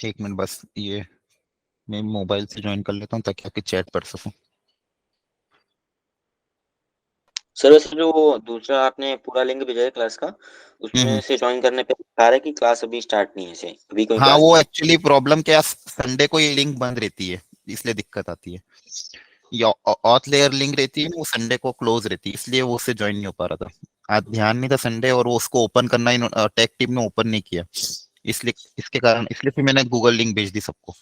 एक मिनट बस, ये मैं मोबाइल से ज्वाइन कर लेता हूँ ताकि आपकी चैट पढ़ सकूँ। सर वैसे जो वो दूसरा आपने पूरा लिंक भेजा है क्लास का, हम्म। उसमें से ज्वाइन करने पे दिखा रहा है कि क्लास अभी स्टार्ट नहीं है, से अभी कोई हाँ, क्लास वो नहीं है। एक्चुअली प्रॉब्लम क्या, संडे को ये लिंक बंद रहती है, इसलिए दिक्कत आती है। या ऑथ लेयर लिंक रहती है ना, वो संडे को क्लोज रहती है, इसलिए वो उससे ज्वाइन नहीं हो पा रहा था। आज ध्यान नहीं था संडे, और वो उसको ओपन करना टेक टीम ने ओपन नहीं किया, इसलिए इसके कारण, इसलिए फिर मैंने गूगल लिंक भेज दी सबको।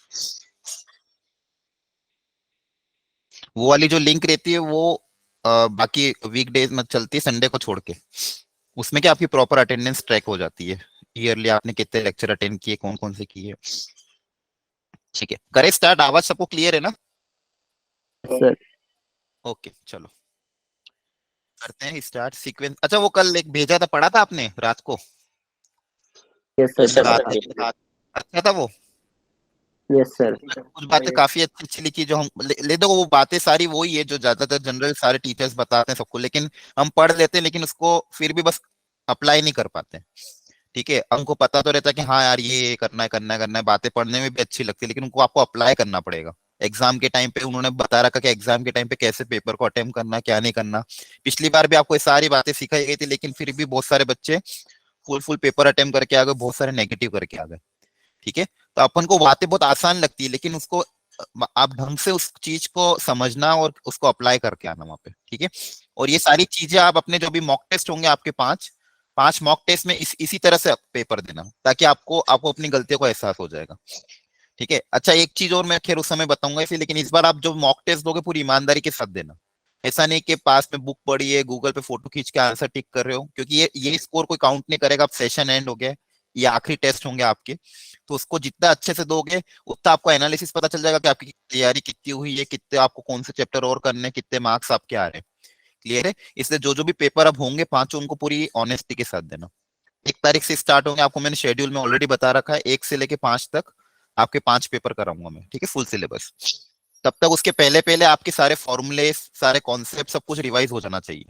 वो वाली जो लिंक रहती है वो बाकी वीकडेज में चलती है, संडे को छोड़ के। उसमें क्या आपकी प्रॉपर अटेंडेंस ट्रैक हो जाती है, ईयरली आपने कितने लेक्चर अटेंड किए, कौन कौन से किए। ठीक है, करें स्टार्ट? आवाज सबको क्लियर है ना? सर। ओके चलो करते हैं स्टार्ट सीक्वेंस। अच्छा, वो कल एक भेजा था, पढ़ा था आपने रात को? Yes yes sir. सर, हाँ, मैंने भेज दिया। अच्छा था वो। Yes sir. कुछ बातें काफी अच्छी अच्छी लिखी, जो हम ले दो, वो बातें सारी वही है जो ज्यादातर जनरल सारे टीचर्स बताते हैं सबको, लेकिन हम पढ़ लेते हैं, लेकिन उसको फिर भी बस अप्लाई नहीं कर पाते। ठीक है, हमको पता तो रहता है कि हाँ यार ये करना है करना है करना है, बातें पढ़ने में भी अच्छी लगती है, लेकिन उनको आपको अप्लाई करना पड़ेगा। एग्जाम के टाइम पे उन्होंने बता रखा कि एग्जाम के टाइम पे कैसे पेपर को अटेम्प्ट करना, क्या नहीं करना। पिछली बार भी आपको ये सारी बातें सिखाई गई थी, लेकिन फिर भी बहुत सारे बच्चे फुल फुल पेपर अटेम्प्ट करके आ गए, बहुत सारे नेगेटिव करके आ गए। ठीक है, तो अपन को बातें बहुत आसान लगती है, लेकिन उसको आप ढंग से उस चीज को समझना और उसको अप्लाई करके आना वहां पे। ठीक है, और ये सारी चीजें आप अपने जो भी मॉक टेस्ट होंगे आपके पांच पांच मॉक टेस्ट में इसी तरह से पेपर देना, ताकि आपको आपको अपनी गलतियों का एहसास हो जाएगा। ठीक है, अच्छा एक चीज और मैं खैर उस समय बताऊंगा इसे, लेकिन इस बार आप जो मॉक टेस्ट दोगे पूरी ईमानदारी के साथ देना। ऐसा नहीं कि पास में बुक पढ़ी है, गूगल पे फोटो खींच के आंसर टिक कर रहे हो, क्योंकि ये स्कोर कोई काउंट नहीं करेगा। आप सेशन एंड हो गया, ये आखिरी टेस्ट होंगे आपके, तो उसको जितना अच्छे से दोगे उतना आपको एनालिसिस पता चल जाएगा कि आपकी तैयारी कितनी हुई है, कितने आपको कौन से चैप्टर और करने हैं, कितने मार्क्स आपके आ रहे हैं। क्लियर है? इसलिए जो जो भी पेपर अब होंगे पांचों, उनको पूरी ऑनेस्टी के साथ देना। 1 तारीख से स्टार्ट होंगे, आपको मैंने शेड्यूल में ऑलरेडी बता रखा है, 1 से लेके 5 तक आपके 5 पेपर कराऊंगा मैं। ठीक है, फुल सिलेबस। तब तक उसके पहले पहले आपके सारे फॉर्मूले, सारे कॉन्सेप्ट, सब कुछ रिवाइज हो जाना चाहिए।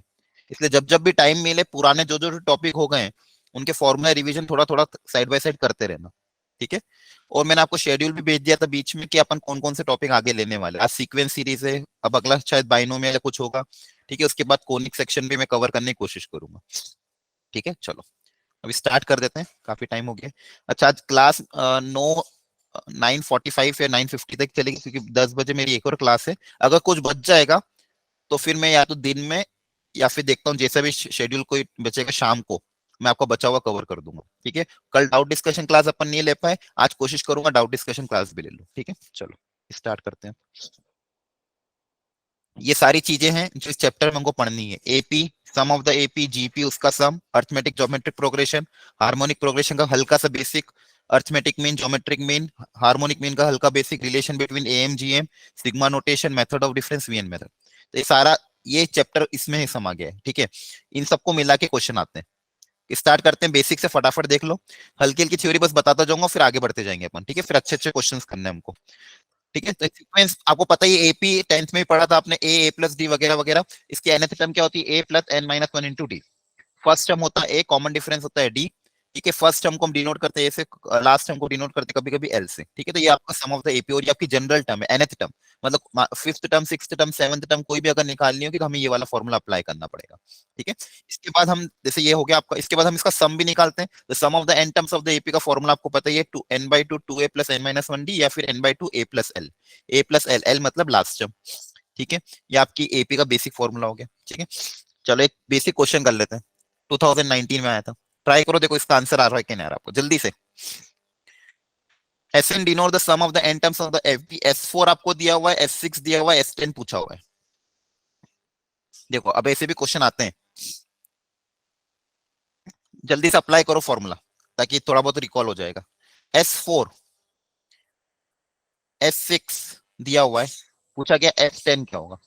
इसलिए जब जब भी टाइम मिले, पुराने जो जो टॉपिक हो गए हैं उनके फॉर्मूला रिवीजन थोड़ा थोड़ा साइड बाय साइड करते रहना। ठीक है, और मैंने आपको शेड्यूल भी भेज दिया था बीच में कि अपन कौन कौन से टॉपिक आगे लेने वाले हैं। आज सीक्वेंस सीरीज है, अब अगला शायद बाइनोमियल या कुछ होगा। ठीक है, उसके बाद कोनिक सेक्शन भी मैं कवर करने की कोशिश करूंगा। ठीक है चलो, अभी स्टार्ट कर देते हैं, काफी टाइम हो गया। अच्छा, आज क्लास 9:45 या 9:50 तक चलेगी, क्योंकि 10 बजे मेरी एक और क्लास है। अगर कुछ बच जाएगा तो फिर मैं या तो दिन में, या फिर देखता हूँ जैसा भी शेड्यूल कोई बचेगा शाम को, मैं आपको बचा हुआ कवर कर दूंगा। ठीक है, कल डाउट डिस्कशन क्लास अपन नहीं ले पाए, आज कोशिश करूंगा डाउट डिस्कशन क्लास भी ले लो। ठीक है चलो स्टार्ट करते हैं। ये सारी चीजें हैं जो इस चैप्टर में हमको पढ़नी है। AP, sum of the AP, GP उसका sum, arithmetic geometric progression, harmonic progression का हल्का सा basic, arithmetic mean, geometric mean, harmonic mean का हल्का basic, relation between AM GM, sigma notation, method of difference, VN method. तो ये सारा, ये चैप्टर इसमें ही समा गया है। ठीक है, इन सबको मिला के क्वेश्चन आते हैं। स्टार्ट करते हैं बेसिक से, फटाफट देख लो। हल्की हल्की थ्योरी बस बताता जाऊंगा, फिर आगे बढ़ते जाएंगे अपन। ठीक है, फिर अच्छे अच्छे क्वेश्चन करने हैं हमको। ठीक है, तो सीक्वेंस आपको पता ही, एपी 10th में ही पढ़ा था आपने, ए प्लस डी वगैरह वगैरह। इसकी nth टर्म क्या होती है? A plus n minus one into d. First term होता है ए, कॉमन डिफरेंस होता है डी। ठीक है, फर्स्ट टर्म को हम डिनोट करते हैं ए से, लास्ट टर्म को डिनोट करते हैं कभी कभी एल से। ठीक है, तो ये आपका सम ऑफ द एपी, और ये आपकी जनरल टर्म है, nth टर्म। मतलब fifth term, sixth term, seventh term कोई भी अगर निकालनी होगी तो हमें ये वाला फॉर्मूला अप्लाई करना पड़ेगा। ठीक है, इसके बाद हम, जैसे ये हो गया आपका, इसके बाद हम इसका सम भी निकालते हैं। तो sum of the N terms of the AP का फॉर्मूला आपको पता ही है, two n by two, two a plus n minus one d, या फिर n by two a plus l. A plus l, l मतलब लास्ट टर्म। ठीक है, ये आपकी एपी का बेसिक फॉर्मूला हो गया। ठीक है, चलो एक बेसिक क्वेश्चन कर लेते हैं, 2019 में आया था। ट्राई करो, देखो इसका आंसर आ रहा है कि नहीं आ रहा आपको, जल्दी से। S N denote the sum of the N terms of the F B. S four आपको दिया हुआ है, एस सिक्स दिया हुआ है, एस टेन पूछा हुआ है। देखो अब ऐसे भी क्वेश्चन आते हैं, जल्दी से अप्लाई करो फॉर्मूला, ताकि थोड़ा बहुत रिकॉल हो जाएगा। एस फोर, एस सिक्स दिया हुआ है, पूछा गया एस टेन क्या होगा।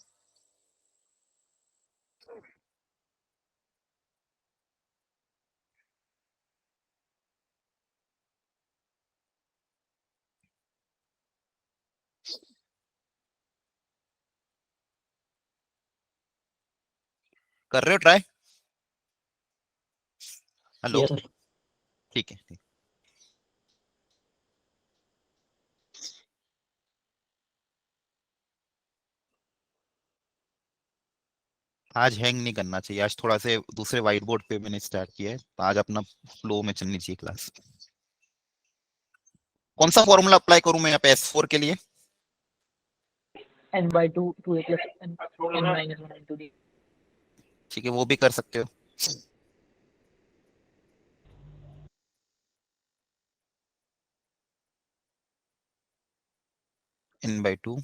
कर रहे हो ट्राई? हेलो? Yes sir. ठीक है, ठीक। आज हैंग नहीं करना चाहिए, आज थोड़ा से दूसरे व्हाइट बोर्ड पे मैंने स्टार्ट किया है, तो आज अपना फ्लो में चलनी चाहिए क्लास। कौन सा फॉर्मूला अप्लाई करूं मैं यहाँ पे S4 के लिए? n/2 2a plus n minus 1 into d। ठीक है, वो भी कर सकते हो। n/2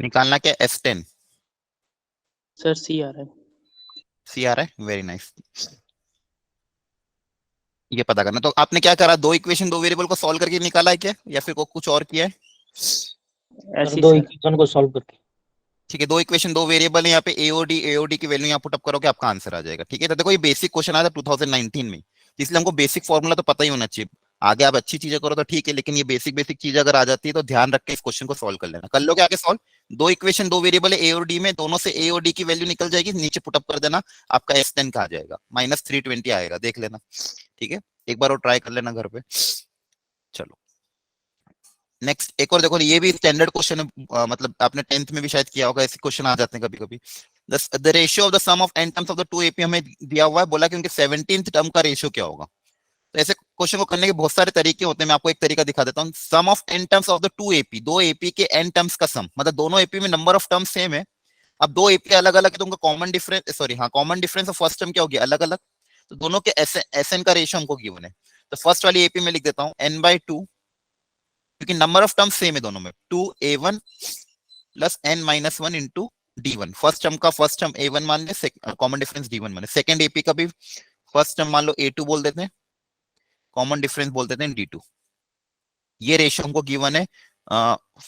निकालना क्या? S10 सर c आ रहा है। C आ रहा है, वेरी नाइस। ये पता करना, तो आपने क्या करा, दो इक्वेशन दो वेरिएबल को सॉल्व करके निकाला है क्या, या फिर कुछ और किया है? ऐसे दो सर। इक्वेशन को सॉल्व करके। ठीक है, दो इक्वेशन दो वेरिएबल है, यहाँ पे एओडी की वैल्यू यहाँ पुट अप करोगे, आपका आंसर आ जाएगा। ठीक है, तो देखो ये बेसिक क्वेश्चन आया था 2019 में, इसलिए हमको बेसिक फॉर्मूला तो पता ही होना चाहिए। आगे आप अच्छी चीजें करो तो ठीक है, लेकिन ये बेसिक बेसिक चीज अगर आ जाती है तो ध्यान रख के इस क्वेश्चन को सॉल्व कर लेना। कर लोगे आगे सॉल्व? दो इक्वेशन दो वेरिएबल है ए और डी में, दोनों से ए और डी की वैल्यू निकल जाएगी, नीचे पुटअप कर देना, आपका S10 का आ जाएगा, -320 आएगा, देख लेना। ठीक है, एक बार और ट्राई कर लेना घर पे। चलो नेक्स्ट एक और देखो, ये भी स्टैंडर्ड क्वेश्चन है, मतलब आपने 10th में भी शायद किया होगा, ऐसे क्वेश्चन आ जाते हैं कभी कभी। The ratio of the sum of n terms of the two AP हमें दिया हुआ है, बोला कि उनके 17th टर्म का रेशियो क्या होगा। तो ऐसे क्वेश्चन को करने के बहुत सारे तरीके होते हैं, मैं आपको एक तरीका दिखा देता हूँ। Sum of n terms of the two AP, दो एपी के n टर्म्स का सम, मतलब दोनों एपी में नंबर ऑफ टर्म्स सेम है, अब दो एपी अलग अलग है तो उनका कॉमन डिफरेंस, सॉरी हाँ, common difference of first term क्या होगी, अलग अलग। तो दोनों के एसएन का रेशियो हमको गिवन है, तो फर्स्ट वाली एपी में लिख देता हूँ n/2, क्योंकि नंबर ऑफ टर्म्स सेम है दोनों में, 2a1 plus n-1 into d1। First term का फर्स्ट टर्म a1 मान ले, कॉमन डिफरेंस d1 मान ले। सेकंड एपी का भी फर्स्ट टर्म मान लो a2 बोल देते हैं, कॉमन डिफरेंस बोल देते हैं d2। ये रेशियो हमको गिवन है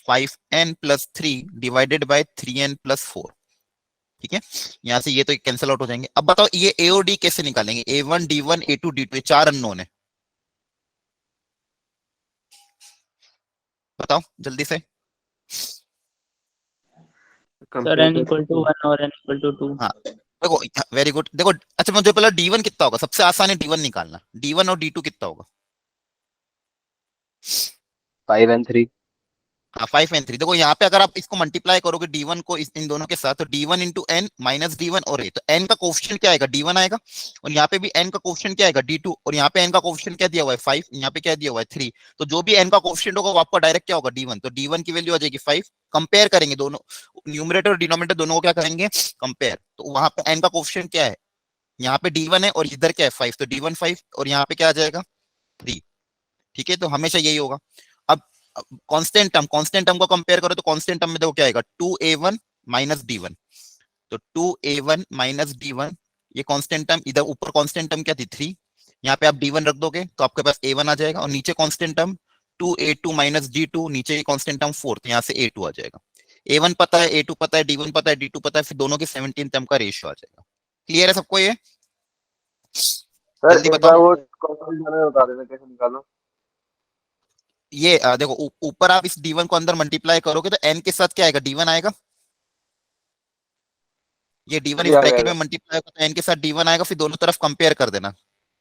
5n plus 3 divided by 3n plus 4। ठीक है, यहां से ये तो कैंसिल आउट हो जाएंगे। अब बताओ ये ए और डी कैसे निकालेंगे, a1 d1 a2 d2, ये चार अननोन है, बताओ जल्दी से। सर n इक्वल टू 1 और n इक्वल टू 2। हाँ देखो, वेरी गुड। देखो अच्छा, मुझे पहले d1 कितना होगा, सबसे आसान है d1 निकालना। d1 और d2 कितना होगा? 5 and 3। हाँ 5 and 3। देखो यहाँ पे अगर आप इसको मल्टीप्लाई करोगे d1 को इन दोनों के साथ, तो d1 into n minus d1 और a, तो n का कोफिशिएंट क्या आएगा, d1 आएगा, और यहाँ पे भी n का कोफिशिएंट क्या आएगा, d2, और यहाँ पे n का कोफिशिएंट क्या दिया हुआ है 5, यहाँ पे क्या दिया हुआ है 3। तो जो भी n का कोफिशिएंट होगा वो आपका डायरेक्ट क्या होगा, d1, तो d1 की वैल्यू आ जाएगी 5। कंपेयर करेंगे दोनों, न्यूमरेटर और डिनोमिनेटर दोनों को क्या करेंगे, कंपेयर। तो वहां पे n का कोफिशिएंट क्या है, यहाँ पे d1 है और इधर क्या है 5, तो d1 5, और यहाँ पे क्या आ जाएगा 3। ठीक है, तो हमेशा यही होगा। अब कांस्टेंट टर्म को कंपेयर करो, तो कांस्टेंट टर्म में देखो क्या आएगा, 2a1 माइनस d1, तो 2a1 माइनस d1, ये कांस्टेंट टर्म, इधर ऊपर कांस्टेंट टर्म क्या थी 3, यहाँ पे आप d1 रख दोगे तो आपके पास a1 आ जाएगा, और नीचे constant term 2a2 minus d2, नीचे कांस्टेंट टर्म 4, तो यहाँ से a2 आ जाएगा। a1 पता है, a2 पता है, d1 पता है, d2 पता है, फिर दोनों के 17 टर्म का रेशियो आ जाएगा। क्लियर है सबको ये? सर जल्दी एक बताओ। बार वो कॉन्सेप्ट मैंने बता देना कैसे निकालो। ये देखो ऊपर आप इस d1 को अंदर मल्टीप्लाई करोगे तो n के साथ क्या आएगा, d1 आएगा, ये d1 इस आ ब्रैकेट जाएगा। में मल्टीप्लाई होगा तो n के साथ d1 आएगा, फिर दोनों तरफ कंपेयर कर देना।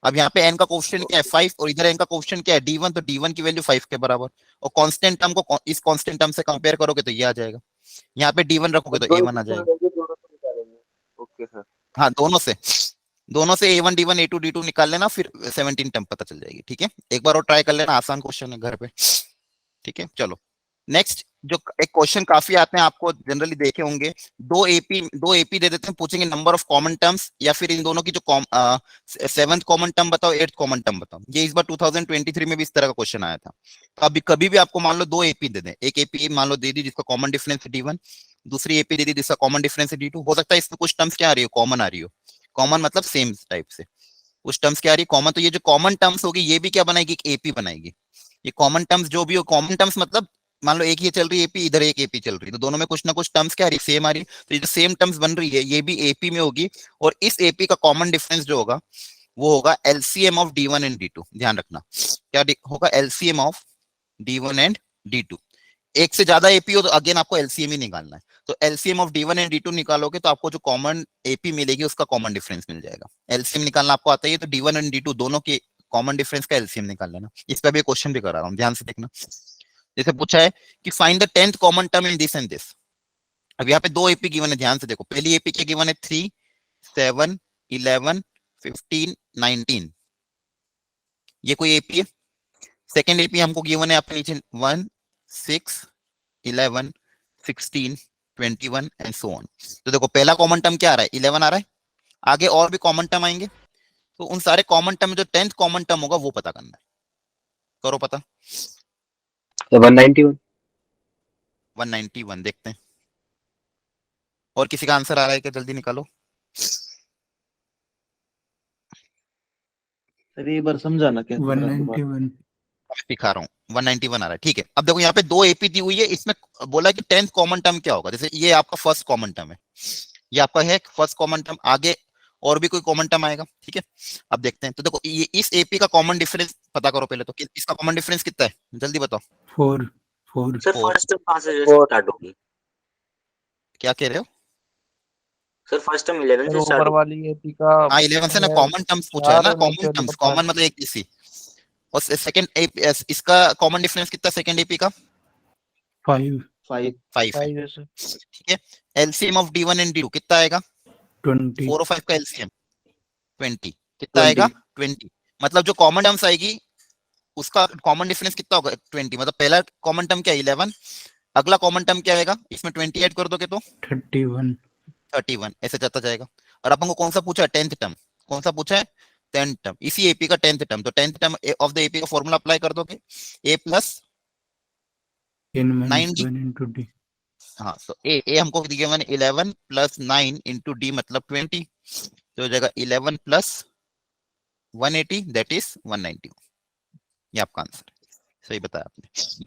अब यहाँ पे n का कोफिशिएंट क्या है 5, और इधर n का कोफिशिएंट क्या है d1, तो d1 की वैल्यू 5 के बराबर, और कांस्टेंट टर्म को इस कांस्टेंट टर्म से कंपेयर करोगे तो ये आ जाएगा। यहाँ पे d1 रखोगे तो दो a1 आ जाएगा। दोनों को निकालेंगे। Okay sir. हाँ दोनों से a1 d1 a2 d2 निकाल लेना, फिर 17 टर्म पता चल जाएगी। ठीक है, एक बार और ट्राई कर लेना, आसान क्वेश्चन है घर पे। ठीक है, चलो नेक्स्ट, जो एक क्वेश्चन काफी आते हैं, आपको जनरली देखे होंगे, दो एपी दे देते हैं, पूछेंगे नंबर ऑफ कॉमन टर्म्स, या फिर इन दोनों की जो 7th कॉमन टर्म बताओ, 8th कॉमन टर्म बताओ। ये इस बार 2023 में भी इस तरह का क्वेश्चन आया था। तो अभी कभी भी आपको मान लो दो एपी दे दें, एक एपी मान लो दे दी जिसका कॉमन डिफरेंस है d1, दूसरी एपी दे दी जिसका कॉमन डिफरेंस है d2, हो सकता है इसमें कुछ टर्म्स क्या आ रही हो, कॉमन आ रही हो, कॉमन मतलब सेम टाइप से, कुछ टर्म्स क्या आ रही है कॉमन, तो ये जो कॉमन टर्म्स होगी ये भी क्या बनाएगी, एपी बनाएगी। ये कॉमन टर्म्स जो भी हो, कॉमन टर्म्स मतलब मान लो एक ये चल रही है एपी, इधर एक एपी चल रही है, तो दोनों में कुछ ना कुछ टर्म्स क्या आ रही है, सेम आ रही है, तो ये जो सेम टर्म्स बन रही है ये भी एपी में होगी, और इस एपी का कॉमन डिफरेंस जो होगा वो होगा LCM of D1 and D2। ध्यान रखना क्या होगा, LCM of D1 and D2। एक से ज्यादा एपी हो तो अगेन आपको एलसीएम ही निकालना है। तो LCM of D1 and D2 निकालोगे तो आपको जो कॉमन एपी मिलेगी उसका कॉमन डिफरेंस मिल जाएगा। एलसीएम निकालना आपको आता है, तो D1 एंड D2 दोनों के कॉमन डिफरेंस का एलसीएम निकाल लेना। इस पर भी क्वेश्चन भी करा रहा हूँ, ध्यान से देखना। जैसे पूछा है कि find the 10th common term in this and this. अब यहाँ पे दो एपी गिवन है, ध्यान से देखो। पहली एपी क्या गिवन है, 3, 7, 11, 15, 19। ये कोई एपी है। सेकेंड एपी हमको गिवन है आपके नीचे 1, 6, 11, 16, 21 एंड सो ऑन। तो देखो पहला कॉमन टर्म क्या आ रहा है, 11 आ रहा है। आगे और भी कॉमन टर्म आएंगे, तो उन सारे कॉमन टर्म में जो 10th कॉमन टर्म होगा वो पता करना है। करो पता। 191। 191 देखते हैं। और किसी का आंसर आ रहा है क्या, जल्दी निकालो। अरे एक बार समझाना क्या 191। दिखा रहा हूँ, 191 आ रहा है। ठीक है, अब देखो यहाँ पे दो एपी दी हुई है, इसमें बोला कि 10th कॉमन टर्म क्या होगा। जैसे ये आपका फर्स्ट कॉमन टर्म है, ये आपका है फर्स्ट कॉमन टर्म। आगे और भी कोई कॉमन टर्म आएगा, ठीक है। अब देखते हैं। तो देखो ये इस एपी का कॉमन डिफरेंस पता करो पहले। तो इसका कॉमन डिफरेंस कितना है, जल्दी बताओ। 4 4 सर Four. फर्स्ट टर्म कहाँ से स्टार्ट होगी? क्या कह रहे हो? सर फर्स्ट टर्म 11 सर से ऊपर स्टार्ट होगी। वाली एपी का हाँ 11 से ना, है कॉमन टर्म्स पूछा है ना, 4 और नीचे कॉमन वाली टर्म्स। का कॉमन मतलब एक किसी। और सेकंड इसका कॉमन डिफरेंस कितना सेकंड एपी का? 5 5 5 है, 5 है सर। ठीक है। LCM of D1 and D2 कितना आएगा? 20 4 और 5 का एलसीएम 20 कितना आएगा? 20। मतलब जो कॉमन टर्म्स आएगी उसका कॉमन डिफरेंस कितना होगा? 20। मतलब पहला कॉमन टर्म क्या है, 11। अगला कॉमन टर्म क्या आएगा, इसमें 20 ऐड कर दोगे तो 31 31, ऐसे जाता जाएगा। और अपन को कौन सा पूछा है, 10th टर्म। कौन सा पूछा है, 10th टर्म। इसी एपी का 10th टर्म। तो 10th term of the AP का फॉर्मूला अप्लाई कर दोगे, a plus n 9d। 1 into d। हाँ, तो ए हमको दिया मैंने 11 प्लस 9 इंटू डी मतलब 20। तो हो जाएगा 11 प्लस 180 दैट इज 191। ये आपका आंसर है, सही बताया आपने।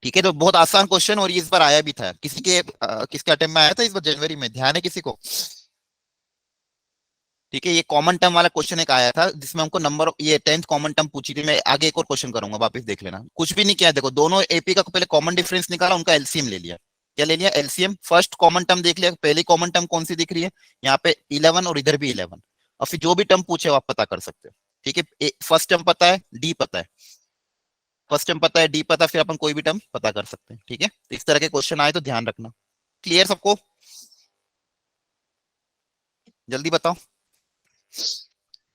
ठीक है, तो बहुत आसान क्वेश्चन, और ये इस बार आया भी था। किसके अटेम्प्ट में आया था इस बार जनवरी में, ध्यान है किसी को? ठीक है, ये कॉमन टर्म वाला क्वेश्चन एक आया था जिसमें हमको नंबर ये 10th कॉमन टर्म पूछी थी। मैं आगे एक और क्वेश्चन करूंगा, वापस देख लेना। कुछ भी नहीं किया, देखो दोनों एपी का पहले कॉमन डिफरेंस निकाला, उनका एलसीएम ले लिया। क्या ले लिया, एलसीएम। फर्स्ट कॉमन टर्म देख लिया, पहली कॉमन टर्म कौन सी दिख रही है यहाँ पे, 11 और इधर भी 11। और फिर जो भी टर्म पूछे आप पता कर सकते हो। ठीक है, फर्स्ट टर्म पता है, डी पता है, फर्स्ट टर्म पता है, डी पता है, फिर अपन कोई भी टर्म पता कर सकते हैं। ठीक है, तो इस तरह के क्वेश्चन आए तो ध्यान रखना। क्लियर सबको? जल्दी बताओ।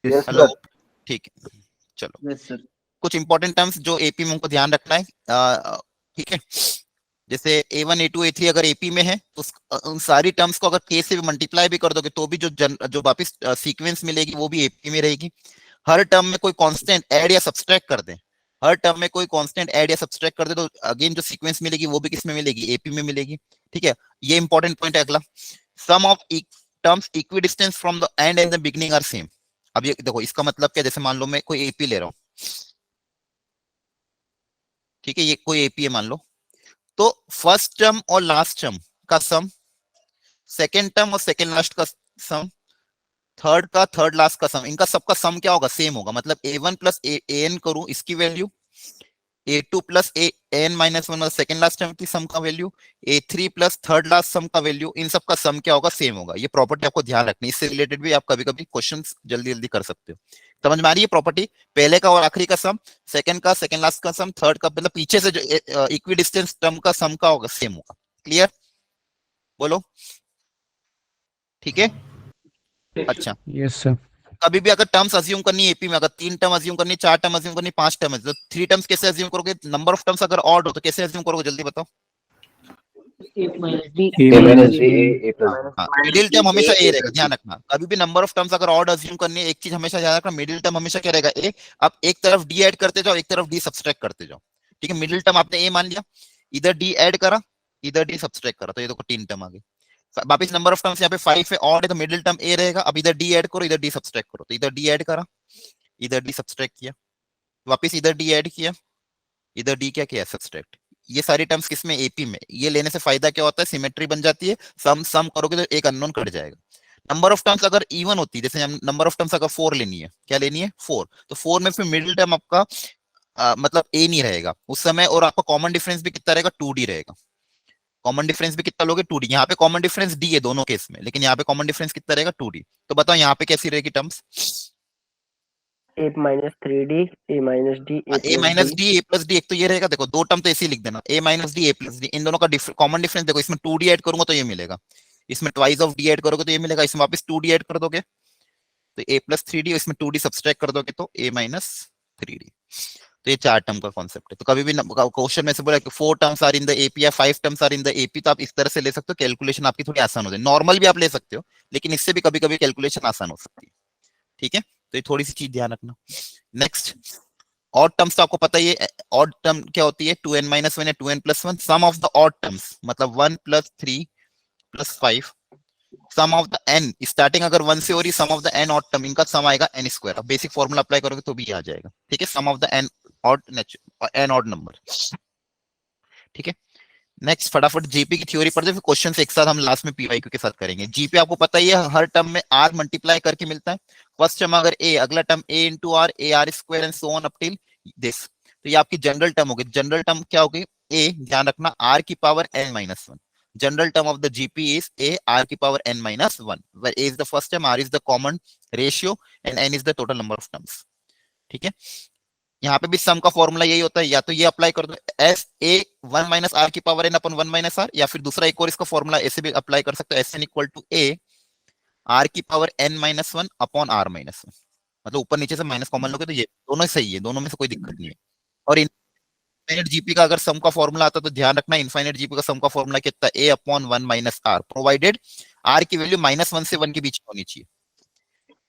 Yes, hello, sir. ठीक है, चलो। Yes sir. कुछ इंपॉर्टेंट टर्म्स जो एपी में हमको ध्यान रखना है, ठीक है। जैसे A1 A2 A3 अगर एपी में है तो उन सारी टर्म्स को अगर k से भी मल्टीप्लाई भी कर दोगे तो भी जो वापिस सीक्वेंस मिलेगी वो भी एपी में रहेगी। हर टर्म में कोई कांस्टेंट ऐड या सब्सट्रैक्ट कर दे, हर टर्म में कोई कांस्टेंट ऐड या सब्सट्रैक्ट कर दे तो अगेन जो सीक्वेंस मिलेगी वो भी किसमें मिलेगी, एपी में मिलेगी। ठीक है, ये इंपॉर्टेंट पॉइंट है। अगला, sum of terms equidistance from the end and the beginning are same. अब ये देखो इसका मतलब क्या, जैसे मान लो मैं कोई एपी ले रहा हूँ, ठीक है, ये कोई एपी है मान लो, तो फर्स्ट टर्म और लास्ट टर्म का सम, सेकेंड टर्म और सेकेंड लास्ट का सम, थर्ड का थर्ड लास्ट का सम, इनका सबका सम क्या होगा, सेम होगा। मतलब a1 प्लस an करूं इसकी value, a2 plus an minus 1 मतलब सेकेंड लास्ट टर्म की सम का value, a3 plus third last sum का वैल्यू, इन सब का सम क्या होगा, सेम होगा। ये प्रॉपर्टी आपको ध्यान रखनी है, इससे रिलेटेड भी आप कभी कभी क्वेश्चन जल्दी जल्दी कर सकते हो। समझ में आ रही है प्रॉपर्टी? पहले का और आखिरी का सम, सेकंड का सेकंड लास्ट का सम, थर्ड का मतलब पीछे से जो इक्विडिस्टेंस टर्म का सम का होगा, सेम होगा। क्लियर? बोलो, ठीक है। अच्छा, यस सर। कभी भी अगर टर्म्स अज्यूम करनी है एपी में, अगर 3 टर्म अज्यूम करनी, 4 टर्म अज्यूम करनी, 5 टर्म अज्यूम, तो 3 टर्म्स कैसे अज्यूम करोगे? नंबर ऑफ टर्म्स अगर ऑड हो तो कैसे अज्यूम करोगे, जल्दी बताओ। A minus D. a minus A b plus हाँ, मिडिल टर्म हमेशा ए रहेगा, ध्यान रखना। कभी भी नंबर ऑफ टर्म्स अगर ऑड अज्यूम करनी है, एक चीज हमेशा याद रखना, मिडिल टर्म हमेशा क्या रहेगा, ए। अब एक तरफ डी ऐड करते जाओ, एक तरफ डी सब्सट्रैक्ट करते जाओ। ठीक है, मिडिल टर्म आपने ए मान लिया, इधर डी ऐड करा, इधर डी सब्सट्रैक्ट करा, तो ये देखो 3 टर्म आ गई। वापिस नंबर ऑफ टर्म्स यहाँ पे 5 है, ऑड है, तो मिडिल टर्म ए रहेगा। अब इधर डी ऐड करो, इधर डी सब्सट्रैक्ट करो, तो इधर डी ऐड करा, इधर डी सब्सट्रैक्ट किया, वापिस इधर डी ऐड किया, इधर डी क्या किया, सब्सट्रैक्ट। ये सारी टर्म्स किसमें, एपी में। ये लेने से फायदा क्या होता है, सिमेट्री बन जाती है, सम करोगे तो एक अननोन कट जाएगा। नंबर ऑफ टर्म्स अगर इवन होती, जैसे हम नंबर ऑफ टर्म्स अगर 4 लेनी है, क्या लेनी है 4, तो 4 में फिर मिडिल टर्म आपका मतलब ए नहीं रहेगा उस समय, और आपका कॉमन डिफरेंस भी कितना रहेगा 2d रहेगा। कॉमन डिफरेंस भी कितना लोगे 2d, यहाँ पे कॉमन डिफरेंस d है दोनों केस में, लेकिन यहाँ पे कॉमन डिफरेंस कितना रहेगा 2d। तो बताओ यहाँ पे कैसी रहेगी terms? A minus 3D, A minus D, A A plus minus D. D a plus D, एक तो ये रहेगा, देखो दो टर्म तो ऐसे ही लिख देना, a minus d a plus d, इन दोनों का कॉमन डिफरेंस देखो, इसमें 2d ऐड करूंगा तो ये मिलेगा, इसमें ट्वाइस ऑफ डी ऐड करोगे तो ये मिलेगा, इसमें वापस 2d ऐड कर दोगे तो a प्लस 3d, इसमें 2d सब्सट्रैक्ट कर दोगे तो a माइनस 3d। तो ये 4 टर्म का कॉन्सेप्ट है। तो कभी भी क्वेश्चन में से बोला कि 4 terms are in the AP या 5 terms are in the AP, तो आप इस तरह से ले सकते हो, कैलकुलेशन आपकी थोड़ी आसान हो जाए। नॉर्मल भी आप ले सकते हो, लेकिन इससे भी कभी कभी कैलकुलेशन आसान हो सकती है। ठीक है, तो ये थोड़ी सी चीज ध्यान रखना। नेक्स्ट, ऑड टर्म्स तो आपको पता ही है, ऑड टर्म क्या होती है 2n माइनस 1 या 2n plus 1, sum of the odd terms मतलब 1 plus 3 plus 5, sum of the n starting अगर 1 से हो रही, sum of the n odd term, इनका सम आएगा n स्क्वायर। अब बेसिक फॉर्मूला अप्लाई करोगे तो भी आ जाएगा। ठीक है, sum of the n odd number. ठीक है, नेक्स्ट फटाफट जीपी की थ्योरी पढ़ते, फिर क्वेश्चन एक साथ हम लास्ट में पीवाईक्यू के साथ करेंगे। जीपी आपको पता ही है, हर टर्म में r मल्टीप्लाई करके मिलता है। फर्स्ट टर्म अगर a, अगला term a into r, a r square and so on up till this. तो ये आपकी जनरल टर्म होगी। जनरल टर्म क्या होगी? a, ध्यान रखना, r की power n minus 1। General term of the GP is a r की power n minus 1, where a is the first term, r is the common ratio, and n is the total number of terms. ठीक है, यहाँ पे भी सम का formula यही होता है, या तो ये अप्लाई कर दो एस ए 1 माइनस आर की power n upon 1 minus r, या फिर दूसरा एक और इसका फॉर्मूला ऐसे भी अप्लाई कर सकते हो, S n equal to a r की power n minus 1 upon r minus 1। मतलब ऊपर नीचे से माइनस कॉमन लोगे तो ये दोनों सही है, दोनों में से कोई दिक्कत नहीं है। और इनफाइनाइट जीपी का अगर सम का फॉर्मूला आता तो ध्यान रखना, इनफाइनाइट जीपी का सम का फॉर्मूला कितना? A upon 1 minus r, provided r की वैल्यू -1 से 1 के बीच होनी चाहिए।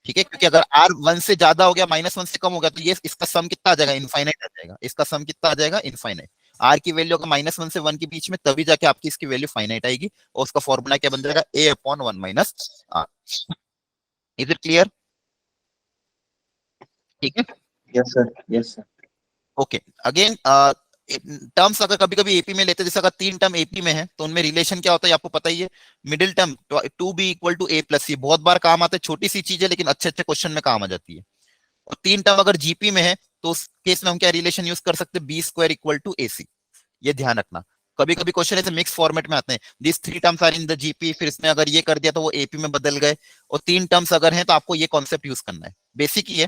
ठीक है, क्योंकि अगर आर 1 से ज्यादा हो गया, -1 से कम हो गया, तो ये इसका सम कितना आ जाएगा? इनफाइनाइट आ जाएगा। इसका सम कितना आ जाएगा? इनफाइनाइट। आर की वैल्यू अगर -1 से 1 के बीच में, तभी जाके आपकी इसकी वैल्यू फाइनाइट आएगी, और उसका फॉर्मूला क्या बन जाएगा? A upon 1 minus r. Is it clear? ठीक है, yes sir, yes sir. Okay. Again terms अगर कभी कभी एपी में लेते हैं, जैसे अगर 3 टर्म एपी में है तो उनमें रिलेशन क्या होता है आपको पता ही है, middle term 2b equal to a plus c, बहुत बार काम आता है, छोटी सी चीज है लेकिन अच्छे अच्छे क्वेश्चन में काम आ जाती है। और 3 टर्म अगर जीपी में है तो उस केस में हम क्या रिलेशन यूज कर सकते हैं? बी स्क्वायर इक्वल टू ए सी। ये ध्यान रखना, कभी कभी क्वेश्चन ऐसे मिक्स फॉर्मेट में आते हैं, this 3 terms are in the GP, फिर इसमें अगर ये कर दिया तो वो एपी में बदल गए, और 3 टर्म्स अगर हैं तो आपको ये कॉन्सेप्ट यूज करना है। बेसिक ही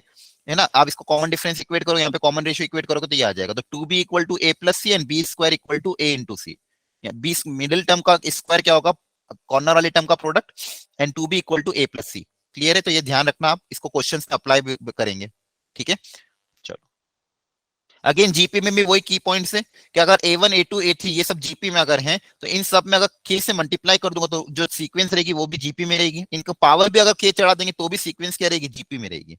है ना। आप इसको कॉमन डिफरेंस इक्वेट करोगे, यहाँ पे कॉमन रेशियो इक्वेट करोगे तो ये आ जाएगा। तो 2b equal to a plus c and b square equal to a into c. B middle term का स्क्वायर क्या होगा? कॉर्नर वाले टर्म का product, and 2b equal to a plus c. Clear है? तो ये ध्यान रखना, आप इसको क्वेश्चन में अप्लाई करेंगे। ठीक है, चलो। अगेन जीपी में भी वही की पॉइंट्स है कि अगर a1 a2 a3 ये सब जीपी में अगर हैं, तो इन सब में अगर k से मल्टीप्लाई कर दूंगा तो जो सीक्वेंस रहेगी वो भी जीपी में रहेगी। इनको पावर भी अगर k चढ़ा देंगे तो भी सीक्वेंस क्या रहेगी? जीपी में रहेगी।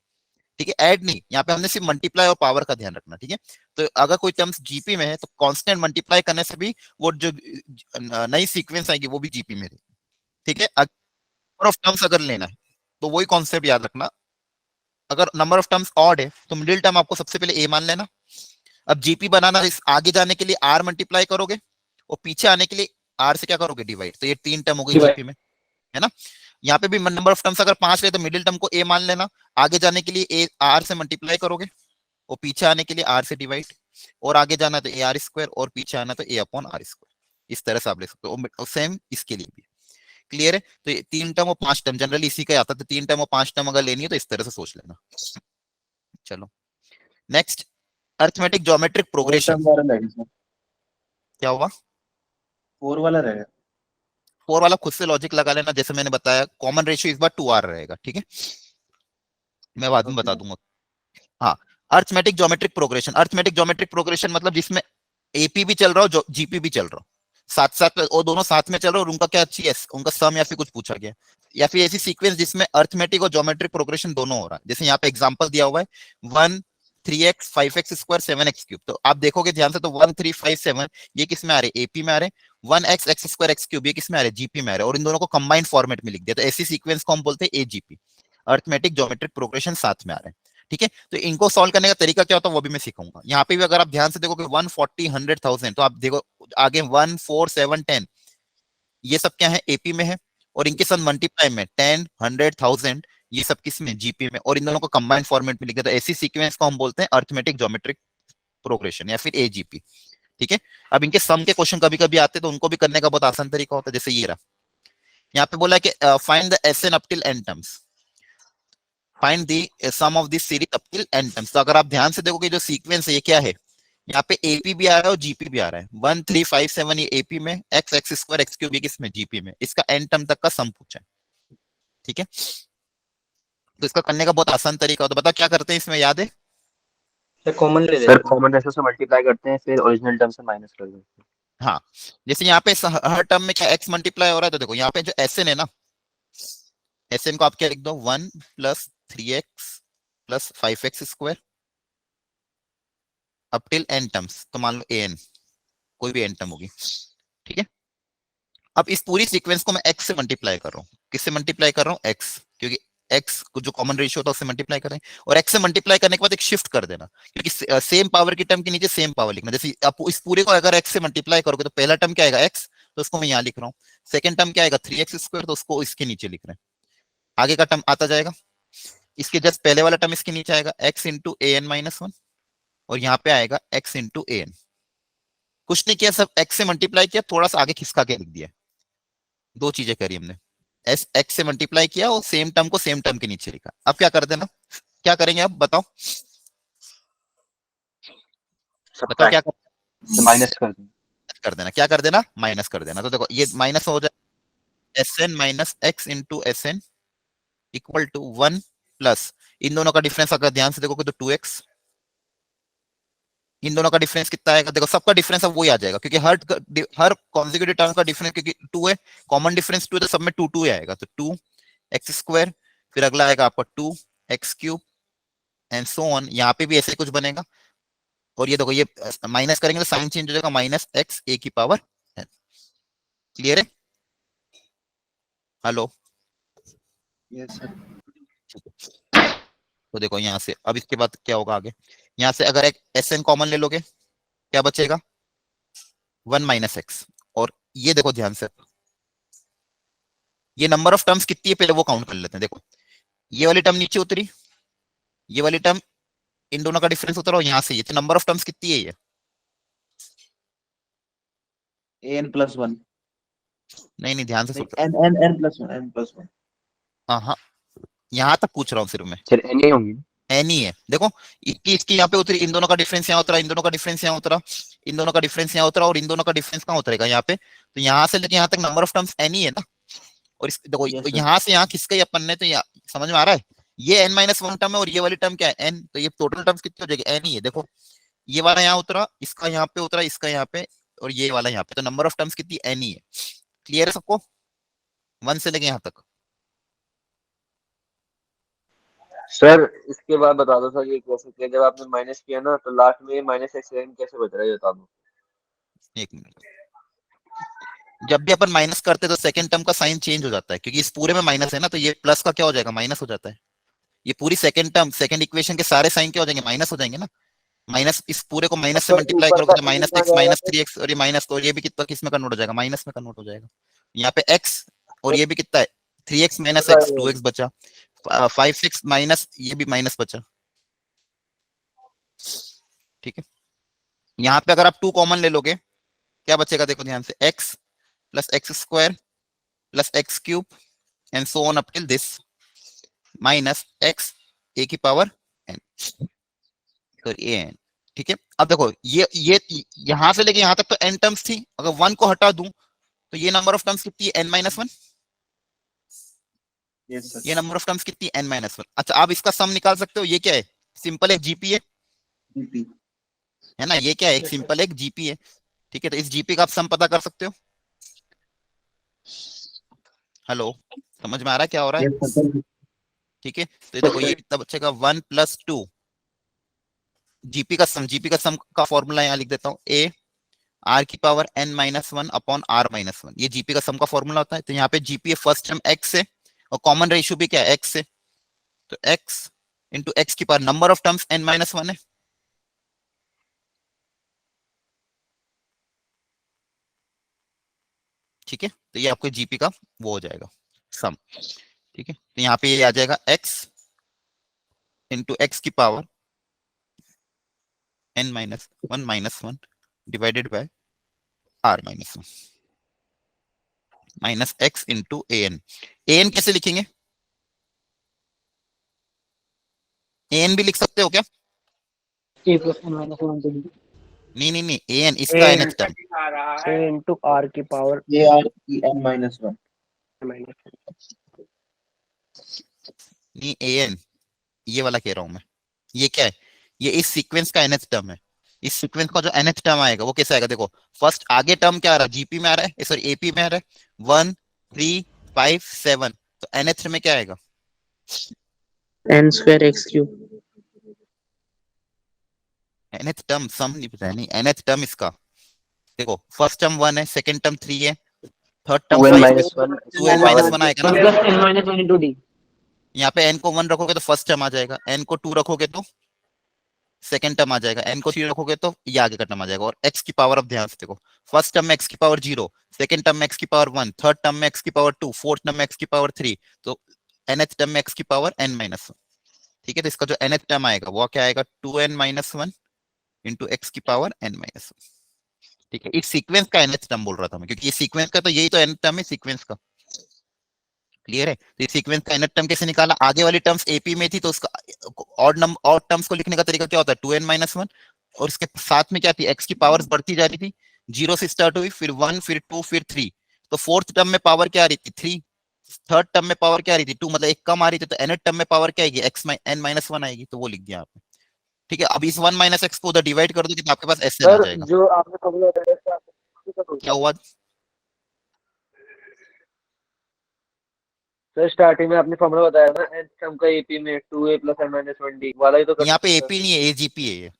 ठीक है, ऐड नहीं, यहाँ पे हमने सिर्फ मल्टीप्लाई और पावर का ध्यान रखना। ठीक है, तो अगर कोई टर्म्स जीपी में है तो कांस्टेंट मल्टीप्लाई करने से भी वो जो नई सीक्वेंस आएगी वो भी जीपी में रहेगी। ठीक है, नंबर ऑफ टर्म्स अगर लेना है तो वही कॉन्सेप्ट याद रखना, अगर नंबर ऑफ टर्म्स ऑड है तो मिडिल टर्म आपको सबसे पहले ए मान लेना। अब जीपी बनाना, इस आगे जाने के लिए आर मल्टीप्लाई करोगे, और पीछे आने के लिए आर से क्या करोगे? डिवाइड। तो ये 3 टर्म हो गई जीपी में, है ना। यहाँ पे भी नंबर ऑफ टर्म्स अगर 5 है तो मिडिल टर्म को ए मान लेना, आगे जाने के लिए ए आर से मल्टीप्लाई करोगे, और पीछे आने के लिए आर से डिवाइड, और आगे जाना तो ए आर स्क्वायर, और पीछे आना तो ए अपॉन आर स्क्वायर। इस तरह से आप ले सकते हो, और सेम इसके लिए भी। क्लियर है? तो ये 3 टर्म और 5 टर्म जनरली इसी का आता है, तो 3 टर्म और 5 टर्म अगर लेनी है तो इस तरह से सोच लेना। चलो नेक्स्ट, अरिथमेटिक ज्योमेट्रिक प्रोग्रेशन। क्या हुआ? 4 वाला रहेगा। 4 वाला खुद से लॉजिक लगा लेना, जैसे मैंने बताया कॉमन रेशियो इस बार 2r रहेगा। ठीक है, मैं बाद में बता दूंगा। हाँ, arithmetic geometric progression. Arithmetic geometric progression मतलब जिसमें एपी भी चल रहा हो, जीपी भी चल रहा हो, साथ साथ में, और दोनों साथ में चल रहे हो, और उनका क्या अच्छी है, उनका सम या फिर कुछ पूछा गया, या फिर ऐसी सीक्वेंस जिसमें अरिथमेटिक और ज्योमेट्रिक प्रोग्रेशन दोनों हो रहा है। जैसे यहाँ पे एग्जांपल दिया हुआ है 1 3x 5x square 7x cube. तो आप देखोगे ध्यान से तो 1 3 5 7 ये किस में आ रहे? एपी में आ रहे। 1x x square x cube ये किस में आ रहे? जीपी में आ रहे, और इन दोनों को कंबाइंड फॉर्मेट में लिख दिया। तो ऐसी सीक्वेंस को हम बोलते हैं एजीपी, अरिथमेटिक ज्योमेट्रिक प्रोग्रेशन साथ में आ रहे हैं। ठीक है, तो इनको सॉल्व करने का तरीका क्या होता है वो भी मैं सिखाऊंगा। यहाँ पे भी अगर आप ध्यान से देखोगे 140 100,000, तो आप देखो आगे 1 4 7 10 ये सब क्या है? एपी में है। और इनके साथ मल्टीप्लाई में 10, 100, 1000 ये सब किस में, जीपी में, और इन दोनों को कंबाइंड फॉर्मेट में लिखे तो ऐसी सीक्वेंस को हम बोलते हैं अरिथमेटिक ज्योमेट्रिक प्रोग्रेशन या फिर एजीपी। ठीक है, अब इनके सम के क्वेश्चन कभी कभी आते हैं तो उनको भी करने का बहुत आसान तरीका होता है, जैसे ये रहा, यहाँ पे बोला है कि find the Sn up till n terms, find the sum of this series up till n terms. तो अगर आप ध्यान से देखोगे जो सीक्वेंस है ये क्या है, यहाँ पे एपी भी आ रहा है और जीपी भी आ रहा है, 1 3 5 7 ये एपी में, x x square x cube किसमें, जीपी में, इसका एन टर्म तक का सम पूछा है। ठीक है, तो इसका करने का बहुत आसान तरीका होता है, बता क्या करते हैं इसमें, याद है? सर कॉमन ले लेते सर हैं। कॉमन रेशो से मल्टीप्लाई करते हैं, फिर ओरिजिनल टर्म से माइनस कर देते हैं। हाँ, जैसे यहाँ पे हर टर्म में क्या एक्स मल्टीप्लाई हो रहा है, तो देखो यहाँ पे जो एसएन है ना, एसएन को आप क्या लिख दो, 1 + 3x + 5x square up till n terms, तो मान लो एन, कोई भी एन टर्म होगी। ठीक है, अब इस पूरी सीक्वेंस को मैं x से मल्टीप्लाई कर रहा हूँ, किससे मल्टीप्लाई कर रहा हूँ, x, क्योंकि x को जो कॉमन रेशियो होता है उससे मल्टीप्लाई करें, और x से मल्टीप्लाई करने के बाद एक शिफ्ट कर देना, क्योंकि सेम पावर की टर्म के नीचे सेम पावर लिखना। जैसे आप इस पूरे को अगर x से मल्टीप्लाई करोगे तो पहला टर्म क्या आएगा, x, तो उसको मैं यहाँ लिख रहा हूँ। सेकंड टर्म क्या आएगा, 3x स्क्वायर, तो उसको इसके नीचे लिख रहे हैं। आगे का टर्म आता जाएगा, इसके जस्ट पहले वाला टर्म इसके नीचे आएगा, x इंटू an-1, और यहाँ पे आएगा x इंटू an। कुछ नहीं किया, सब x से मल्टीप्लाई किया, थोड़ा सा आगे खिसका के लिख दिया, दो चीजें करी हमने, एस एक्स से मल्टीप्लाई किया और सेम टर्म को सेम टर्म के नीचे लिखा। अब क्या कर देना, क्या करेंगे अब बताओ, बताओ क्या माइनस कर दें। क्या कर देना, माइनस कर देना। तो देखो ये माइनस हो जाए, S n minus x into S n equal to 1 plus, इन दोनों का डिफरेंस अगर ध्यान से देखोगे तो 2x, इन दोनों का डिफरेंस कितना आएगा, देखो सबका डिफरेंस अब वही आ जाएगा, क्योंकि हर कॉन्जिक्यूटिव टर्म का डिफरेंस क्योंकि 2 है, कॉमन डिफरेंस 2 है, तो सब में 2 2 ही आएगा, तो 2x स्क्वायर, फिर अगला आएगा आपका 2x cube and so on. यहाँ पे भी ऐसे कुछ बनेगा, और ये देखो ये माइनस करेंगे तो साइन चेंज हो जाएगा, माइनस एक्स ए की पावर n। क्लियर है? Hello, yes sir. तो देखो यहाँ से अब इसके बाद क्या होगा आगे, यहाँ से अगर एक एस एन कॉमन ले लोगे क्या बचेगा, 1 माइनस एक्स। और ये देखो ध्यान से, ये नंबर ऑफ टर्म्स कितनी है पहले वो काउंट कर लेते हैं। देखो ये वाली टर्म नीचे उतरी, ये वाली टर्म, इन दोनों का डिफरेंस उतरा, और यहाँ से ये, तो नंबर ऑफ टर्म्स कितनी है ये, n+1 नहीं नहीं ध्यान से सुन, n+1 हाँ हाँ, यहाँ तक पूछ रहा हूँ सिर्फ मैं, सर एन ही होंगी। एन ही है। देखो इसकी यहाँ पे उतरी, इन दोनों का डिफरेंस यहाँ उतरा, इन दोनों का डिफरेंस यहाँ उतरा, इन दोनों का डिफरेंस यहाँ उतरा, और इन दोनों का डिफरेंस कहाँ उतरेगा, यहाँ पे। तो यहाँ से लेके यहाँ तक नंबर ऑफ टर्म्स एन ही है ना। और इस देखो Yes, sir. यहाँ से यहाँ किसका अपन ने, तो समझ में आ रहा है, ये n-1 टर्म है और ये वाली टर्म क्या है n, तो ये टोटल टर्म्स कितनी हो जाएगी, n ही है। देखो ये वाला यहाँ उतरा, इसका यहाँ पे उतरा, इसका यहाँ पे, और ये वाला यहाँ पे, तो नंबर ऑफ टर्म्स कितनी, n ही है। क्लियर है सबको, 1 से लेके यहाँ तक? सर इसके बाद बता दो सर, ये कैसे किया, जब आपने माइनस किया ना तो लास्ट में माइनस एक्स कैसे बच रहा है, ये बता दो। एक मिनट, जब भी अपन माइनस करते हैं तो सेकंड टर्म का साइन चेंज हो जाता है, क्योंकि इस पूरे में माइनस है ना, तो ये प्लस का क्या हो जाएगा, माइनस हो जाता है। ये पूरी सेकंड टर्म, सेकंड इक्वेशन के सारे साइन क्या हो जाएंगे, माइनस हो जाएंगे ना। माइनस, इस पूरे को माइनस से सर मल्टीप्लाई ऊपर करोगे का तो माइनस कितना एक्स जाएगा माइनस सर? 3x, और ये माइनस, तो ये भी कितना किस में कन्वर्ट हो जाएगा, माइनस में कन्वर्ट हो जाएगा। यहाँ पे x, और ये भी कितना है, 3x माइनस एक्स, 2x बचा, 5x माइनस, ये भी माइनस बचा। ठीक है, यहाँ पे अगर आप 2 कॉमन ले लोगे क्या बचेगा, देखो ध्यान से, x plus x square plus x cube and so on up till this minus x a की पावर n, तो ए एन। ठीक है, अब देखो ये यहां से लेके यहां तक तो n टर्म्स थी, अगर 1 को हटा दूं तो ये नंबर ऑफ टर्म्स कितनी है, n-1। Yes, sir. ये नंबर ऑफ टर्म्स कितनी, n-1। अच्छा आप इसका सम निकाल सकते हो, ये क्या है, सिंपल एक जीपी GP. है ना, ये क्या है, एक सिंपल एक जीपी है। ठीक है, तो इस जीपी का आप सम पता कर सकते हो। हेलो, समझ में आ रहा है क्या हो रहा है? Yes, sir. ठीक है, तो देखो ये कितना बचेगा, 1 + 2 जीपी का सम, जीपी का सम का फॉर्मूला यहाँ लिख देता हूँ, a r की पावर n-1 अपॉन r-1, ये जीपी का सम का फॉर्मूला होता है। तो यहाँ पे जीपी है फर्स्ट टर्म x है, और कॉमन रेशियो भी क्या है, x है, तो x इंटू एक्स की power, number of terms n-1 है। ठीक है, तो ये आपको जीपी का वो हो जाएगा, सम, ठीक है। तो यहाँ पे ये आ जाएगा x इंटू एक्स की power n minus one divided by r minus one minus x into an कैसे लिखेंगे? an भी लिख सकते हो क्या? A plus n minus 1 into d. नहीं an इसका nth term, a into r की पावर ए आर की n माइनस वन। माइनस नहीं an ये वाला कह रहा हूं मैं। ये क्या है? ये इस सीक्वेंस का nth टर्म है। इस सीक्वेंस का जो nth टर्म आएगा वो कैसे आएगा? देखो फर्स्ट आगे टर्म क्या आ रहा है? जीपी में आ रहा है, सॉरी एपी में आ रहा है 1 3 5 7, तो nth में क्या आएगा? n square x cube. nth term sum नहीं पता है, नहीं nth टर्म इसका देखो फर्स्ट टर्म 1 है, सेकंड टर्म 3 है, third term 2n 5 minus one 2n minus 1 आएगा 1 ना। plus n minus 1 into d. यहाँ पे n को 1 रखोगे तो फर्स्ट टर्म आ जाएगा, n को 2 रखोगे तो सेकंड टर्म आ जाएगा, n को 3 रखोगे तो ये आगे का टर्म आ जाएगा। और x की पावर अब ध्यान से देखो, फर्स्ट टर्म में x की पावर 0, सेकंड टर्म में x की पावर 1, थर्ड टर्म में x की पावर 2, फोर्थ टर्म में x की पावर 3, तो nth टर्म में x की पावर n माइनस 1, ठीक है। तो इसका जो nth टर्म आएगा वो क्या आएगा? 2n माइनस 1 इंटू एक्स की पावर n माइनस 1, ठीक है। इस सीक्वेंस का nth टर्म बोल रहा था मैं, क्योंकि ये सीक्वेंस का तो यही तो nth टर्म है सीक्वेंस का, क्लियर है। तो इस सीक्वेंस का nth टर्म कैसे निकाला? आगे वाली टर्म्स एपी में थी तो उसका ऑड टर्म्स को लिखने का तरीका क्या होता है? 2n माइनस 1, और इसके साथ में क्या थी? x की पावर्स बढ़ती जा रही थी, 0 से स्टार्ट हुई, फिर 1, फिर 2, फिर 3, तो फोर्थ टर्म में पावर क्या आ रही थी? 3, थर्ड टर्म में पावर क्या आ रही थी? 2, मतलब एक कम आ रही थी, तो nth टर्म में पावर क्या आएगी? n माइनस 1 आएगी, तो वो लिख दिया आपने, ठीक है। अब इस 1 माइनस एक्स को उधर डिवाइड कर दो तो आपके पास एस आ सर जाएगा। जो आपने फॉर्मूला बताया क्या हुआ? सर स्टार्टिंग में आपने फॉर्मूला बताया ना n टर्म का एपी में 2a plus n minus 1d वाला ही तो कर यहाँ पे सकते हैं एपी नहीं है, एजीपी है ये,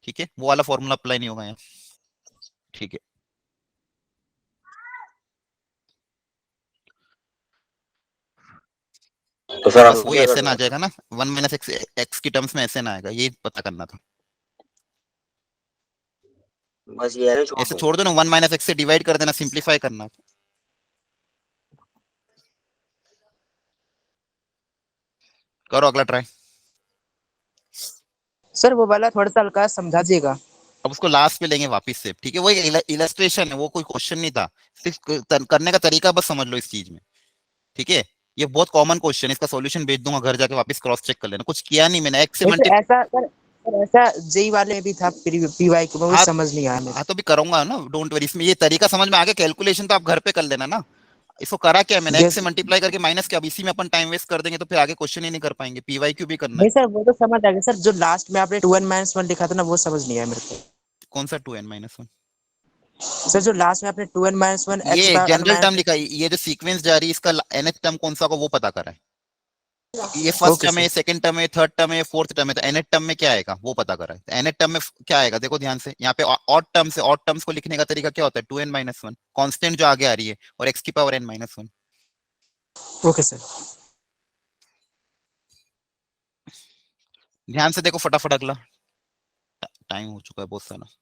ठीक है। वो वाला फॉर्मूला अप्लाई नहीं होगा यहाँ, ठीक है। तो सर बस आपको वही क्या एस करना आ है? जाएगा ना, 1 माइनस एक्स एक्स की टर्म्स में एस आएगा, ये पता करना था। बस ये है, छोड़ ऐसे दो। छोड़ दो ना, 1 माइनस एक्स से डिवाइड कर देना, सिंप्लीफाई करना। करो अगला ट्राई। सर वो वाला थोड़ा सा हल्का समझा दीजिएगा। अब उसको लास्ट पे लेंगे वापस से, ठीक है। वो इलस्ट्रेशन है, वो कोई क्वेश्चन नहीं था, सिर्फ करने का तरीका बस समझ लो इस चीज में, ठीक है। ये बहुत कॉमन क्वेश्चन है, इसका सॉल्यूशन भेज दूंगा, घर जाके वापस क्रॉस चेक कर लेना। कुछ किया नहीं मैंने, एक्स से नहीं, मल्टीप्लाई, सर ऐसा जेई वाले में भी था, पीवाई को वो हाँ समझ नहीं आया मेरे हाँ तो भी करूंगा ना, डोंट वरी। इसमें ये तरीका समझ में आ गया, कैलकुलेशन तो आप घर पे कर लेना ना। इसको करा क्या है मैंने? एक्स से जैसे मल्टीप्लाई करके माइनस किया, अब इसी में अपन टाइम वेस्ट कर देंगे तो फिर आगे क्वेश्चन ही नहीं कर पाएंगे। पीवाईक्यू भी करना है। नहीं सर वो तो समझ आ गया सर, जो लास्ट में आपने 2n माइनस 1 लिखा था ना वो समझ नहीं आया मेरे को। कौन सा 2n माइनस 1? सर जो लास्ट में आपने 2n माइनस 1 एक्स ये बार जनरल टर्म लिखा है, ये जो सीक्वेंस जा रही है इसका nth टर्म कौन सा होगा वो पता करा है। ये फर्स्ट ओके टर्म है, सर सेकंड टर्म है, थर्ड टर्म है, फोर्थ टर्म है, तो nth टर्म में क्या आएगा वो पता करा है। तो nth टर्म में क्या आएगा देखो ध्यान से, यहाँ पे ऑड टर्म्स है, ऑड टर्म्स को लिखने का तरीका क्या होता है? 2n माइनस 1 कॉन्स्टेंट जो आगे आ रही है, और x की power n minus 1। Okay sir. ध्यान से देखो फटाफट अगला, टाइम हो चुका है बहुत सारा।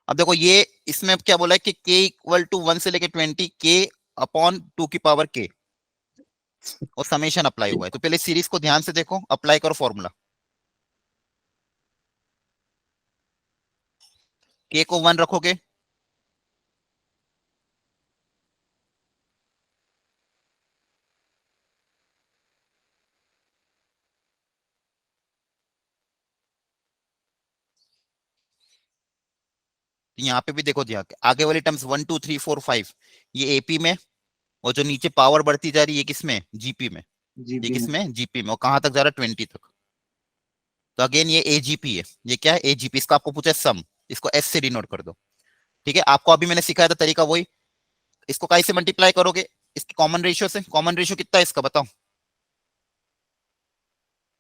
अब देखो ये इसमें क्या बोला है कि k इक्वल टू 1 से लेके 20 k अपॉन 2 की पावर k, और समेशन अप्लाई हुआ है। तो पहले सीरीज को ध्यान से देखो, अप्लाई करो फॉर्मूला। k को 1 रखोगे, यहाँ पे भी देखो ध्यान, आगे वाली टर्म्स 1 2 3 4 5 ये एपी में, और जो नीचे पावर बढ़ती जा रही है किसमें? जीपी में। ये जीपी में किसमें? जीपी में। और कहां तक जा रहा है? 20 तक। तो अगेन ये एजीपी है, ये क्या है? एजीपी। इसका आपको पूछा है सम, इसको एस से डिनोट कर दो, ठीक है। आपको अभी मैंने सिखाया था तरीका वही। इसको काई से मल्टीप्लाई करोगे? इसकी कॉमन रेशियो से। कॉमन रेशियो कितना है इसका बताओ?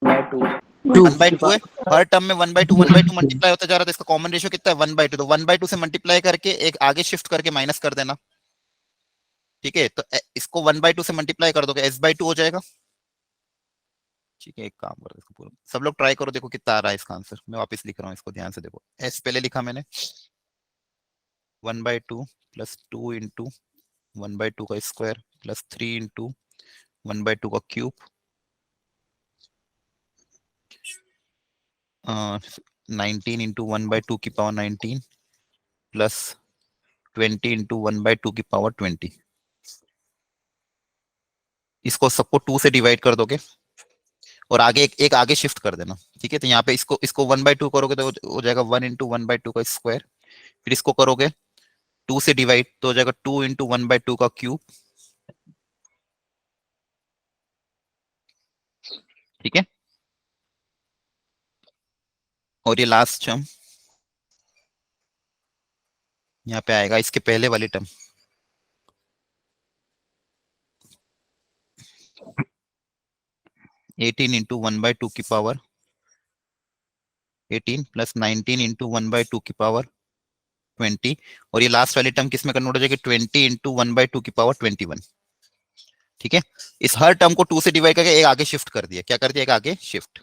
1/2 है, हर टर्म में 1/2 1/2 मल्टीप्लाई होता जा रहा था। इसका कॉमन रेशियो कितना है? 1/2। तो 1/2 से मल्टीप्लाई करके एक आगे शिफ्ट करके माइनस कर देना, ठीक है। तो इसको 1/2 से मल्टीप्लाई कर दोगे, s/2 हो जाएगा, ठीक है। एक काम करो, इसको पूरा सब लोग ट्राई करो, देखो कितना आ रहा है इसका आंसर। मैं वापस लिख रहा हूँ इसको, ध्यान से देखो। s पहले लिखा मैंने, 1/2 प्लस 2 इंटू 1/2 का स्क्वायर प्लस 3 इंटू 1/2 का क्यूब 19 इंटू 1/2 की पावर 19 प्लस 20 इंटू 1/2 की पावर 20। इसको सबको 2 से डिवाइड कर दोगे और आगे एक आगे शिफ्ट कर देना, ठीक है। तो यहाँ पे इसको 1/2 करोगे तो हो जाएगा 1 इंटू 1/2 का स्क्वायर। फिर इसको करोगे 2 से डिवाइड तो हो जाएगा 2 इंटू 1/2 का क्यूब, ठीक है। और ये लास्ट टर्म यहाँ पे आएगा, इसके पहले वाली टर्म 18 इंटू 1/2 की पावर 18 प्लस 19 इंटू 1/2 की पावर 20। और ये लास्ट वाली टर्म किस में कन्वर्ट हो जाएगी 20 इंटू 1/2 की पावर 21, ठीक है। इस हर टर्म को 2 से डिवाइड करके एक आगे शिफ्ट कर दिया। क्या कर दिया? एक आगे शिफ्ट।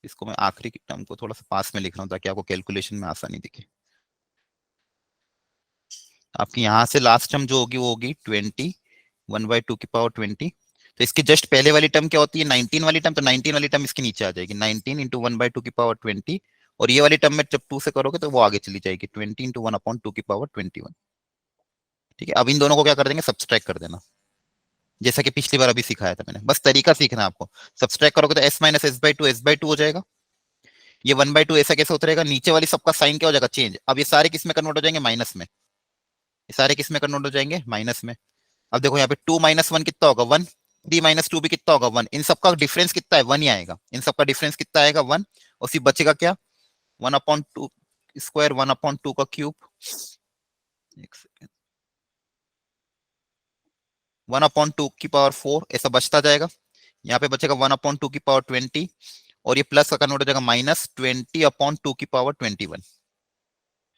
इसको मैं आखिरी टर्म को थोड़ा सा पास में लिख रहा हूं ताकि आपको कैलकुलेशन में आसानी दिखे। आपकी यहां से लास्ट टर्म जो होगी वो होगी 20 1/2 की पावर 20। तो इसकी जस्ट पहले वाली टर्म क्या होती है 19 वाली टर्म, तो 19 वाली टर्म इसके नीचे आ जाएगी 19 इंटू 1/2 की पावर 20। और ये वाली टर्म में जब 2 से करोगे तो वो आगे चली जाएगी 20 इंटू 1/2 की पावर 21, ठीक है। अब इन दोनों को क्या कर देंगे? सब्सट्रैक्ट कर देना, जैसा कि पिछली बार अभी सिखाया था मैंने। बस तरीका सीखना है आपको। सब्सट्रैक्ट करोगे तो s माइनस s/2 हो जाएगा। ये 1/2 ऐसा कैसे होता रहेगा? नीचे वाली सबका साइन क्या हो जाएगा? चेंज। अब ये सारे किस में कन्वर्ट हो जाएंगे? माइनस में। ये सारे किस में कन्वर्ट हो जाएंगे? माइनस में। अब देखो यहाँ पे 2 - 1 कितना होगा? 1। 3 - 2 भी कितना होगा? 1। इन सबका डिफरेंस कितना है? 1 ही आएगा। इन सबका डिफरेंस कितना आएगा? 1। और सिर्फ बचेगा क्या? 1/2 स्क्वायर 1/2 का क्यूब। एक सेकेंड, 1/2 की पावर 4 ऐसा बचता जाएगा। यहाँ पे बचेगा 1/2 की पावर 20 और ये प्लस का कन्वर्ट हो जाएगा -20/2 की पावर 21,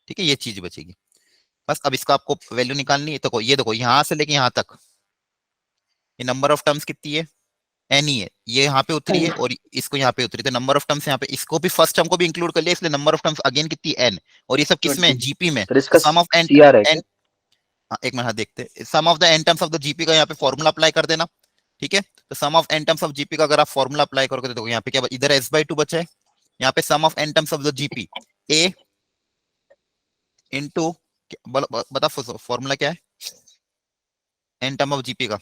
ठीक है। ये चीज बचेगी। बस अब इसका आपको वैल्यू निकालनी है। तो ये देखो यहां से लेके यहां तक ये नंबर ऑफ टर्म्स कितनी है? एन ही है। ये यहाँ पे उतरी है और इसको यहाँ पे उतरी, तो नंबर ऑफ टर्म्स यहाँ पे इसको भी फर्स्ट टर्म को भी इंक्लूड कर लिया, इसलिए नंबर ऑफ टर्म्स अगेन कितनी? एन। और ये सब किस में? जीपी में। सर इसका सम ऑफ एन CR है क्या? एक मिनट देखते हैं। Sum of the N terms of the GP का यहाँ पे फॉर्मूला अप्लाई कर देना, ठीक है। तो sum of n terms of GP का अगर आप फॉर्मूला अप्लाई करोगे तो देखो यहाँ पे क्या इधर s/2 बचा है। यहाँ पे sum of n terms of the GP a into बता फॉर्मूला क्या है एन टर्म ऑफ जीपी का?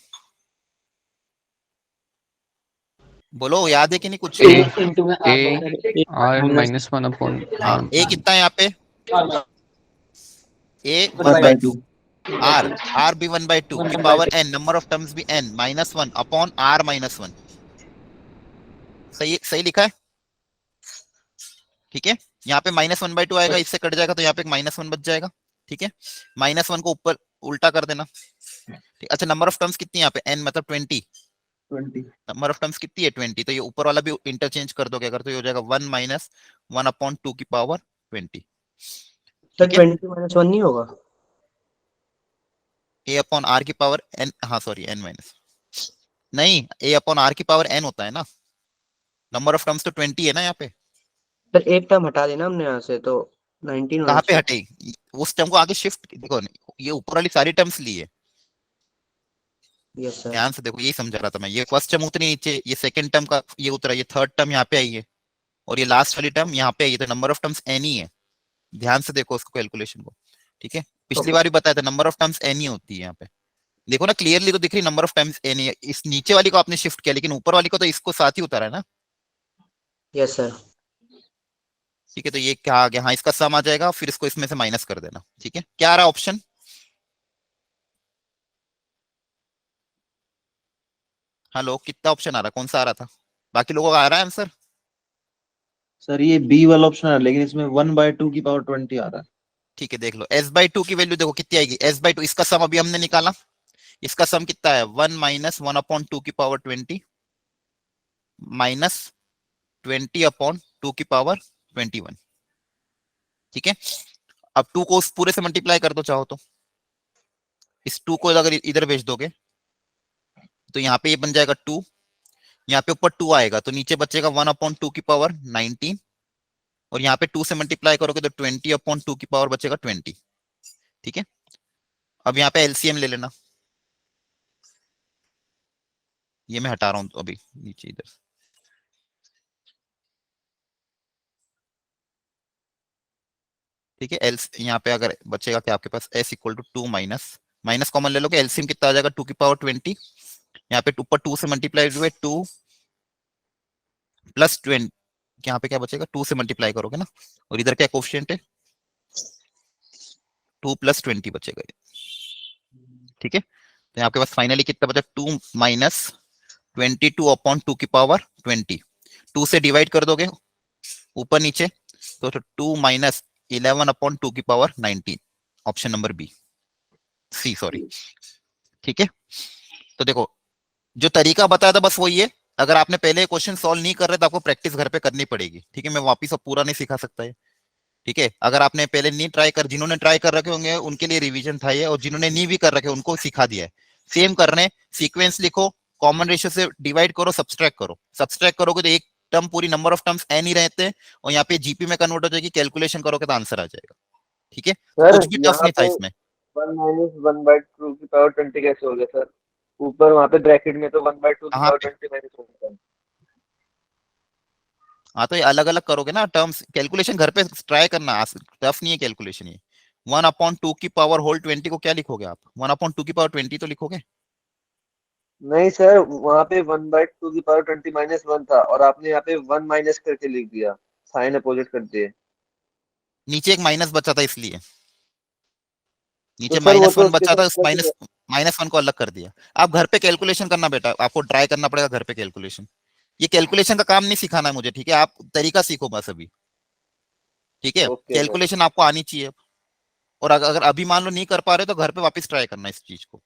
बोलो, याद है कि नहीं कुछ? A R -1 upon हाँ, R. ए कितना है यहाँ पे? ए 1/2 आर भी 1/2 की power n, number of terms भी एन -1 अपॉन आर -1। सही लिखा है, ठीक है। यहाँ पे -1/2 आएगा, इससे कट जाएगा तो यहाँ पे -1 बच जाएगा, ठीक है। -1 को ऊपर उल्टा कर देना, ठीक। अच्छा, नंबर ऑफ टर्म्स कितनी है यहाँ पे? एन मतलब 20। 20 नंबर ऑफ टर्म्स कितनी है? 20। तो ये ऊपर वाला भी इंटरचेंज कर दोगे अगर तो ये हो जाएगा 1 - 1/2 की पावर 20, सर ठीक है। 20 - 1 नहीं होगा? ए अपॉन आर की पावर एन, हाँ सॉरी एन माइनस नहीं, ए अपॉन आर की पावर एन होता है ना। नंबर ऑफ टर्म्स तो 20 है ना यहाँ पे। सर एक टर्म हटा देना हमने यहाँ से तो 19 होना कहाँ पे चाहिए। हटे? उस टर्म को आगे शिफ्ट देखो, ये ऊपर वाली सारी टर्म्स ली है, यस सर। ध्यान से देखो, यही समझा रहा था मैं। ये फर्स्ट टर्म उतरी नीचे, ये सेकंड टर्म का ये उतरा, ये थर्ड टर्म यहाँ पे आई है और ये लास्ट वाली टर्म यहाँ पे आई है। तो नंबर ऑफ टर्म्स एन ही है। ध्यान से देखो उसको, कैलकुलेशन को, ठीक है। पिछली बार भी बताया था नंबर ऑफ टर्म्स एन ही होती है यहाँ पे। देखो ना, क्लियरली तो दिख रही नंबर ऑफ टाइम्स एन है। इस नीचे वाली को आपने शिफ्ट किया लेकिन ऊपर वाली को तो इसको साथ ही उतारा है ना, यस सर। ठीक है। तो ये क्या आ गया? हाँ, इसका सम आ जाएगा, फिर इसको इसमें से माइनस कर देना, ठीक है। क्या आ रहा ऑप्शन? हेलो, कितना ऑप्शन आ रहा? कौन सा आ रहा था? बाकी लोगों का आ रहा है आंसर? सर ये बी वाला ऑप्शन है लेकिन इसमें 1/2 की पावर 20 आ रहा है। ठीक है, देख लो s/2 की वैल्यू देखो कितनी आएगी। s/2 इसका सम अभी हमने निकाला, इसका सम कितना है? 1 - 1/2 की पावर 20 माइनस 20/2 की पावर 21, ठीक है। अब 2 को उस पूरे से मल्टीप्लाई कर दो चाहो तो। इस 2 को अगर इधर भेज दोगे तो यहाँ पे ये बन जाएगा 2, यहाँ पे ऊपर 2 आएगा तो नीचे बचेगा 1/2 की पावर 19 और यहाँ पे 2 से मल्टीप्लाई करोगे तो 20/2 की पावर बचेगा 20, ठीक है। अब यहाँ पे एलसीएम ले लेना, ये मैं हटा रहा हूँ अभी नीचे इधर। ठीक है, एल यहाँ पे अगर बचेगा क्या आपके पास, S equal to 2 minus minus common ले लोगे, एलसीएम कितना आ जाएगा 2 की पावर 20, यहाँ पे ऊपर 2 से मल्टीप्लाई हुए 2 प्लस 20, यहाँ पे क्या बचेगा 2 से मल्टीप्लाई करोगे ना, और इधर क्या कोफिशिएंट है 2 प्लस 20 बचेगा ये। ठीक है, तो यहाँ आपके पास फाइनली कितना बचा 2 माइनस 22 अपॉन 2 की पावर 20, 2 से डिवाइड कर दोगे ऊपर नीचे तो 2 माइनस 11 अपॉन 2 की power 19, option number b c sorry. ठीक है, तो देखो जो तरीका बताया था बस वही है, अगर आपने पहले क्वेश्चन सॉल्व नहीं कर रहे तो आपको प्रैक्टिस घर पे करनी पड़ेगी। ठीक है, मैं वापिस अब पूरा नहीं सिखा सकता है। ठीक है, अगर आपने पहले नहीं ट्राई कर, जिन्होंने ट्राई कर रखे होंगे उनके लिए रिवीजन था ये, और जिन्होंने नहीं भी कर रखे उनको सिखा दिया है। सेम करने, सीक्वेंस लिखो, कॉमन रेशियो से डिवाइड करो, सब्सट्रैक्ट करो, सब्सट्रैक्ट करोगे तो एक टर्म पूरी नंबर ऑफ टर्म्स एन ही रहते हैं, और यहाँ पे जीपी में कन्वर्ट हो जाएगी, कैलकुलेशन करोगे तो आंसर आ जाएगा। ठीक है, सर कुछ भी टफ नहीं था इसमें। 1 माइनस 1 बाई 2 की पावर 20 कैसे हो गया सर? ऊपर वहां पे ब्रैकेट में तो 1 बाई 2 की कहाँ पावर पे? 20 माइनस होता है। हाँ तो ये अलग अलग करोगे ना टर्म्स, कैलकुलेशन घर पे ट्राई करना, टफ नहीं है कैलकुलेशन ये। 1 अपॉन 2 की पावर होल 20 को क्या लिखोगे आप, 1 अपॉन 2 की पावर 20 तो लिखोगे। नहीं सर, वहां पे 1 बाई 2 की पावर 20 माइनस 1 था, और आपने यहाँ पे 1 माइनस करके लिख दिया, साइन अपोजिट कर दिए। नीचे एक माइनस बचा था इसलिए, नीचे तो सर वो माइनस तो 1 उसके बचा था, साथ उस माइनस 1 को अलग कर दिया। आप घर पे कैलकुलेशन करना बेटा, आपको ट्राई करना पड़ेगा घर पे कैलकुलेशन, ये कैलकुलेशन का काम नहीं सिखाना है मुझे। ठीक है, आप तरीका सीखो बस अभी। ठीक है, ओके सर। कैलकुलेशन आपको आनी चाहिए, और अगर अभी मान लो नहीं कर पा रहे तो घर पे वापस ट्राई करना इस चीज को।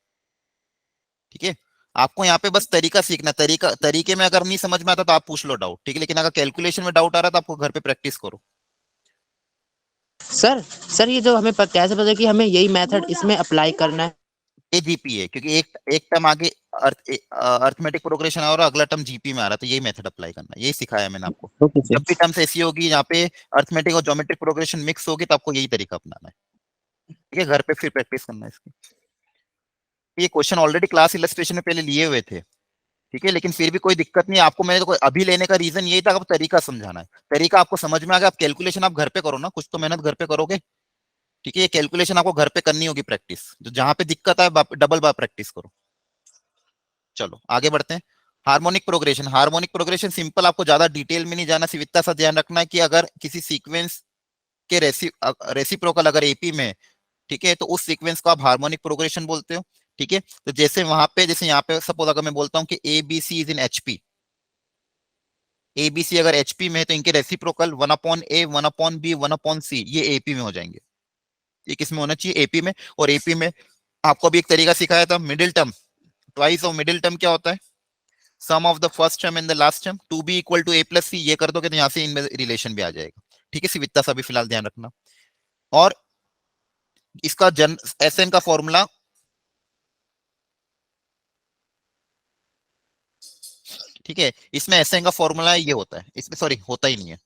ठीक है, आपको यहाँ पे बस तरीका सीखना, तरीके में अगर नहीं समझ में आता तो आप पूछ लो डाउट। ठीक है, लेकिन अगर कैलकुलेशन में डाउट आ रहा है तो आपको घर पे प्रैक्टिस करो। सर ये जो हमें कैसे पता कि हमें यही मेथड इसमें अप्लाई करना है? ये जीपी है, क्योंकि एक टर्म आगे अर्थमेटिक प्रोग्रेशन और अगला टर्म जीपी में आ रहा है, तो यही मेथड अप्लाई करना, यही सिखाया मैंने आपको। ओके जब भी टर्म्स ऐसी होगी यहाँ पे अर्थमेटिक और ज्योमेट्रिक प्रोग्रेशन मिक्स होगी तो आपको यही तरीका अपनाना है। ठीक है, घर पे फिर प्रैक्टिस करना है इसकी। ये क्वेश्चन ऑलरेडी क्लास इलस्ट्रेशन में पहले लिए हुए थे। ठीक है, लेकिन फिर भी कोई दिक्कत नहीं, आपको मैंने तो कोई अभी लेने का रीजन यही था, आपको तरीका समझाना है। तरीका आपको समझ में आ गया, आप कैलकुलेशन आप घर पे करो ना, कुछ तो मेहनत घर पे करोगे। ठीक है, ये कैलकुलेशन आपको घर पे करनी होगी प्रैक्टिस, जो जहां पे दिक्कत है डबल बार प्रैक्टिस करो। चलो आगे बढ़ते हैं। Harmonic progression, harmonic progression simple, आपको ज्यादा डिटेल में नहीं जाना, सिर्फ इतना सा ध्यान रखना है कि अगर किसी सीक्वेंस के रेसिप्रोकल अगर एपी में, ठीक है, तो उस सीक्वेंस को आप हार्मोनिक प्रोग्रेशन बोलते हो। ठीक है, तो जैसे वहां पे, जैसे यहाँ पे सपोज अगर मैं बोलता हूँ कि a b c is in HP, a b c अगर एचपी में है तो इनके reciprocal 1 upon a 1 upon b 1 upon c ये एपी में हो जाएंगे। ये किस में होना चाहिए, एपी में। और एपी में आपको भी एक तरीका सिखाया था, middle term, twice of middle term क्या होता है, sum of the first term and the last term, two b equal to a plus c, ये कर दोगे तो यहाँ से इनमें रिलेशन भी आ जाएगा। ठीक है, सिर्फ इतना सा भी फिलहाल ध्यान रखना। और इसका एसएन का फॉर्मूला, ठीक है, इसमें एसएन का फॉर्मूला ये होता है, इसमें सॉरी होता ही नहीं है।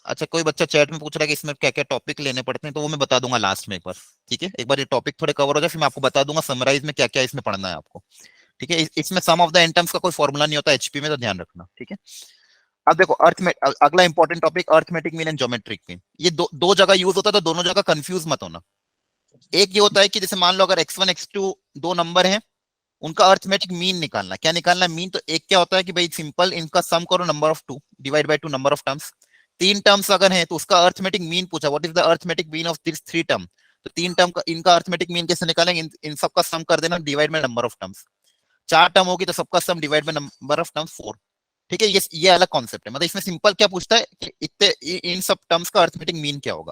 अच्छा कोई बच्चा चैट में पूछ रहा है कि इसमें क्या क्या टॉपिक लेने पड़ते हैं, तो वो मैं बता दूंगा लास्ट में एक बार। ठीक है, एक बार ये टॉपिक थोड़े कवर हो जाए फिर मैं आपको बता दूंगा समराइज में क्या क्या इसमें पढ़ना है आपको। ठीक है, इसमें सम ऑफ द एन टर्म्स का कोई फॉर्मूला नहीं होता एचपी में, तो ध्यान रखना। ठीक है, अब देखो अगला important topic arithmetic mean and geometric mean, ये दो जगह यूज होता है, तो दोनों जगह कंफ्यूज मत होना। एक ये होता है कि जैसे मान लो अगर x1 x2 दो नंबर हैं, उनका अर्थमेटिक मीन निकालना, क्या निकालना है मीन, तो एक क्या होता है कि भाई सिंपल इनका सम करो number of 2 divide by 2 number of terms. 3 terms अगर हैं तो उसका अर्थमेटिक मीन पूछा, what is the arithmetic mean of this 3 term, तो 3 टर्म का इनका अर्थमेटिक मीन कैसे निकालेंगे, इन सबका सम कर देना divide by number of terms. 4 term होगी तो सबका sum divide by number of terms 4। ठीक है, ये अलग कॉन्सेप्ट है, मतलब इसमें सिंपल क्या पूछता है कि इतने इन सब टर्म्स का अर्थमेटिक मीन क्या होगा।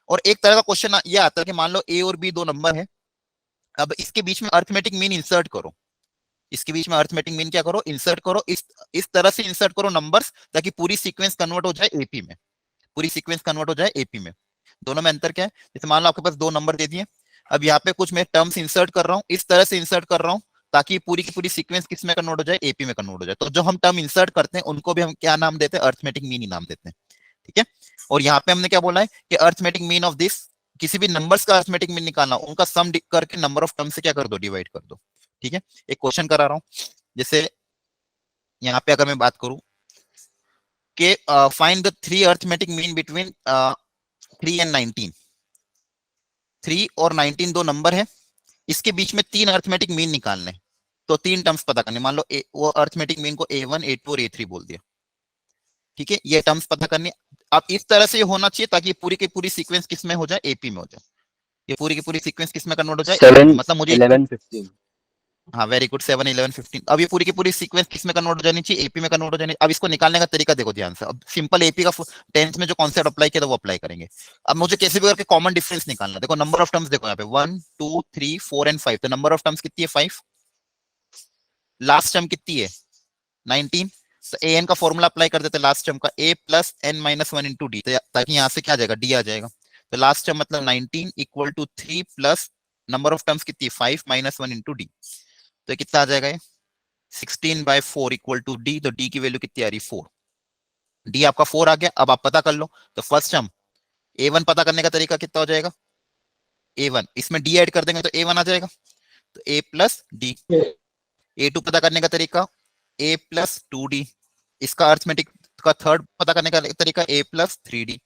और एक तरह का क्वेश्चन ये आता है कि मान लो ए और बी दो नंबर है, अब इसके बीच में अर्थमेटिक मीन इंसर्ट करो, इसके बीच में अर्थमेटिक मीन क्या करो, इंसर्ट करो, इस तरह से इंसर्ट करो नंबर्स ताकि पूरी सीक्वेंस कन्वर्ट हो जाए एपी में, पूरी सीक्वेंस कन्वर्ट हो जाए एपी में। दोनों में अंतर क्या है, जैसे मान लो आपके पास दो नंबर दे दिए, अब यहाँ पे कुछ मैं टर्म्स इंसर्ट कर रहा हूँ, इस तरह से इंसर्ट कर रहा हूँ ताकि पूरी की पूरी सीक्वेंस किस में कन्वर्ट हो जाए, एपी में कन्वर्ट हो जाए। तो जो हम टर्म इंसर्ट करते हैं उनको भी हम क्या नाम देते हैं, अर्थमेटिक मीन ही नाम देते हैं। ठीक है, और यहाँ पे हमने क्या बोला है कि अर्थमेटिक मीन ऑफ दिस किसी भी नंबर्स का अरिथमेटिक मीन निकालना, उनका सम करके नंबर ऑफ टर्म से क्या कर दो, डिवाइड कर दो। ठीक है, एक क्वेश्चन करा रहा हूं, जैसे यहाँ पे अगर मैं बात करूं कि find the 3 arithmetic mean between 3 and 19। 3 और 19 दो नंबर है, इसके बीच में 3 अरिथमेटिक मीन निकालने, तो 3 टर्म्स पता करने। मान लो वो अरिथमेटिक मीन को A1, A2 और A3 बोल दिया। ठीक है, ये टर्म्स पता करनी। अब इस तरह से होना चाहिए ताकि पूरी की पूरी सीक्वेंस किस में हो जाए, एपी में हो जाए। ये पूरी की पूरी सीक्वेंस किस में कन्वर्ट हो जाए, AP 7, में। मतलब मुझे 11, 15। हाँ वेरी गुड, 7, 11, 15। अब ये पूरी की पूरी सीक्वेंस किस में कन्वर्ट हो जानी चाहिए, एपी में कन्वर्ट हो जानी। अब इसको निकालने का तरीका देखो ध्यान से। अब सिंपल एपी का 10th में जो कॉन्सेप्ट अप्लाई किया था वो अप्लाई करेंगे। अब मुझे कैसे भी करके कॉमन डिफरेंस निकालना। देखो नंबर ऑफ टर्म्स देखो यहाँ पे 1, 2, 3, 4 एंड 5। तो नंबर ऑफ टर्म्स कितनी है, 5। लास्ट टर्म कितनी है, 19। तो an का फॉर्मूला अप्लाई कर देते हैं लास्ट टर्म का, a plus n minus 1 into D, ताकि यहाँ से क्या आ जाएगा, d आ जाएगा। तो लास्ट टर्म मतलब 19 equal to 3 plus number of terms कितनी है, 5 माइनस 1 इंटू डी। तो ये कितना आ जाएगा, ये 16/4 इक्वल टू डी। तो डी की वैल्यू कितनी आ रही, 4। डी आपका 4 आ गया। अब आप पता कर लो, तो फर्स्ट टर्म a1 पता करने का तरीका कितना हो जाएगा, a1 इसमें d ऐड कर देंगे तो a1 आ जाएगा, तो a प्लस डी। a2 पता करने का तरीका a प्लस 2d। इसका अर्थमेटिक का थर्ड पता करने का तरीका a प्लस 3d।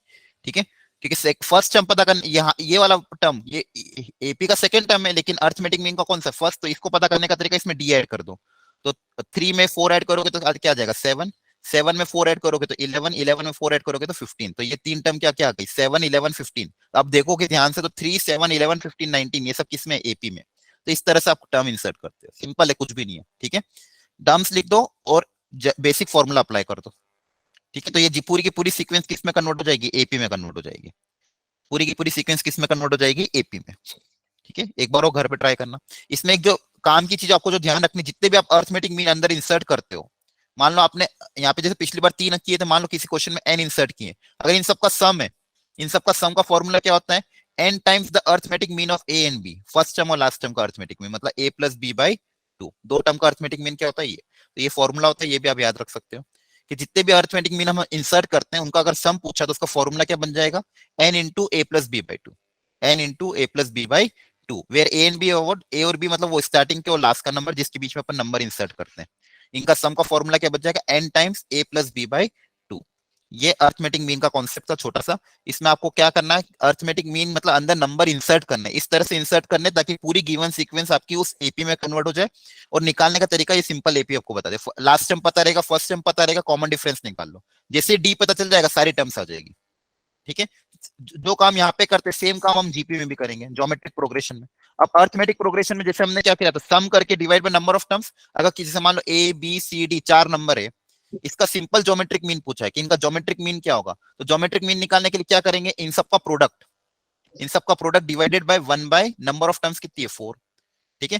ठीक है, क्योंकि फर्स्ट टर्म पता करने, यहाँ ये वाला टर्म ये एपी का सेकंड टर्म है, लेकिन अर्थमेटिक मीन का कौन सा, फर्स्ट। तो इसको पता करने का तरीका इसमें डी ऐड कर दो। तो 3 में 4 ऐड करोगे तो क्या आ जाएगा, 7। 7 में 4 ऐड करोगे तो 11। 11 में 4 ऐड करोगे तो 15। तो ये 3 टर्म क्या क्या आ गई, 7, 11, 15। अब देखोगे ध्यान से तो 3, 7, 11, 15, 19 ये सब किसमें, एपी में। तो इस तरह से आप टर्म इंसर्ट करते हो, सिंपल है, कुछ भी नहीं है। ठीक है, टर्म्स लिख दो और बेसिक फॉर्मूला अप्लाई कर दो। ठीक है, तो ये पूरी की पूरी सीक्वेंस किस में कन्वर्ट हो जाएगी, एपी में कन्वर्ट हो जाएगी। पूरी की पूरी सीक्वेंस किस में कन्वर्ट हो जाएगी, एपी में। ठीक है, एक बार वो घर पे ट्राई करना। इसमें एक जो काम की चीज आपको जो ध्यान रखनी, जितने भी आप अर्थमेटिक मीन अंदर इंसर्ट करते हो, मान लो आपने यहाँ पे जैसे पिछली बार 3 किए थे, मान लो किसी क्वेश्चन में n इंसर्ट किए, अगर इन सबका सम है, इन सबका सम का फॉर्मूला क्या होता है, n times the arithmetic mean of a and b। First term और लास्ट टर्म का अर्थमेटिक मीन मतलब a प्लस b बाई 2। दो टर्म का अर्थमेटिक मीन क्या होता है, ये। तो ये फॉर्मूला होता है, ये भी आप याद रख सकते हो कि जितने भी अर्थमेटिक मीन हम इंसर्ट करते हैं उनका अगर सम पूछा तो उसका फॉर्मूला क्या बन जाएगा, n into a plus b by 2। n into a plus b by 2, where a and b over a और b मतलब वो स्टार्टिंग के और लास्ट का नंबर जिसके बीच में अपन नंबर इंसर्ट करते हैं। इनका सम का फॉर्मूला क्या बच जाएगा, n times a plus b by 2। ये अर्थमेटिक मीन का कॉन्सेप्ट था छोटा सा। इसमें आपको क्या करना है, अर्थमेटिक मीन मतलब अंदर नंबर इंसर्ट करने, इस तरह से इंसर्ट करने ताकि पूरी गिवन सीक्वेंस आपकी उस एपी में कन्वर्ट हो जाए। और निकालने का तरीका ये सिंपल एपी आपको बता दे, लास्ट टर्म पता रहेगा, फर्स्ट टर्म पता रहेगा, कॉमन डिफरेंस निकाल लो। जैसे डी पता चल जाएगा सारी टर्म्स आ जाएगी। ठीक है, जो काम यहाँ पे करते सेम काम हम जीपी में भी करेंगे, ज्योमेट्रिक प्रोग्रेशन में। अब अर्थमेटिक प्रोग्रेशन में जैसे हमने क्या किया था, सम करके divide by number of terms. अगर किसी से मान लो a b c d 4 number है, इसका सिंपल ज्योमेट्रिक मीन पूछा है कि इनका ज्योमेट्रिक मीन क्या होगा, तो ज्योमेट्रिक मीन निकालने के लिए क्या करेंगे, इन सबका प्रोडक्ट, इन सबका product divided by 1 bye number of terms कितनी है, 4। ठीक है,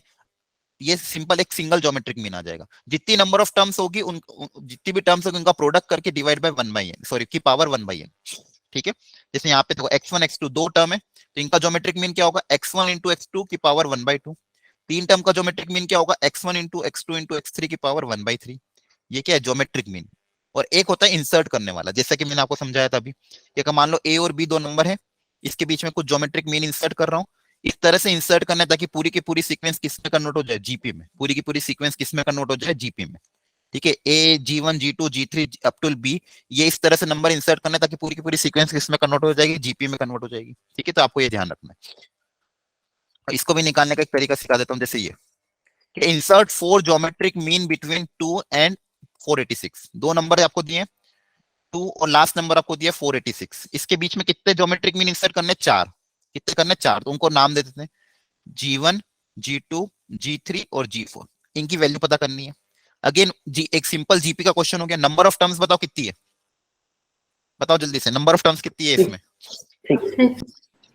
ये सिंपल एक सिंगल ज्योमेट्रिक मीन आ जाएगा। जितनी नंबर ऑफ टर्म्स होगी जितनी भी टर्म्स होगी उनका प्रोडक्ट करके divide by 1 by n, sorry की पावर 1 बाय n। ठीक है, जैसे यहाँ पे देखो x1 x2 दो टर्म है, तो इनका ज्योमेट्रिक मीन क्या होगा, x1 इंटू x2 की पावर 1 बाई 2। 3 टर्म का ज्योमेट्रिक मीन क्या होगा, x1 into x2 into x3 की पावर 1 बाई 3। ये क्या है, ज्योमेट्रिक मीन। और एक होता है इंसर्ट करने वाला, जैसा कि मैंने आपको समझाया था अभी, कि मान लो a और b दो नंबर है, इसके बीच में कुछ ज्योमेट्रिक मीन इंसर्ट कर रहा हूँ। इस तरह से इंसर्ट करना है ताकि पूरी की पूरी सीक्वेंस किस में कन्वर्ट हो जाए, जीपी में। पूरी की पूरी सीक्वेंस किस में कन्वर्ट हो जाए, जीपी में। ठीक है, ए G1 G2 G3 up to B, ये इस तरह से नंबर इंसर्ट करना है ताकि पूरी की पूरी सीक्वेंस किसमें कन्वर्ट हो जाएगी, जीपी में कन्वर्ट हो जाएगी। ठीक है, तो आपको ये ध्यान रखना है। इसको भी निकालने का एक तरीका सिखा देता हूं, जैसे ये कि insert 4 geometric mean between 2 and 486। दो नंबर आपको दिए 2 और लास्ट नंबर आपको दिया 486। इसके बीच में कितने ज्योमेट्रिक मीन इंसर्ट करने, 4। कितने करने, 4। तो उनको नाम दे देते हैं G1 G2 G3 और G4। इनकी वैल्यू पता करनी है। अगेन एक सिंपल जीपी का क्वेश्चन हो गया। नंबर ऑफ टर्म्स बताओ कितनी है, बताओ जल्दी से, नंबर ऑफ टर्म्स कितनी है इसमें,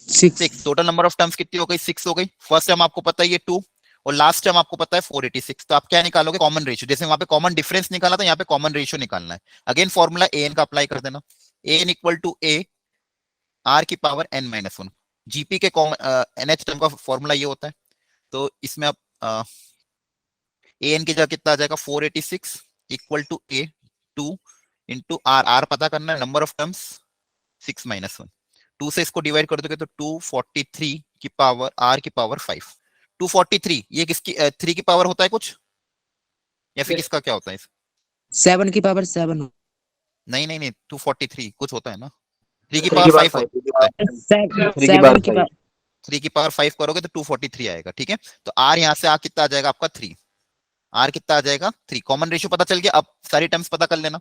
6। टोटल नंबर ऑफ टर्म्स कितनी हो गई, 6 हो गई। फर्स्ट टर्म आपको पता है ये 2 और लास्ट टर्म आपको पता है 486। तो आप क्या निकालोगे, कॉमन रेशियो। जैसे वहां पे कॉमन डिफरेंस निकाला था, यहाँ पे कॉमन रेशियो निकालना है। अगेन फॉर्मूला an का अप्लाई कर देना, an equal to a r की पावर n माइनस 1। जीपी के NH टर्म का फॉर्मूला ये होता है। तो इसमें आप an की जगह कितना आ जाएगा, 486 equal to a 2 into r। r पता करना है, नंबर ऑफ टर्म्स 6 माइनस 1। 2 से इसको डिवाइड कर दोगे तो 243 की पावर r की पावर 5। 243 ये किसकी 3 की पावर होता है कुछ, या फिर किसका क्या होता है? 7 की पावर 7 नहीं नहीं नहीं, 243 कुछ होता है ना, 3 की 3 पावर की पावर 5 5 होता है। 7 की पावर 3 की पावर 5 करोगे तो 243 आएगा। ठीक है, तो r यहाँ से कितना आ जाएगा आपका 3, r कितना आ जाएगा 3। कॉमन रेशियो पता चल गया, अब सारी टर्म्स पता कर लेना।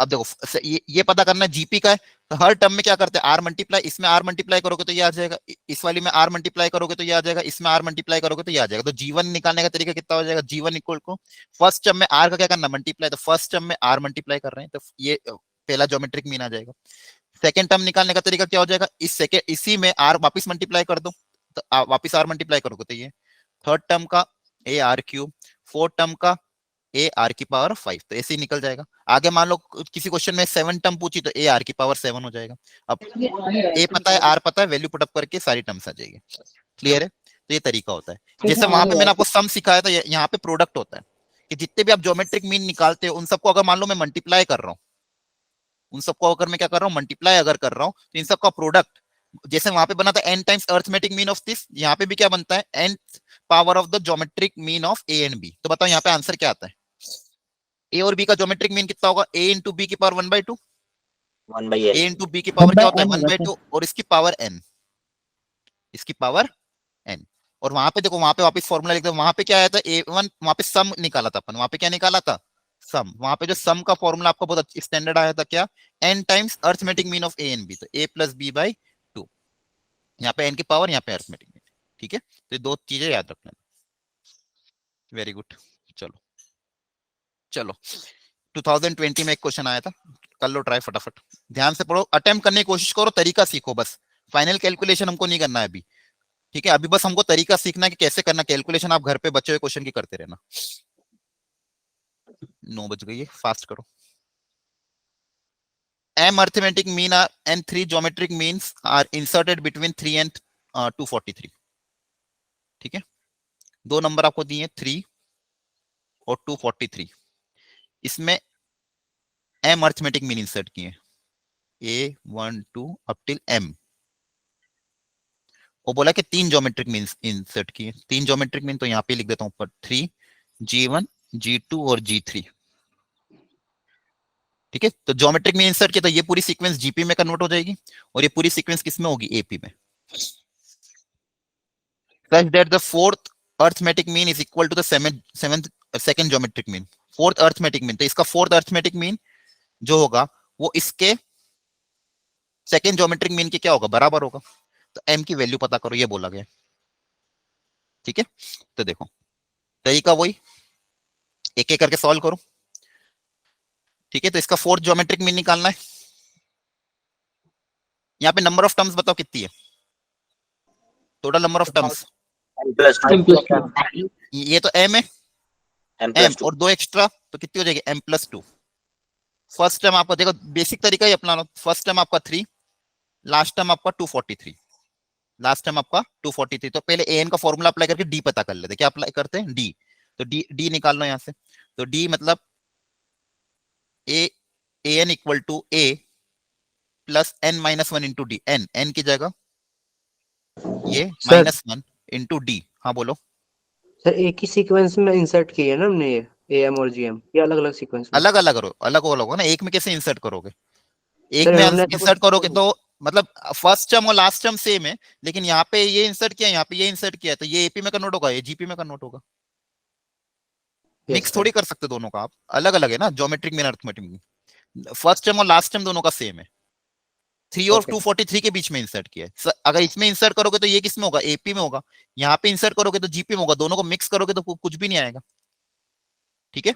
अब देखो ये पता करना है जीपी का है, तो हर टर्म में क्या करते हैं, आर मल्टीप्लाई, इसमें आर मल्टीप्लाई करोगे तो ये आ जाएगा, इस वाली में आर मल्टीप्लाई करोगे तो ये आ जाएगा, इसमें आर मल्टीप्लाई करोगे तो ये आ जाएगा। तो जीवन निकालने का तरीका कितना हो जाएगा, जीवन इक्वल को फर्स्ट टर्म में आर का क्या करना, मल्टीप्लाई, तो फर्स्ट टर्म में आर मल्टीप्लाई कर रहे हैं, तो ये पहला ज्योमेट्रिक मीन आ जाएगा। सेकंड टर्म निकालने का तरीका क्या हो जाएगा, इसी में आर वापिस मल्टीप्लाई कर दो, तो वापिस आर मल्टीप्लाई करोगे तो ये थर्ड टर्म का A R cube, fourth term का ए आर की पावर 5, तो ऐसे ही निकल जाएगा। आगे मान लो किसी क्वेश्चन में 7 टर्म पूछी तो ए आर की पावर 7 हो जाएगा। अब ए पता है, आर पता है, वैल्यू पुटअप करके सारी टर्म्स आ जाएगी। क्लियर है? तो ये तरीका होता है। जैसे वहां पे मैंने आपको सम सिखाया था, यहाँ पे प्रोडक्ट होता है कि जितने भी आप ज्योमेट्रिक मीन निकालते हो उन सबको अगर मान लो मैं मल्टीप्लाई कर रहा हूँ, उन सबको अगर मैं क्या कर रहा हूँ, मल्टीप्लाई अगर कर रहा हूँ, तो इन सबका प्रोडक्ट, जैसे वहां पे बना था n times arithmetic mean of this, यहाँ पे भी क्या बनता है, n power of the geometric mean of a and b. तो बताओ यहाँ पे आंसर क्या आता है, ए और बी का ज्योमेट्रिक मीन कितना होगा, a इंटू बी की power 1/2, 1/n। a into b की पावर क्या होता है 1/2, और इसकी पावर n, इसकी पावर n। और वहां पे देखो, वहां पे वापस फॉर्मूला लिखते हैं, वहां पे क्या आया था a1, वहां पे सम निकाला था अपन, वहां पे क्या निकाला था, सम। वहां पे जो सम का फॉर्मूला आपको बहुत स्टैंडर्ड आया था, क्या, n times arithmetic mean of a and b, तो a प्लस बी बाई 2, यहाँ पे n की पावर, यहाँ पे अर्थमेटिक मीन। ठीक है, तो दो चीजें याद रखना। Very good. चलो चलो 2020 में एक क्वेश्चन आया था, कर लो ट्राई फटाफट, ध्यान से पढ़ो, अटेम्प्ट करने की कोशिश करो, तरीका सीखो बस, फाइनल कैलकुलेशन हमको नहीं करना है अभी। ठीक है, अभी बस हमको तरीका सीखना है कि कैसे करना कैलकुलेशन, आप घर पे बचे हुए क्वेश्चन की करते रहना। 9 बज गई है, फास्ट करो। m arithmetic mean are and 3 geometric means are inserted between 3 and 243। ठीक है, दो नंबर आपको दिए 3 और 243, इसमें m arithmetic mean इंसर्ट किए, a1 2 अप टिल m, वो बोला कि 3 ज्योमेट्रिक मीन इंसर्ट किए, 3 ज्योमेट्रिक मीन, तो यहाँ पे लिख देता हूँ ऊपर 3 g1 g2 और g3। ठीक है, तो ज्योमेट्रिक मीन इंसर्ट किया, तो ये पूरी सीक्वेंस जीपी में कन्वर्ट हो जाएगी, और ये पूरी सीक्वेंस किस में होगी, एपी में। Such that the fourth arithmetic mean is equal to the second geometric mean। Fourth arithmetic mean, तो इसका फोर्थ अर्थमेटिक मीन जो होगा वो इसके सेकेंड ज्योमेट्रिक मीन के क्या होगा, बराबर होगा। तो m की वैल्यू पता करो, ये बोला गया। ठीक है, तो देखो तरीका वही, एक एक करके सॉल्व करो। ठीक है, तो इसका फोर्थ ज्योमेट्रिक मीन निकालना है। यहाँ पे नंबर ऑफ टर्म्स बताओ कितनी है, टोटल नंबर ऑफ टर्म्स, ये तो m है, m और 2 एक्स्ट्रा, तो कितनी हो जाएगी m+2। फर्स्ट टर्म आपका देखो, बेसिक तरीका ही अपना लो, फर्स्ट टर्म आपका 3, लास्ट टर्म आपका 243, लास्ट टर्म आपका 243। तो पहले an का फॉर्मूला अप्लाई करके d पता कर लेते, क्या अप्लाई करते हैं, d, तो d निकाल लो यहाँ से, तो d मतलब an equal to a plus n-1 into d, n की जगह ये -1 इंटू डी। हाँ बोलो सर, एक ही सीक्वेंस में इंसर्ट किए है ना हमने, ये एएम और जीएम, ये अलग अलग सीक्वेंस में, अलग अलग होगा ना, एक में कैसे इंसर्ट करोगे, एक सर में हमने इंसर्ट करोगे तो मतलब फर्स्ट टर्म और लास्ट टर्म सेम है, लेकिन यहाँ पे ये इंसर्ट किया, यहाँ पे ये इंसर्ट किया, तो ये एपी में कन्वर्ट होगा, ये जीपी में कन्वर्ट होगा। मिक्स थोड़ी कर सकते दोनों का आप, अलग अलग है ना, geometric mean arithmetic mean, first term और लास्ट टर्म दोनों का सेम है। 3 और 243 के बीच में इंसर्ट किया है। अगर इसमें इंसर्ट करोगे तो ये किस में होगा, एपी में होगा, यहाँ पे इंसर्ट करोगे तो जीपी में होगा, दोनों को मिक्स करोगे तो कुछ भी नहीं आएगा। ठीक है,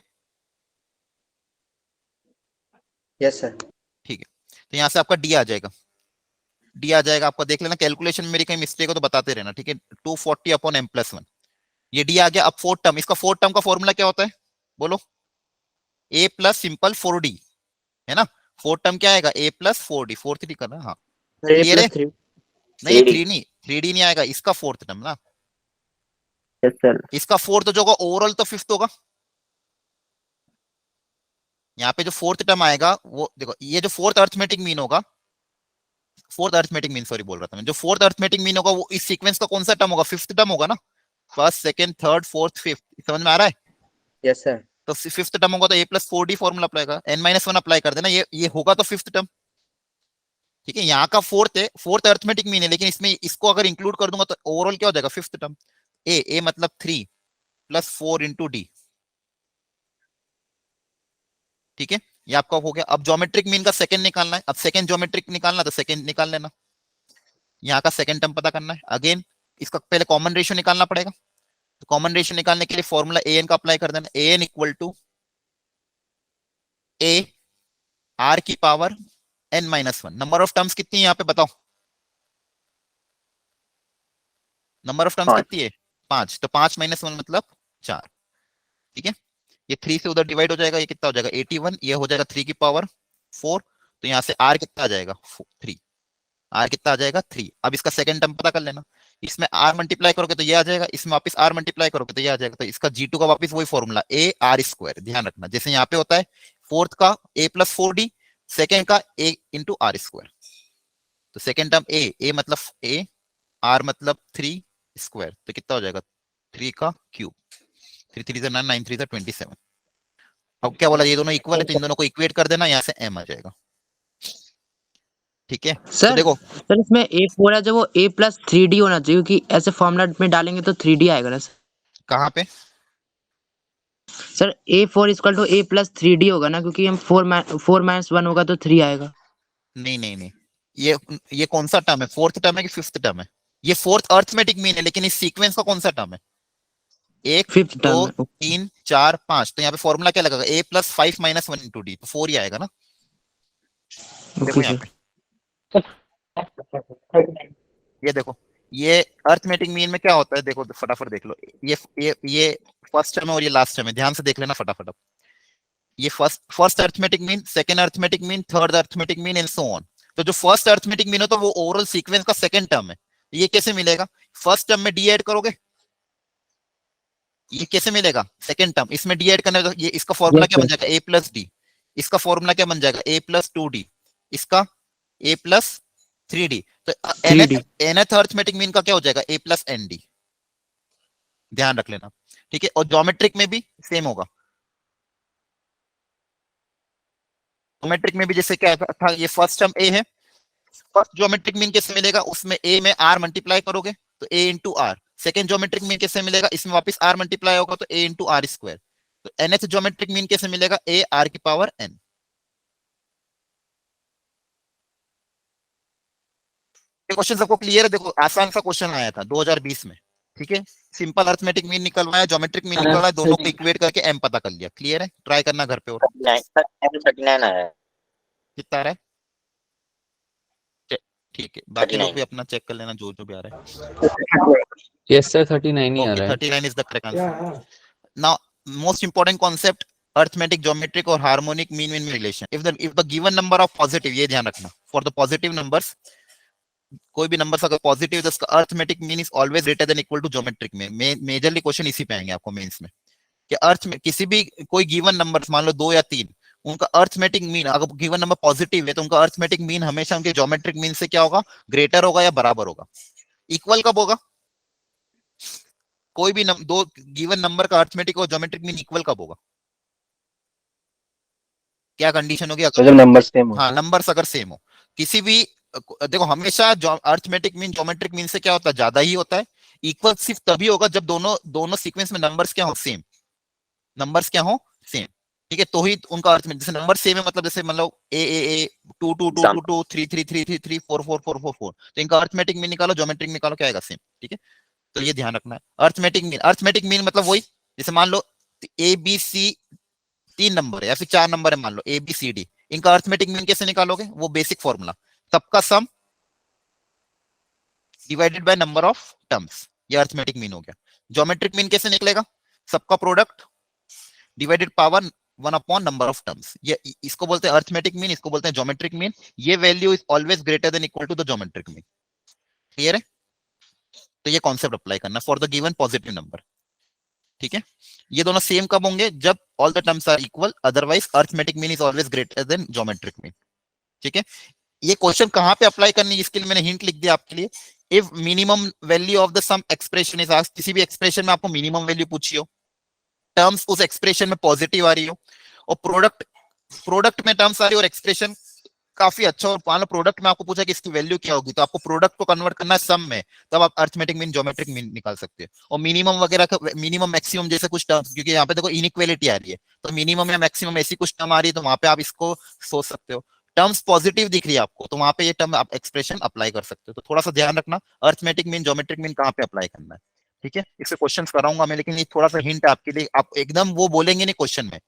यस सर। ठीक है, तो यहाँ से आपका डी आ जाएगा, डी आ जाएगा आपका, देख लेना कैलकुलेशन में मेरी कहीं मिस्टेक हो तो बताते रहना। ठीक है, 240 अपॉन m+1, ये डी आ गया। अब फोर्थ टर्म, इसका फोर्थ टर्म का फॉर्मूला क्या होता है बोलो, a प्लस सिंपल 4d है ना, फोर्थ टर्म क्या आएगा, a plus 4d, fourth D करना, हाँ क्लियर है, नहीं 3d नहीं आएगा, इसका फोर्थ टर्म ना, यस सर। इसका फोर्थ जो होगा ओवरऑल तो फिफ्थ होगा, यहाँ पे जो फोर्थ टर्म आएगा वो देखो, ये जो फोर्थ अर्थमेटिक मीन होगा फोर्थ अर्थमेटिक मीन सॉरी बोल रहा था मैं, जो फोर्थ अर्थमेटिक मीन होगा वो इस सीक्वेंस का कौन सा टर्म होगा, फिफ्थ टर्म होगा ना, first second third fourth fifth, समझ में आ रहा है? Yes sir. तो फिफ्थ टर्म होगा तो a+4d फॉर्मूला अप्लाई का, n-1 अप्लाई कर देना, ये होगा तो फिफ्थ टर्म, ठीक है। यहाँ का फोर्थ है, फोर्थ अर्थमेटिक मीन है, लेकिन इसमें इसको अगर इंक्लूड कर दूंगा तो ओवरऑल क्या हो जाएगा, फिफ्थ टर्म। ए मतलब 3 + 4 × d, ठीक है, ये आपका हो गया। अब ज्योमेट्रिक मीन का सेकंड निकालना है, अब सेकंड ज्योमेट्रिक निकालना तो सेकंड निकाल लेना, यहाँ का सेकंड टर्म पता करना है। अगेन इसका पहले कॉमन रेशियो निकालना पड़ेगा, तो कॉमन रेशियो निकालने के लिए फॉर्मूला an का अप्लाई कर देना, an = a r की power n-1। Number of terms कितनी है यहाँ पे बताओ, नंबर ऑफ टर्म्स कितनी है, 5, तो 5 - 1 मतलब 4, ठीक है। ये 3 से उधर डिवाइड हो जाएगा, ये कितना हो जाएगा 81, ये हो जाएगा 3 की पावर 4, तो यहाँ से r कितना आ जाएगा 3, r कितना आ जाएगा 3। अब इसका सेकंड टर्म पता कर लेना, इसमें r मल्टीप्लाई करोगे तो ये आ जाएगा, इसमें वापस r मल्टीप्लाई करोगे तो ये आ जाएगा, तो इसका g2 का वापस वही फॉर्मूला a r², ध्यान रखना जैसे यहाँ पे होता है फोर्थ का a+4d, सेकंड का a × r², तो सेकंड टर्म a मतलब a, r मतलब 3 स्क्वायर, तो कितना हो जाएगा 3 का क्यूब, 3 3 9 9 3 27। अब क्या बोला, ये दोनों इक्वल है तो इन दोनों को इक्वेट कर देना, यहाँ से m आ जाएगा, ठीक है। सर तो देखो सर इसमें A4 है जो वो a+3d होना चाहिए, क्योंकि ऐसे फॉर्मूला में डालेंगे तो 3d आएगा ना सर। कहाँ पे, सर A4 = a+3d होगा ना, क्योंकि हम 4 - 1 होगा तो 3 आएगा। नहीं नहीं नहीं, ये कौन सा टर्म है, फोर्थ टर्म है कि फिफ्थ टर्म है, ये फोर्थ अर्थमेटिक मीन है, लेकिन इस सीक्वेंस का कौन सा टर्म है, 1 फिफ्थ 2 टर्म 3 4 5, तो यहाँ पे फॉर्मूला क्या लगेगा, a + 5 - 1 × d, तो 4 ही आएगा ना। देखो यहाँ पे, ये देखो, ये अर्थमेटिक मीन में क्या होता है, देखो फटाफट देख लो, ये फर्स्ट टर्म है और ये लास्ट टर्म है, ध्यान से देख लेना फटाफट। ये first arithmetic mean, second arithmetic mean, third arithmetic mean and so on. तो जो फर्स्ट अर्थमेटिक मीन होता है वो ओवरऑल सीक्वेंस का सेकंड टर्म है, ये कैसे मिलेगा, फर्स्ट टर्म में डी ऐड करोगे, ये कैसे मिलेगा सेकंड टर्म, इसमें डी ऐड करने तो ये इसका फॉर्मूला क्या बन जाएगा a+d, इसका फॉर्मूला क्या बन जाएगा a+2d, इसका a+3d, तो nth अर्थमेटिक मीन का क्या हो जाएगा a+nd, ध्यान रख लेना, ठीक है। और ज्योमेट्रिक में भी सेम होगा, ज्योमेट्रिक में भी जैसे क्या था, ये फर्स्ट टर्म a है, फर्स्ट ज्योमेट्रिक मीन कैसे मिलेगा, उसमें a में r मल्टीप्लाई करोगे तो a × r, second geometric mean कैसे मिलेगा, इसमें वापस r मल्टीप्लाई होगा तो a × r², तो nth ज्योमेट्रिक मीन कैसे मिलेगा a r की पावर n। ये क्वेश्चन सबको क्लियर है, देखो आसान सा क्वेश्चन आया था 2020 में, ठीक है, सिंपल अर्थमेटिक मीन निकलवाया, ज्योमेट्रिक मीन निकलवाया, दोनों को इक्वेट करके m पता कर लिया, क्लियर है, ट्राई करना घर पे। और 39 आया है। कितना आ रहा है, ठीक है, बाकी लोग 39। भी अपना चेक कर लेना जो जो भी आ रहा है। यस सर 39 ही आ Okay, रहा है। 39 is the correct answer. Now, most important concept, arithmetic, geometric और harmonic mean relation. If the given number of positive, ये ध्यान रखना, for the positive numbers, कोई भी नंबर अगर पॉजिटिव तो उसका arithmetic mean is always greater than equal to geometric mean. Majorly question इसी पे आएंगे आपको मेंस में, कि अर्थ में किसी भी कोई गिवन नंबर मान लो 2 या 3, उनका अर्थमेटिक मीन अगर गिवन नंबर पॉजिटिव है तो उनका अर्थमेटिक मीन हमेशा उनके ज्योमेट्रिक मीन से क्या होगा, ग्रेटर होगा या बराबर होगा। इक्वल कब होगा, कोई भी दो गिवन नंबर का अर्थमेटिक और ज्योमेट्रिक मीन इक्वल कब होगा, क्या कंडीशन होगी, तो जब नंबर सेम हो। हाँ नंबर्स अगर सेम हो, किसी भी देखो हमेशा अर्थमेटिक मीन ज्योमेट्रिक मीन से क्या होता है, ज्यादा ही होता है। इक्वल सिर्फ तभी होगा जब दोनों सीक्वेंस में नंबर्स क्या हो, सेम, नंबर्स क्या हो सेम, ठीक है, तो ही उनका अर्थ में, जैसे नंबर सेम है मतलब जैसे मतलब ए 2 2 2 2 2 3 3 3 3 3 4 4 4 4 4, तो इनका अर्थमेटिक मीन निकालो, ज्योमेट्रिक निकालो, क्या आएगा सेम, ठीक है। तो ये ध्यान रखना है। अर्थमेटिक मीन मतलब वही, जैसे मान लो ए बी सी 3 नंबर है या फिर 4 नंबर है, मान लो ए बी सी डी, इनका अर्थमेटिक मीन कैसे निकालोगे, वो बेसिक फॉर्मूला, सबका sum divided by number of terms, ये अर्थमेटिक मीन हो गया। ज्योमेट्रिक मीन कैसे निकलेगा, सबका product divided power 1 number of terms, ये इसको बोलते हैं अर्थमेटिक मीन, इसको बोलते हैं ज्योमेट्रिक मीन। ये value is always greater than equal to the geometric mean, clear है। तो ये कॉन्सेप्ट अप्लाई करना for the given positive number, ठीक है। ये दोनों सेम कब होंगे, जब all the terms are equal, otherwise arithmetic mean is always greater than geometric mean, ठीक है। ये क्वेश्चन कहाँ पे अप्लाई करनी है इसके लिए मैंने हिंट लिख दिया आपके लिए। If minimum value of the sum expression is asked, किसी भी एक्सप्रेशन में आपको मिनिमम वैल्यू पूछी हो, टर्म्स उस एक्सप्रेशन में पॉजिटिव आ रही हो, और प्रोडक्ट में टर्म्स आ रही हो और एक्सप्रेशन काफी अच्छा, और मान लो प्रोडक्ट में आपको पूछा कि इसकी वैल्यू क्या होगी, तो आपको प्रोडक्ट को कन्वर्ट करना है सम में, तब आप अरिथमेटिक मीन ज्योमेट्रिक मीन निकाल सकते हो। और मिनिमम वगैरह का, मिनिमम मैक्सिमम जैसे कुछ टर्म्स, क्योंकि यहाँ पे देखो इनइक्वालिटी आ रही है, तो मिनिमम या मैक्सिमम ऐसी कुछ टर्म आ रही है, तो वहां पे आप इसको सोच सकते हो। टर्म्स पॉजिटिव दिख रही है आपको, तो वहां पे ये टर्म आप एक्सप्रेशन अप्लाई कर सकते हो। तो थोड़ा सा ध्यान रखना अरिथमेटिक मीन ज्योमेट्रिक मीन कहाँ पे अप्लाई करना है, ठीक है। इससे क्वेश्चन कराऊंगा मैं, लेकिन ये थोड़ा सा हिंट है आपके लिए, आप एकदम वो बोलेंगे नहीं क्वेश्चन में,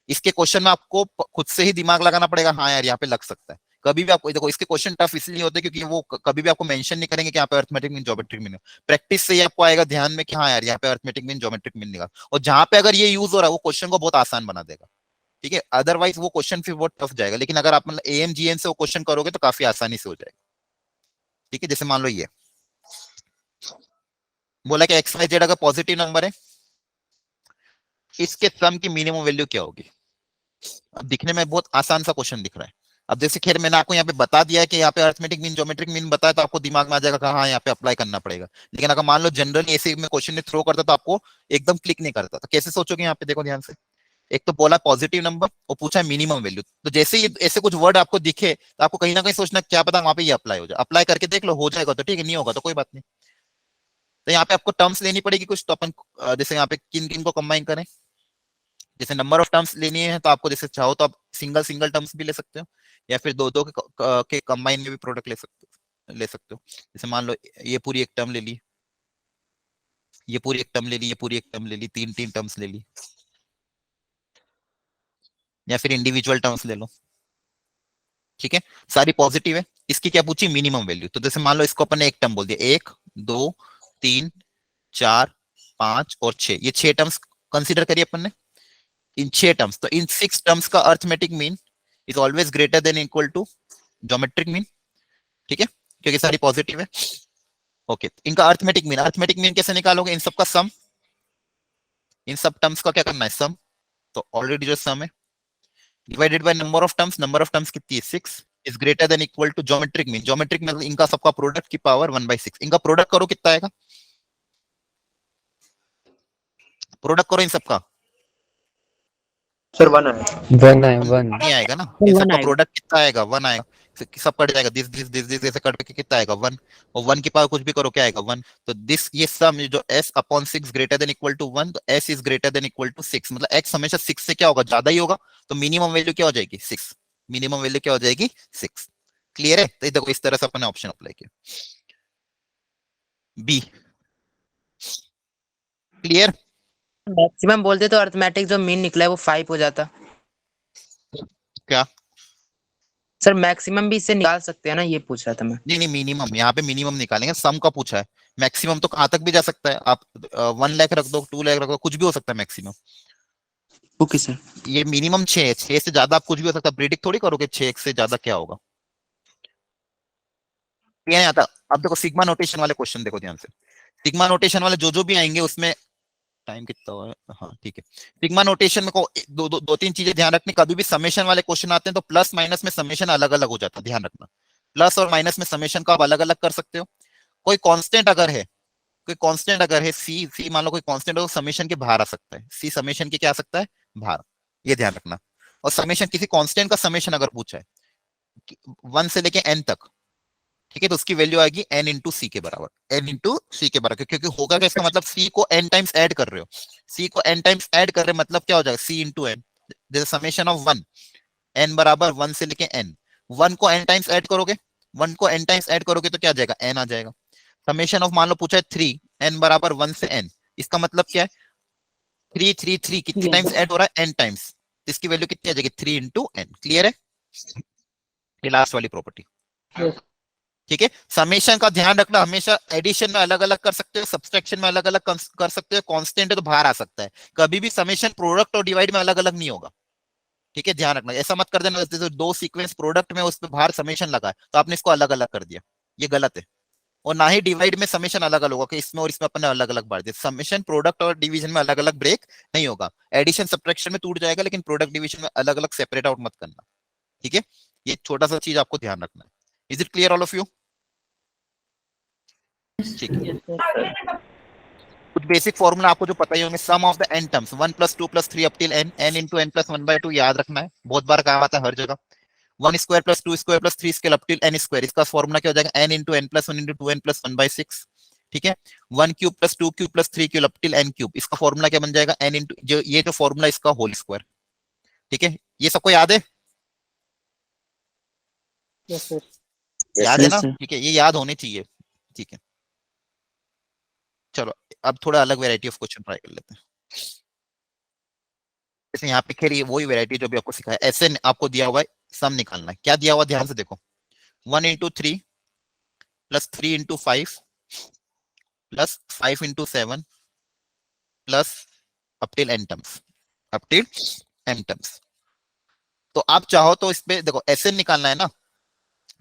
इसके क्वेश्चन में आपको खुद से ही दिमाग लगाना पड़ेगा, हाँ यार यहाँ पे लग सकता है। कभी भी आपको देखो, इसके क्वेश्चन टफ इसलिए होते हैं क्योंकि वो कभी भी आपको मेंशन नहीं करेंगे कि यहाँ पे arithmetic mean geometric mean. Practice से ही आपको आएगा ध्यान में कि हाँ यार यहाँ पे अरिथमेटिक मीन ज्योमेट्रिक मीन निकाल, और जहां पे अगर ये यूज हो रहा है वो क्वेश्चन को बहुत आसान बना देगा, ठीक है। अदरवाइज वो क्वेश्चन फिर बहुत टफ जाएगा, लेकिन अगर आप मतलब एएम जीएन से वो क्वेश्चन करोगे तो काफी आसानी से हो जाएगा, ठीक है। जैसे मान लो ये बोला कि एक्स वाई जेड अगर पॉजिटिव नंबर है, इसके सम की मिनिमम वैल्यू क्या होगी। अब दिखने में बहुत आसान सा क्वेश्चन दिख रहा है। अब जैसे खैर मैंने आपको यहाँ पे बता दिया है कि यहाँ पे अरिथमेटिक मीन ज्योमेट्रिक मीन बताया, तो आपको दिमाग में आ जाएगा कि हाँ यहाँ पे अप्लाई करना पड़ेगा। लेकिन अगर मान लो जनरली ऐसे में क्वेश्चन ने थ्रो करता तो आपको एकदम क्लिक नहीं करता, तो कैसे सोचोगे यहाँ पे, देखो ध्यान से। एक तो बोला पॉजिटिव नंबर और पूछा है मिनिमम वैल्यू, तो जैसे ही ऐसे कुछ वर्ड आपको दिखे तो आपको कहीं ना कहीं सोचना क्या पता वहां पे ये अप्लाई हो जाए। अप्लाई करके देख लो, हो जाएगा तो ठीक है, नहीं होगा तो कोई बात नहीं। तो यहाँ पे आपको टर्म्स लेनी पड़ेगी कुछ, तो अपन जैसे यहाँ पे किन किन को कंबाइन करें, जैसे नंबर ऑफ टर्म्स लेनी है तो आपको जैसे चाहो तो आप सिंगल सिंगल टर्म्स भी ले सकते हो, या फिर दो दो के कंबाइन में भी प्रोडक्ट ले सकते हो। जैसे मान लो ये पूरी एक टर्म ले ली, ये पूरी एक टर्म ले ली, ये पूरी एक टर्म ले ली, तीन तीन टर्म्स ले ली, या फिर इंडिविजुअल टर्म्स ले लो, ठीक है। सारी पॉजिटिव है, इसकी क्या पूछी, मिनिमम वैल्यू। तो जैसे मान लो इसको अपन ने एक टर्म बोल दिया, 1 2 3 4 5 और 6, ये 6 टर्म्स कंसीडर करिए अपन ने। इन 6 टर्म्स, तो इन 6 टर्म्स का arithmetic mean is always greater than equal to geometric mean, ठीक है, क्योंकि सारी पॉजिटिव है। ओके, इनका अरिथमेटिक मीन कैसे निकालोगे, इन सब का सम, इन सब टर्म्स का क्या करना है, सम। तो ऑलरेडी जो सम है divided by number of terms कितनी है, 6 is greater than equal to geometric mean इनका सबका प्रोडक्ट की पावर 1/6। इनका प्रोडक्ट करो कितना आएगा, प्रोडक्ट करो इन सबका, सर 1 है। 1 है 1। नहीं आएगा ना, तो इन one सबका आएगा। प्रोडक्ट कितना आएगा, 1 आएगा। सब कट जाएगा, दिस ऐसे कट के कितना आएगा, 1। और 1 की पावर कुछ भी करो क्या आएगा, 1। तो दिस ये सम जो s upon 6 greater than equal to 1, तो s is greater than equal to 6, मतलब x हमेशा 6 से क्या होगा, ज्यादा ही होगा। तो मिनिमम वैल्यू क्या हो जाएगी, 6। मिनिमम वैल्यू क्या हो जाएगी, 6। क्लियर है। तो देखो इस तरह से अपने ऑप्शन अप्लाई किया, बी क्लियर। मैक्सिमम बोलते तो अरिथमेटिक जो मीन निकला है वो 5 हो जाता। क्या, सर मैक्सिमम भी इससे निकाल सकते हैं ना, ये पूछ रहा था मैं। नहीं मिनिमम, यहाँ पे मिनिमम निकालेंगे, सम का पूछा है। मैक्सिमम तो कहां तक भी जा सकता है, आप 1 लाख रख दो, 2 लाख रख दो, कुछ भी हो सकता है मैक्सिमम। Okay sir. ये मिनिमम 6 है, 6 से ज्यादा आप कुछ भी हो सकता है, प्रिडिक्ट थोड़ी करोगे 6 से ज्यादा क्या होगा। ये नहीं आता। अब देखो सिग्मा नोटेशन वाले क्वेश्चन देखो ध्यान से, सिग्मा नोटेशन वाले जो भी आएंगे उसमें टाइम कितना हुआ है, हाँ ठीक है। सिग्मा नोटेशन में को दो तीन चीजें ध्यान रखनी, कभी भी समेशन वाले क्वेश्चन आते हैं तो प्लस माइनस में समेशन अलग अलग हो जाता है, ध्यान रखना। प्लस और माइनस में समेशन को आप अलग अलग कर सकते हो। कोई कांस्टेंट अगर है सी मान लो कोई कांस्टेंट हो, समेशन के बाहर आ सकता है, सी समेशन के क्या आ सकता है, बाहर, ये ध्यान रखना। और समेशन किसी कांस्टेंट का समेशन अगर पूछा है 1 से लेके n तक, ठीक है, तो उसकी वैल्यू आएगी n इंटू सी के बराबर, क्योंकि होगा क्या, इसका मतलब c को n टाइम्स ऐड कर रहे हो, c को n टाइम्स ऐड कर रहे हो, मतलब क्या हो जाएगा, c इंटू n, जैसे समेशन ऑफ 1 n बराबर 1 से लेके n, 1 को n टाइम्स ऐड करोगे तो क्या आ जाएगा, n आ जाएगा। समेशन ऑफ मान लो पूछा है 3 n बराबर 1 से n, इसका मतलब क्या है, 3 कितनी टाइम्स ऐड हो रहा है, n टाइम्स, इसकी वैल्यू कितनी आ जाएगी, 3 इंटू n। क्लियर है, ये लास्ट वाली प्रॉपर्टी, ठीक है। समेशन का ध्यान रखना, हमेशा एडिशन में अलग अलग कर सकते हो, सब्सट्रैक्शन में अलग अलग कर सकते हो, कांस्टेंट है तो बाहर आ सकता है, कभी भी समेशन प्रोडक्ट और डिवाइड में अलग अलग नहीं होगा, ठीक है, ध्यान रखना। ऐसा मत कर देना जैसे दो सीक्वेंस प्रोडक्ट में उस पर बाहर समेशन लगा है तो आपने इसको अलग अलग कर दिया, ये गलत है। और ना ही डिवाइड में समेशन अलग अलग होगा कि इसमें और इसमें अपन ने अलग अलग बांट दिया, समेशन प्रोडक्ट और डिवीजन में अलग अलग ब्रेक नहीं होगा, एडिशन सब्ट्रैक्शन में टूट जाएगा, लेकिन प्रोडक्ट डिवीजन में अलग अलग सेपरेट आउट मत करना, ठीक है। ये छोटा सा चीज आपको ध्यान रखना है। Is it clear all of you? ठीक है, कुछ बेसिक फॉर्मूला आपको जो पता ही होंगे, sum of the N terms 1 + 2 + 3 up till n, n into n + 1/2 याद रखना है, बहुत बार कहा आता है हर जगह। 1 square + 2 square + 3 square up till n square, इसका फॉर्मूला क्या हो जाएगा, n into n + 1 into 2n + 1/6। ठीक है, 1 cube + 2 cube + 3 cube up till n cube, इसका फॉर्मूला क्या बन जाएगा, n into जो ये जो फॉर्मूला इसका होल स्क्वायर। ठीक है, ये सबको याद है? याद है Yes, ना? sir. ठीक है, ये याद होने चाहिए। ठीक है, चलो अब थोड़ा अलग वैरायटी ऑफ क्वेश्चन ट्राई कर लेते हैं। जैसे यहाँ पे खैर ये वही वैरायटी जो भी आपको सिखाया, ऐसे आपको दिया हुआ है सम निकालना है। क्या दिया हुआ, ध्यान से देखो, 1 into 3 + 3 into 5 + 5 into 7 + up till n terms, up till n terms। तो आप चाहो तो इस पे देखो एसएन निकालना है ना,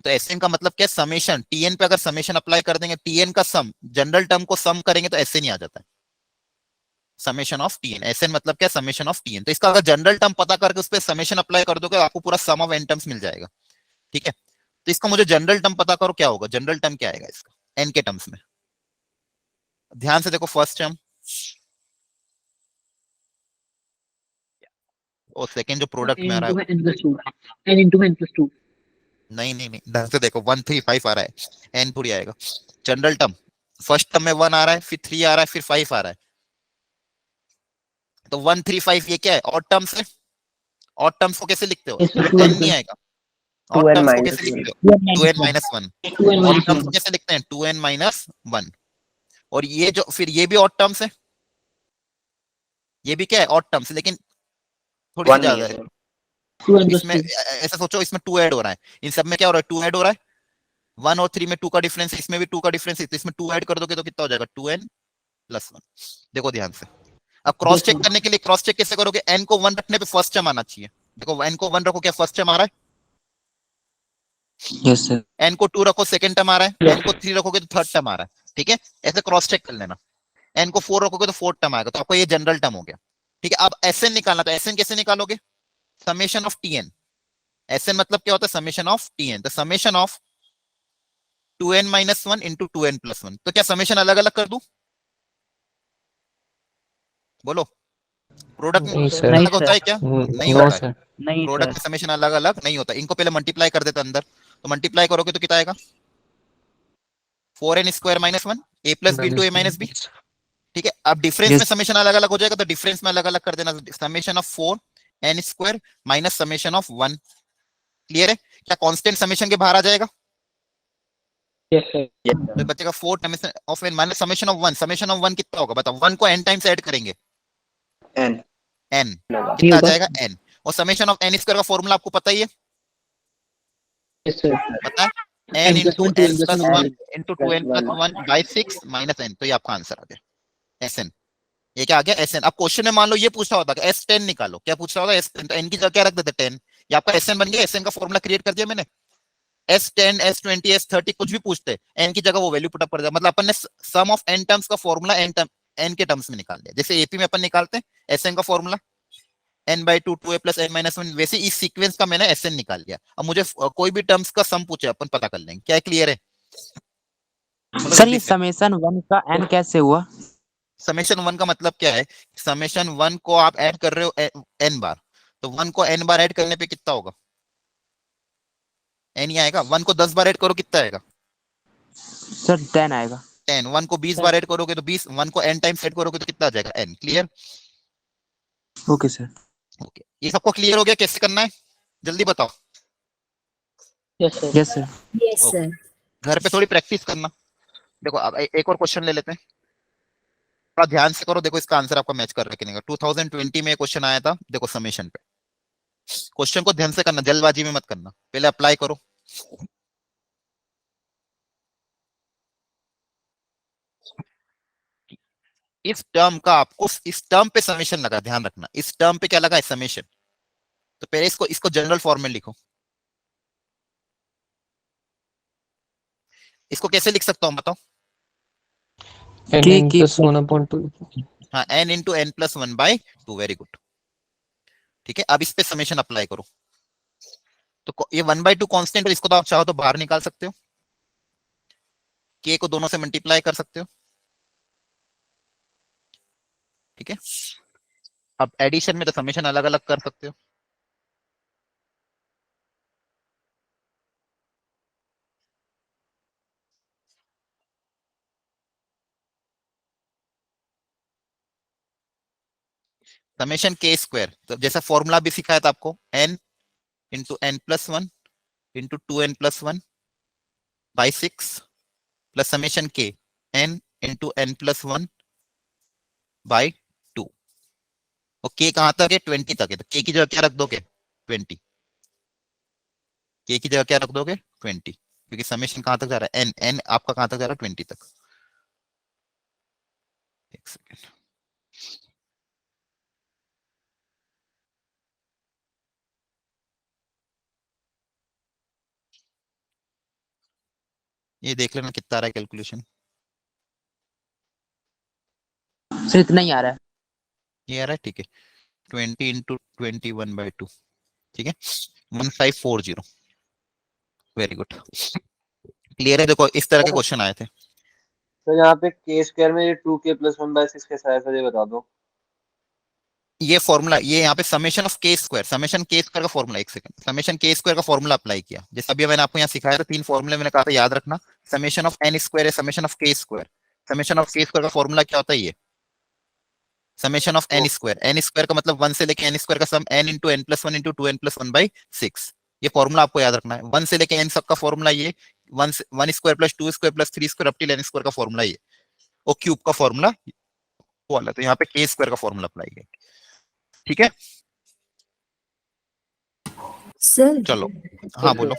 तो एसएन का मतलब क्या है, समेशन। टीएन पे अगर समेशन अप्लाई कर देंगे, टीएन का सम, जनरल टर्म को सम करेंगे तो एसएन ही आ जाता है, समेशन ऑफ टीएन। एसएन मतलब क्या, समेशन ऑफ टीएन। तो इसका अगर जनरल टर्म पता करके उस पर समेशन अप्लाई कर दोगे, आपको पूरा सम ऑफ एन टर्म्स मिल जाएगा। ठीक है, तो इसका मुझे जनरल टर्म पता करो, क्या होगा जनरल टर्म, क्या आएगा इसका एन के टर्म्स में। ध्यान से देखो, फर्स्ट टर्म और सेकेंड जो प्रोडक्ट में आ रहा है, n into n plus 2 नहीं नहीं नहीं, ध्यान से देखो 1 3 5 आ रहा है, एन थोड़ी आएगा। जनरल टर्म फर्स्ट टर्म में 1 आ रहा है, फिर 3 आ रहा है, फिर 5 आ रहा है, तो 1 3 5 ये क्या है, ऑड टर्म्स है। ऑड टर्म्स को कैसे लिखते हो, Yes, sir. 10 नहीं आएगा। ऑड टर्म्स को कैसे लिखते हो, 2n - 1। 2n odd minus terms 1 को कैसे लिखते हैं, 2n - 1। और ये जो फिर ये भी ऑड टर्म्स है, ये भी क्या है, ऑड टर्म्स, लेकिन थोड़ी सी ज्यादा है। 2n plus इसमें 2 ऐसा सोचो, इसमें 2 ऐड हो रहा है, इन सब में क्या हो रहा है, 2 ऐड हो रहा है। 1 और 3 में 2 का डिफरेंस है, इसमें भी 2 का डिफरेंस है, तो इसमें 2 ऐड कर दोगे तो कितना हो जाएगा, 2n + 1। देखो ध्यान से, अब क्रॉस चेक करने के लिए क्रॉस चेक कैसे करोगे, n को 1 रखने पे फर्स्ट टर्म आना चाहिए। देखो n को 1 रखो, क्या फर्स्ट टर्म आ रहा है, Yes, sir. n को 2 रखो सेकंड टर्म आ रहा है, n को 3 रखोगे तो थर्ड टर्म आ रहा है। ठीक है, ऐसे क्रॉस चेक कर लेना। n को 4 रखोगे तो फोर्थ टर्म आएगा, तो आपको ये जनरल टर्म हो गया। ठीक है, अब एसएन निकालना, तो एसएन कैसे निकालोगे, समेशन ऑफ टीएन। एसएन मतलब क्या होता है, समेशन ऑफ टीएन, तो summation of 2n - 1 into 2n + 1। तो क्या समेशन अलग अलग कर दूं, बोलो, प्रोडक्ट नहीं में सर, अलग होता है क्या, नहीं नो होता है। सर। नहीं प्रोडक्ट में समेशन अलग अलग नहीं होता, इनको पहले मल्टीप्लाई कर देते अंदर, तो मल्टीप्लाई करोगे तो कितना आएगा, 4n² - 1 a + b into a - b। ठीक है, अब डिफरेंस Yes. में समेशन अलग अलग हो जाएगा, तो डिफरेंस में अलग अलग कर देना, summation of 4n² - summation of 1। Clear है, क्या कांस्टेंट समेशन के बाहर आ जाएगा, yes sir तो बचेगा 4 summation of n minus summation of 1। Summation of 1 कितना होगा बताओ, 1 को n टाइम्स ऐड करेंगे, n n कितना आ जाएगा n, और समेशन ऑफ n स्क्वायर का फॉर्मूला आपको पता ही है, yes sir पता है, n into n plus 1 into 2n plus 1 by 6 minus n। तो ये आपका आंसर आ गया Sn। ये क्या आ गया Sn। अब क्वेश्चन में मान लो ये पूछा होता है S10 निकालो, क्या पूछ रहा होगा S10, तो n की जगह क्या रख देते 10, ये आपका Sn बन गया। Sn का फॉर्मूला क्रिएट कर दिया मैंने, S10 S20 S30 कुछ भी पूछते, n की जगह वो वैल्यू पुट अप कर दिया, मतलब अपन ने सम ऑफ n टर्म्स का फॉर्मूला n के टर्म्स में निकाल दिया। जैसे एपी में अपन निकालते हैं Sn का फॉर्मूला n/2 2a + n - 1, वैसे इस सीक्वेंस का मैंने Sn निकाल लिया। अब मुझे कोई भी टर्म्स का सम पूछे अपन पता कर लेंगे, क्या क्लियर है, सर ये समेशन 1 का n कैसे हुआ? समेशन 1 का मतलब क्या है, समेशन 1 को आप ऐड कर रहे हो n बार, तो 1 को n बार ऐड करने पे कितना होगा, n ही आएगा। 1 को 10 बार ऐड करो कितना आएगा, सर 10 आएगा। 10। 1 को 20 बार ऐड करोगे तो 20, 1 को n टाइम्स ऐड करोगे तो कितना आ जाएगा n। Clear, okay sir. Okay, ये सबको क्लियर हो गया, कैसे करना है जल्दी बताओ। yes sir yes sir. Yes, sir. घर पे थोड़ी प्रैक्टिस करना। देखो अब एक और क्वेश्चन ले लेते हैं, थोड़ा ध्यान से करो, देखो इसका आंसर आपका मैच कर रहा है कि नहीं। 2020 में क्वेश्चन आया था, देखो समेशन पे, क्वेश्चन को ध्यान से करना, जल्दबाजी में मत करना, पहले अप्लाई करो। इस टर्म का आपको, इस टर्म पे समेशन लगा, ध्यान रखना, इस टर्म पे क्या लगा है, समेशन। तो पहले इसको जनरल फॉर्म में लिखो। इसको कैसे लिख सकता हूं बताओ, n plus 1/2। हाँ, n into n plus 1/2। Very good, ठीक है। अब इस पे समेशन अप्लाई करो, तो ये 1/2 कांस्टेंट है, इसको तो आप चाहो तो बाहर निकाल सकते हो, के को दोनों से मल्टीप्लाई कर सकते हो, ठीक है। अब एडिशन में तो समेशन अलग अलग कर सकते हो। समेशन के स्क्वायर, तो जैसा फॉर्मूला भी सिखाया था आपको, n into n plus 1 into 2n plus 1 by 6 plus summation के n into n plus 1 by 2। और के कहां तक है? 20 तक है, तो के की जगह क्या रख दोगे? 20। के की जगह क्या रख दोगे? 20, क्योंकि समेशन कहां तक जा रहा है? n आपका कहां तक जा रहा है? 20 तक। एक सेकेंड, ये देख लेना कितना आ रहा है कैलकुलेशन। सर इतना ही आ रहा है। ये आ रहा है, ठीक है। 20 इंटू 21/2, ठीक है, 1540। वेरी गुड, क्लियर है। देखो इस तरह के क्वेश्चन आए थे। सर यहाँ पे के स्क्वायर में ये 2k प्लस 1/6 कैसा है सर, ये बता दो। ये फॉर्मूला, ये यहाँ पे समेशन ऑफ के स्क्वायर, समेशन के स्क्वायर का फॉर्मूला, एक सेकंड, समेशन के स्क्वायर का फॉर्मूला अप्लाई किया। जैसे अभी मैंने आपको यहाँ सिखाया था, 3 फॉर्मूले मैंने कहा था याद रखना। समेशन ऑफ n स्क्वायर है, समेशन ऑफ के स्क्वायर। समेशन ऑफ के स्क्वायर का फॉर्मूला क्या होता है? ये summation of n square, n square का मतलब 1 से लेके n स्क्वायर का सम n into n plus 1 into 2n plus 1/6। ये फॉर्मूला आपको याद रखना है। 1 से लेके n तक का फॉर्मूला ये, 1 square plus 2 square plus 3 square up till n square का फॉर्मूला ये, और क्यूब का फॉर्मूला वो वाला। तो यहाँ पे के स्क्वायर का फॉर्मूला अप्लाई किया, ठीक है। सर चलो, हाँ बोलो।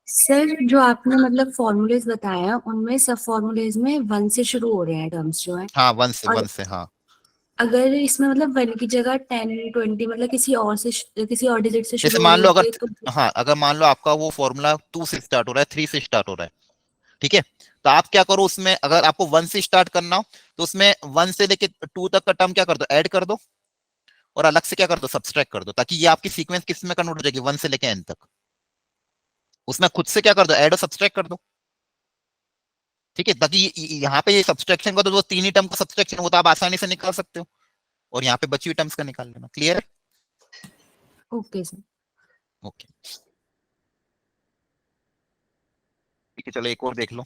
सर जो आपने मतलब फॉर्मूलेज बताया उनमें सब फॉर्मूलेज में 1 से शुरू हो रहे हैं टर्म्स जो है, हाँ 1 से, और 1 से, हाँ। अगर इसमें मतलब 1 की जगह 10 20 मतलब किसी और डिजिट से जैसे शुरू हो मान रही लो होती अगर, है तो हाँ अगर मान लो आपका वो फॉर्मूला 2 से स्टार्ट हो रहा है, 3 से स्टार्ट हो रहा है, ठीक है, तो आप क्या करो उसमें, अगर आपको 1 से स्टार्ट करना हो तो उसमें 1 से लेके 2 तक का टर्म क्या कर दो? ऐड कर दो, और अलग से क्या कर दो? सब्सट्रैक्ट कर दो, ताकि ये आपकी सीक्वेंस किस में कन्वर्ट हो जाएगी? 1 से लेके n तक। उसमें खुद से क्या कर दो? ऐड और सब्सट्रैक्ट कर दो, ठीक है, ताकि यहाँ पे ये सब्सट्रैक्शन का तो वो 3 ही टर्म का सब्सट्रैक्शन, वो तो आप आसानी से निकाल सकते हो, और यहाँ पे बची हुई टर्म्स का निकाल लेना। क्लियर है? Okay sir. ओके, ठीक है, चलो एक और देख लो।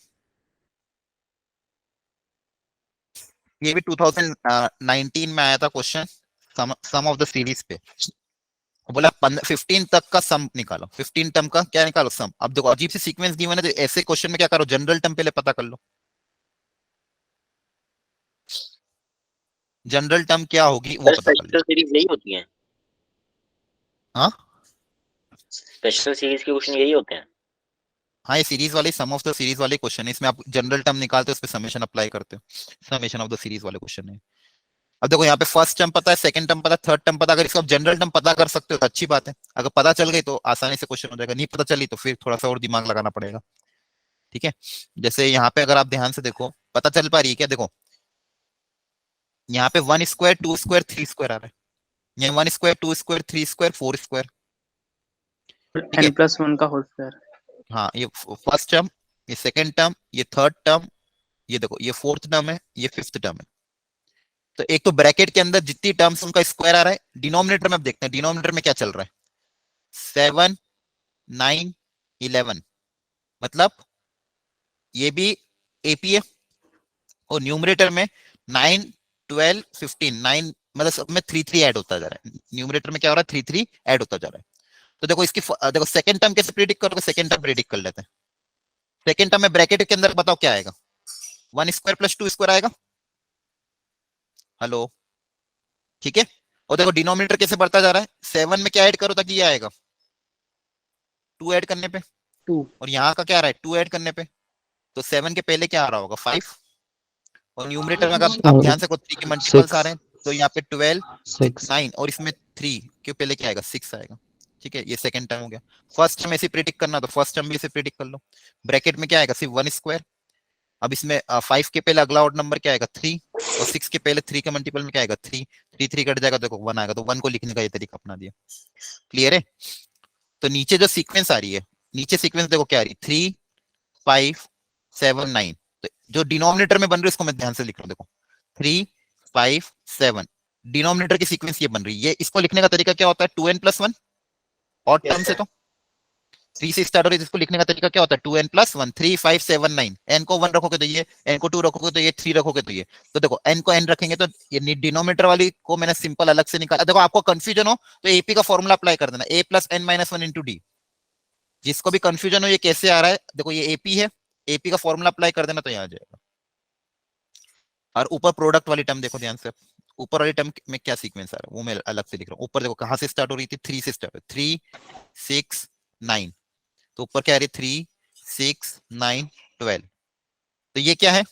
ये भी 2019 में आया था question, sum of the series पे। बोला 15 तक का सम निकालो, 15 टर्म का क्या निकालो? सम। अब देखो अजीब सी सीक्वेंस दी हुई है ना, तो ऐसे क्वेश्चन में क्या करो? जनरल टर्म पहले पता कर लो। जनरल टर्म क्या होगी वो पता कर लो। स्पेशल सीरीज यही होती है। हाँ स्पेशल सीरीज के क्वेश्चन यही होते हैं। हाँ, ये सीरीज वाले, सम ऑफ द सीरीज वाले क्वेश्चन है। इसमें आप जनरल टर्म निकालते हो, उस पे समेशन अप्लाई करते हो। समेशन ऑफ द सीरीज वाले क्वेश्चन है। अब देखो यहाँ पे फर्स्ट टर्म पता है, सेकंड टर्म पता है, थर्ड टर्म पता है। अगर इसको आप जनरल टर्म पता कर सकते हो तो अच्छी बात है। अगर पता चल गई तो आसानी से क्वेश्चन हो जाएगा, नहीं पता चली तो फिर थोड़ा सा और दिमाग लगाना पड़ेगा, ठीक है। जैसे यहाँ पे अगर आप ध्यान से देखो, पता चल पा रही है क्या? देखो यहाँ पे 1 स्क्वायर 2 स्क्वायर 3 स्क्वायर आ रहा है, यहाँ 1 स्क्वायर 2 स्क्वायर 3 स्क्वायर 4 स्क्वायर, ठीक है। n+1 का होल स्क्वायर। हाँ, ये फर्स्ट टर्म, ये सेकंड टर्म, ये थर्ड टर्म, ये देखो ये फोर्थ टर्म है, ये फिफ्थ टर्म है। तो एक तो ब्रैकेट के अंदर जितनी टर्म्स उनका स्क्वायर आ रहा है। डिनोमिनेटर में अब देखते हैं डिनोमिनेटर में क्या चल रहा है। 7 9 11, मतलब ये भी एपी है, और न्यूमरेटर में 9 12 15, 9 मतलब सब में 3 3 ऐड होता जा रहा है। न्यूमरेटर में क्या हो रहा है? 3 3 ऐड होता जा रहा है। तो देखो इसकी देखो सेकंड टर्म कैसे प्रेडिक्ट करोगे? सेकंड टर्म प्रेडिक्ट कर लेते हैं। सेकंड टर्म में ब्रैकेट के अंदर बताओ क्या आएगा? 1 स्क्वायर प्लस 2 स्क्वायर आएगा। हेलो, ठीक है। और देखो डिनोमिनेटर कैसे बढ़ता जा रहा है। 7 में क्या ऐड करो ताकि ये आएगा? 2 ऐड करने पे। 2 और यहाँ का क्या आ रहा है? 2 ऐड करने पे। तो 7 के पहले क्या आ रहा होगा? 5। और न्यूमरेटर में अगर आप ध्यान से 3 के मल्टीपल्स आ रहे हैं, तो यहाँ पे 12 6 9, और इसमें 3 के पहले क्या आएगा? 6 आएगा, ठीक है। ये सेकंड टर्म हो गया। फर्स्ट टर्म ऐसे प्रेडिक्ट करना, तो फर्स्ट टर्म भी ऐसे प्रेडिक्ट कर लो। ब्रैकेट में क्या आएगा? सिर्फ 1 स्क्वायर। अब इसमें 5 के पहले अगला ऑड नंबर क्या आएगा? 3, और 6 के पहले 3 के मल्टीपल में क्या आएगा? 3 3 3 कट जाएगा, देखो 1 आएगा। तो 1 को लिखने का ये तरीका अपना दिया। क्लियर है? तो नीचे जो सीक्वेंस आ रही है, नीचे सीक्वेंस देखो क्या आ रही है, 3 5 7 9। तो जो डिनोमिनेटर में बन रही है उसको मैं ध्यान से लिख रहा हूँ, देखो 3 5 7 डिनोमिनेटर की सीक्वेंस ये बन रही है। इसको लिखने का तरीका क्या होता है, 2n+1 और टर्म से, तो 3 से स्टार्ट हो रही है, इसको लिखने का तरीका क्या होता है, 2n+1 3 5 7 9। n को 1 रखोगे तो ये, n को 2 रखोगे तो ये, 3 रखोगे तो ये। तो देखो n को n रखेंगे तो ये डिनोमिनेटर वाली को मैंने सिंपल अलग से निकाला। देखो आपको कंफ्यूजन हो तो एपी का फॉर्मूला अप्लाई कर देना, a + n-1 × d। जिसको भी कंफ्यूजन हो ये कैसे आ रहा है, देखो ये एपी है, एपी का फॉर्मूला अप्लाई कर देना तो यहाँ आ जाएगा। और ऊपर प्रोडक्ट वाली टर्म देखो ध्यान से, ऊपर वाली टर्म में क्या सीक्वेंस आ रहा है वो मैं अलग से लिख रहा हूँ। ऊपर देखो कहां से स्टार्ट हो रही थी, 3 से स्टार्ट, 3 6 9। तो ऊपर क्या आ रही है, 3 6 9 12। तो ये क्या है,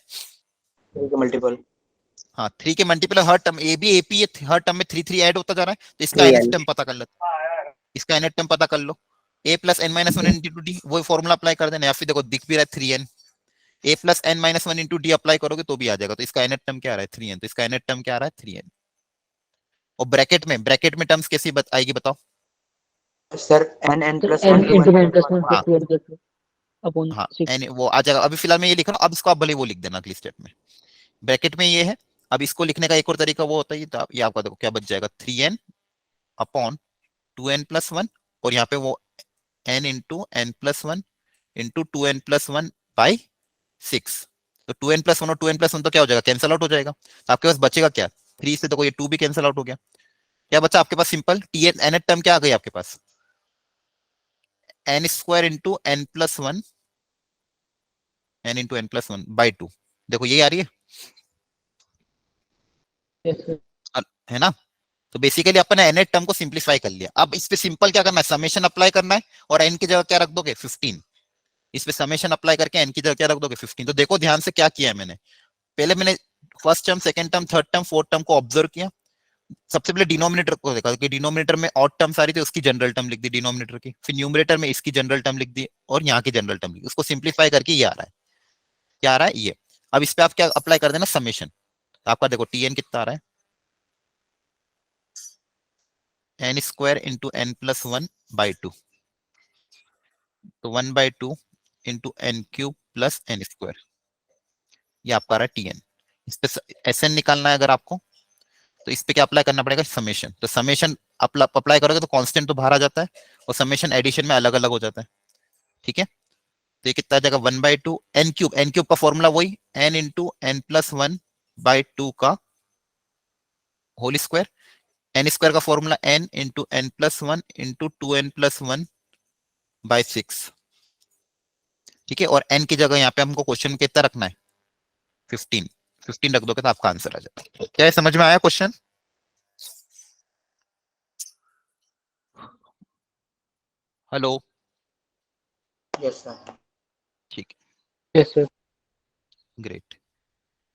मल्टीपल। हाँ 3 के मल्टीपल, हर टर्म ए बी एपी, हर टर्म में 3 3 ऐड होता जा रहा है। तो इसका nth टर्म पता कर लो, इसका nth टर्म पता कर लो, a + n-1 × d, वो फॉर्मूला अप्लाई कर देना। या फिर देखो दिख भी रहा है 3n, a + n-1 × d apply करोगे तो भी आ जाएगा। तो इसका nth टर्म क्या आ रहा है, 3n। तो इसका nth टर्म क्या आ रहा है, 3n। और ब्रैकेट में टर्म्स कैसी आएगी बताओ सर n+1 n अपॉन हाँ 6। n वो आ जाएगा। अभी फिलहाल मैं ये लिख रहा हूँ, अब इसको आप भले वो लिख देना अगली स्टेप में। ब्रैकेट में ये है। अब इसको लिखने का एक और तरीका वो होता है, तो ये आपका देखो क्या बच जाएगा, 3n अपॉन 2n+1, और यहाँ पे वो n × n+1 × 2n+1/6। तो 2n+1 और 2n+1 तो क्या हो जाएगा, कैंसिल आउट हो जाएगा। तो आपके पास बचेगा क्या, 3 से देखो ये 2 भी कैंसिल आउट हो गया। क्या बचा आपके पास, सिंपल nth टर्म क्या आ गई आपके पास, n² × n+1 n × n+1/2। देखो ये आ रही है, यस सर। है ना। तो बेसिकली अपन ने nth टर्म को सिंप्लीफाई कर लिया। अब इस पे सिंपल क्या करना है, समेशन अप्लाई करना है, और n की जगह क्या रख दोगे, 15। इस पे समेशन अप्लाई करके n की जगह क्या रख दोगे, 15। तो देखो ध्यान से क्या किया है मैंने, पहले मैंने first term, second term, third term, fourth term को ऑब्जर्व किया। सबसे पहले डिनोमिनेटर को देखा कि डिनोमिनेटर में ऑड टर्म्स आ रही थी, उसकी जनरल टर्म लिख दी डिनोमिनेटर की। फिर न्यूमरेटर में इसकी जनरल टर्म लिख दी और यहाँ की जनरल टर्म लिख दी। उसको सिंप्लीफाई करके ये आ रहा है, क्या आ रहा है ये। अब इस पे आप क्या अप्लाई कर देना, समेशन। तो आपका देखो tn कितना आ रहा है, n² × n+1/2। तो 1/2 × n³ + n², ये आपका आ रहा है tn। इस पे sn निकालना है अगर आपको, तो इस पे क्या अप्लाई करना पड़ेगा, समेशन। तो समेशन अप्लाई करोगे तो कांस्टेंट तो बाहर आ जाता है, और समेशन एडिशन में अलग अलग हो जाता है, ठीक है। तो ये कितना आ जाएगा, 1/2 n³ का फॉर्मूला वही, n × n+1/2 का होल स्क्वायर। n² का फॉर्मूला n × n+1 × 2n+1/6, ठीक है। और n की जगह यहाँ पे हमको क्वेश्चन कितना रखना है, 15 रख दोगे तो आपका आंसर आ जाएगा। क्या है, समझ में आया क्वेश्चन। Hello, yes sir. ठीक यस सर। है, ग्रेट,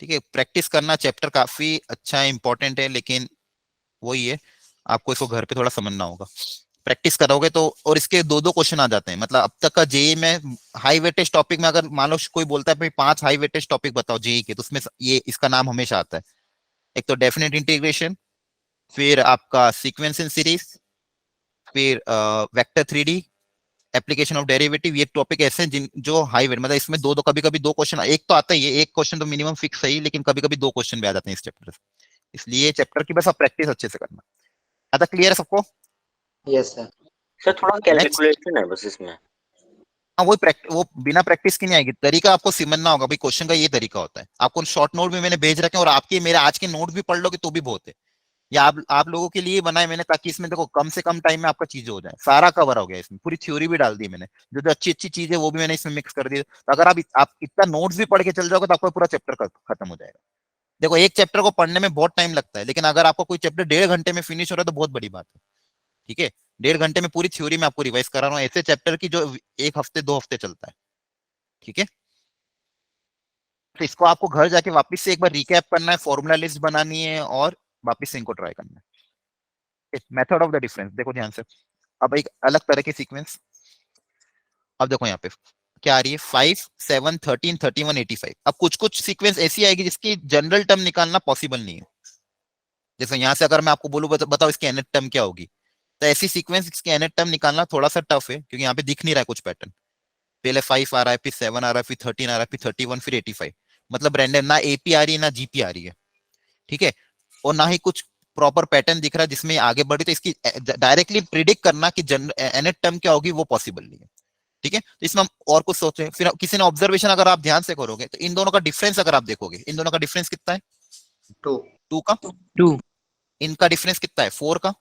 ठीक है। प्रैक्टिस करना, चैप्टर काफी अच्छा है, इंपॉर्टेंट है, लेकिन वही है, आपको इसको घर पे थोड़ा समझना होगा। प्रैक्टिस करोगे तो, और इसके 2-2 क्वेश्चन आ जाते हैं। मतलब अब तक का जेई में हाई वेटेज टॉपिक में अगर मान लो कोई बोलता है भाई 5 हाई वेटेज टॉपिक बताओ जेई के, तो उसमें ये इसका नाम हमेशा आता है। एक तो डेफिनेट इंटीग्रेशन, फिर आपका सीक्वेंस इन सीरीज, फिर vector 3D, application of derivative. ये टॉपिक ऐसे हैं जिन जो हाई वेट, मतलब इसमें 2-2 कभी-कभी 2 क्वेश्चन, एक तो आता ही है, एक क्वेश्चन तो मिनिमम फिक्स है ही, लेकिन कभी-कभी 2 क्वेश्चन भी आ जाते हैं इस चैप्टर से। इसलिए चैप्टर की बस आप प्रैक्टिस अच्छे से करना। आता क्लियर है सबको। Yes sir. सर थोड़ा नेक्स्ट, कैलकुलेशन है बस इसमें। हाँ वो बिना प्रैक्टिस की नहीं आएगी। तरीका आपको समझना होगा भाई, क्वेश्चन का ये तरीका होता है। आपको शॉर्ट नोट भी मैंने भेज रखे हैं, और आपके मेरे आज के नोट भी पढ़ लोगे तो भी बहुत है। या आप लोगों के लिए बनाए मैंने, ताकि इसमें देखो कम से कम टाइम में आपका चीजें हो जाए। सारा कवर हो गया इसमें, पूरी थ्योरी भी डाल दी मैंने, जो अच्छी अच्छी चीज है वो भी मैंने इसमें मिक्स कर दी। तो अगर आप इतना नोट्स भी पढ़ के चल जाओगे तो आपका पूरा चैप्टर खत्म हो जाएगा। देखो एक चैप्टर को पढ़ने में बहुत टाइम लगता है, लेकिन अगर आपको कोई चैप्टर 1.5 घंटे में फिनिश हो रहा है तो बहुत बड़ी बात है, ठीक है। 1.5 घंटे में पूरी थ्योरी में आपको रिवाइज करा रहा हूँ, ऐसे चैप्टर की जो 1 हफ्ते 2 हफ्ते चलता है, ठीक है। तो इसको आपको घर जाके वापस से एक बार रिकैप करना है, फॉर्मूला लिस्ट बनानी है, और वापस से इनको ट्राई करना है। मेथड ऑफ द डिफरेंस देखो ध्यान से। अब एक अलग तरह की सीक्वेंस, अब देखो यहाँ पे क्या आ रही है, 5 7 13 31 85। अब कुछ कुछ सीक्वेंस ऐसी आएगी जिसकी जनरल टर्म निकालना पॉसिबल नहीं है। जैसे यहाँ से अगर मैं आपको बोलूं बताओ इसकी nth टर्म क्या होगी, तो ऐसी सीक्वेंस इसके nth टर्म निकालना थोड़ा सा टफ है, क्योंकि यहाँ पे दिख नहीं रहा है कुछ पैटर्न। पहले 5 आ रहा है, फिर 7 आ रहा है, फिर 13 आ रहा है, फिर 31, फिर 85, मतलब रैंडम, ना एपी आ रही है ना जीपी आ रही है, ठीक है, और ना ही कुछ प्रॉपर पैटर्न दिख रहा है जिसमें आगे बढ़ी। तो इसकी डायरेक्टली प्रिडिक्ट करना कि nth टर्म क्या होगी वो पॉसिबल नहीं है, ठीक है। तो इसमें हम और कुछ सोचें, फिर किसी ने ऑब्जर्वेशन अगर आप ध्यान से करोगे तो इन दोनों का डिफरेंस अगर आप देखोगे, इन दोनों का डिफरेंस कितना है? 2 का। 2 इनका डिफरेंस कितना है? 4 का।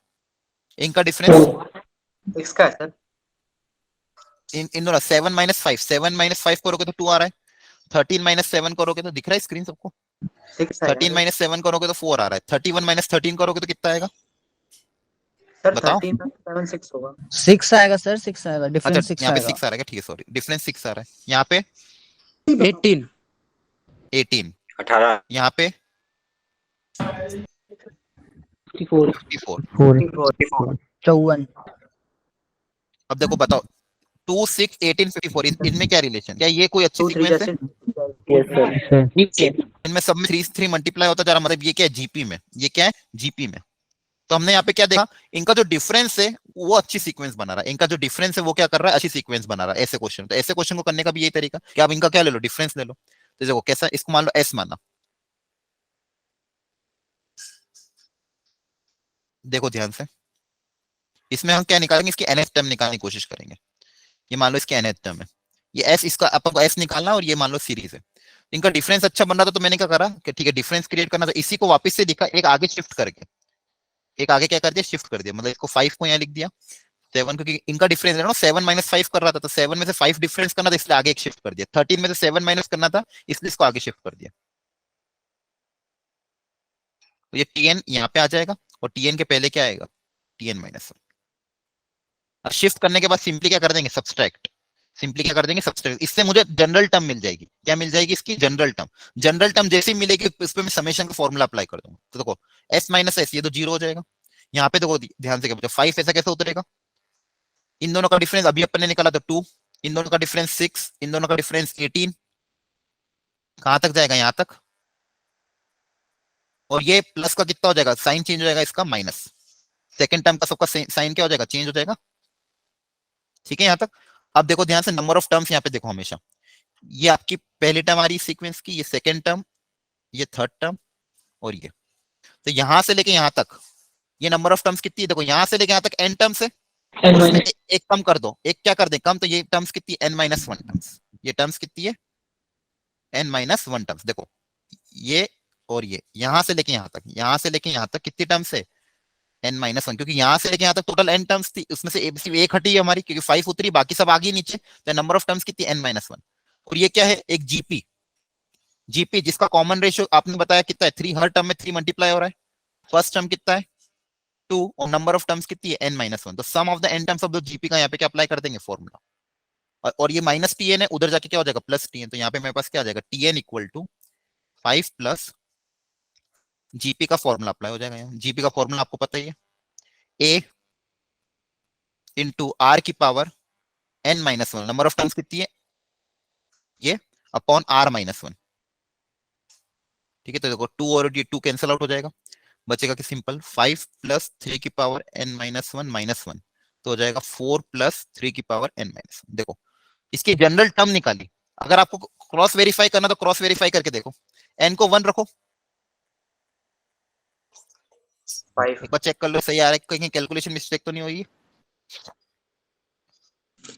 इनका डिफरेंस इसका है सर इन दोनों 7 माइनस 5, 7 माइनस 5 करोगे तो 2 आ रहा है। 13 माइनस 7 करोगे तो दिख रहा है स्क्रीन सबको? 13 माइनस 7 करोगे तो 4 आ रहा है। 31 माइनस 13 करोगे तो कितना आएगा? सर बताओ। 13 7 6 होगा 6 आएगा सर, 6 आएगा, अच्छा, डिफरेंस 6 यहाँ पे आएगा। 6 आ रहा है, ठीक है, सॉरी, डिफरेंस 6 आ रहा है। यहाँ पे 18 18, 18 यहाँ पे 54 54। 54 अब देखो बताओ, 2 6 18 54, इनमें क्या रिलेशन? क्या ये कोई अच्छी 2 3 सीक्वेंस है? यस सर इनमें सब में 3 मल्टीप्लाई होता जा रहा, मतलब ये क्या है? जीपी में। ये क्या है? जीपी में। तो हमने यहाँ पे क्या देखा, इनका जो डिफरेंस है वो अच्छी सीक्वेंस बना रहा है, इनका जो डिफरेंस है वो क्या कर रहा है? अच्छी सीक्वेंस बना रहा है। ऐसे क्वेश्चन, तो ऐसे क्वेश्चन को करने का भी यही तरीका कि आप इनका क्या ले लो? डिफरेंस ले लो। तो देखो कैसा, इसको मान लो एस माना, देखो ध्यान से, इसमें हम क्या निकालेंगे? इसकी nth टर्म निकालने की कोशिश करेंगे। ये मान लो इसकी nth टर्म है, ये एस, इसका आपको एस निकालना, और ये मान लो सीरीज है। इनका डिफरेंस अच्छा बन रहा था, तो मैंने क्या करा कि ठीक है, डिफरेंस क्रिएट करना, तो इसी को वापस से दिखा, एक आगे शिफ्ट करके, एक आगे क्या कर दिया? शिफ्ट कर दिया। मतलब इसको 5 को यहाँ लिख दिया, 7, क्योंकि इनका डिफरेंस है ना, 7 माइनस 5 कर रहा था, तो 7 में से 5 डिफरेंस करना था, इसलिए आगे एक शिफ्ट कर दिया। 13 में से 7 माइनस करना था, इसलिए इसको आगे शिफ्ट कर दिया। तो ये टीएन यहाँ पे आ जाएगा, और टीएन के पहले क्या आएगा? TN minus 1। शिफ्ट करने के बाद सिंपली क्या कर देंगे? सब्सट्रैक्ट। सिंपली क्या कर देंगे? सब्सट्रैक्ट। इससे मुझे जनरल टर्म मिल जाएगी। क्या मिल जाएगी? इसकी जनरल टर्म। जनरल टर्म जैसे ही मिलेगी, इस पे मैं समेशन का फॉर्मूला अप्लाई कर दूंगा। तो देखो एस माइनस एस, ये तो 0 हो जाएगा। यहाँ पे देखो ध्यान से, क्या 5 ऐसा कैसे उतरेगा? इन दोनों का डिफरेंस अभी अपन ने निकाला था 2, इन दोनों का डिफरेंस 6, इन दोनों का डिफरेंस 18, कहां तक जाएगा? यहां तक। और ये प्लस का कितना हो जाएगा? साइन चेंज हो जाएगा इसका, माइनस। सेकंड टर्म का सबका साइन क्या हो जाएगा? चेंज हो जाएगा, ठीक है यहां तक। अब देखो ध्यान से, नंबर ऑफ टर्म्स यहाँ पे देखो हमेशा, ये आपकी पहली टर्म आ रही है सीक्वेंस की, ये सेकंड टर्म, ये थर्ड टर्म, और ये। तो यहां से लेके यहां तक ये नंबर ऑफ टर्म्स कितनी है? देखो यहां से लेके यहां तक n टर्म्स है, n उसमें माइनस एक कम कर दो, एक क्या कर दे कम, तो ये टर्म्स कितनी? n minus 1 terms. ये टर्म्स कितनी है? n minus 1 terms. देखो ये और ये, यहां से लेके यहां तक, यहां से लेके यहां तक कितनी टर्म्स है? n माइनस 1, क्योंकि यहां से लेके यहां तक टोटल n टर्म्स थी, उसमें से सिर्फ एक हटी है हमारी, क्योंकि 5 उतरी, बाकी सब आगे नीचे। तो नंबर ऑफ टर्म्स कितनी? n minus 1। और ये क्या है? एक जीपी। जीपी जिसका कॉमन रेशियो आपने बताया कितना है? 3। हर टर्म में 3 मल्टीप्लाई हो रहा है। फर्स्ट टर्म कितना है? 2, और नंबर ऑफ टर्म्स कितनी है? n minus 1। तो sum of the n terms of the GP का यहाँ पे क्या अप्लाई कर देंगे? फॉर्मूला। और ये माइनस टीएन है, उधर जाके क्या हो जाएगा? Plus Tn. तो यहाँ पे मेरे पास क्या आ जाएगा? Tn equal to 5 plus GP का फॉर्मूला अप्लाई हो जाएगा। यहाँ जीपी का फॉर्मूला आपको पता ही है, ए इंटू आर की power n minus 1, number of terms कितनी है? ये अपॉन r माइनस 1, ठीक है। तो देखो 2 और ये 2 कैंसिल आउट हो जाएगा, बचेगा कि सिंपल 5 प्लस 3 की पावर n माइनस 1 माइनस 1, तो हो जाएगा 4 प्लस 3 की पावर n माइनस 1। देखो इसकी जनरल टर्म निकाली। अगर आपको क्रॉस वेरीफाई करना तो क्रॉस वेरीफाई करके देखो, n को 1 रखो, 5 एक बार चेक कर लो सही आ रहा है, कहीं कैलकुलेशन मिस्टेक तो नहीं हुई।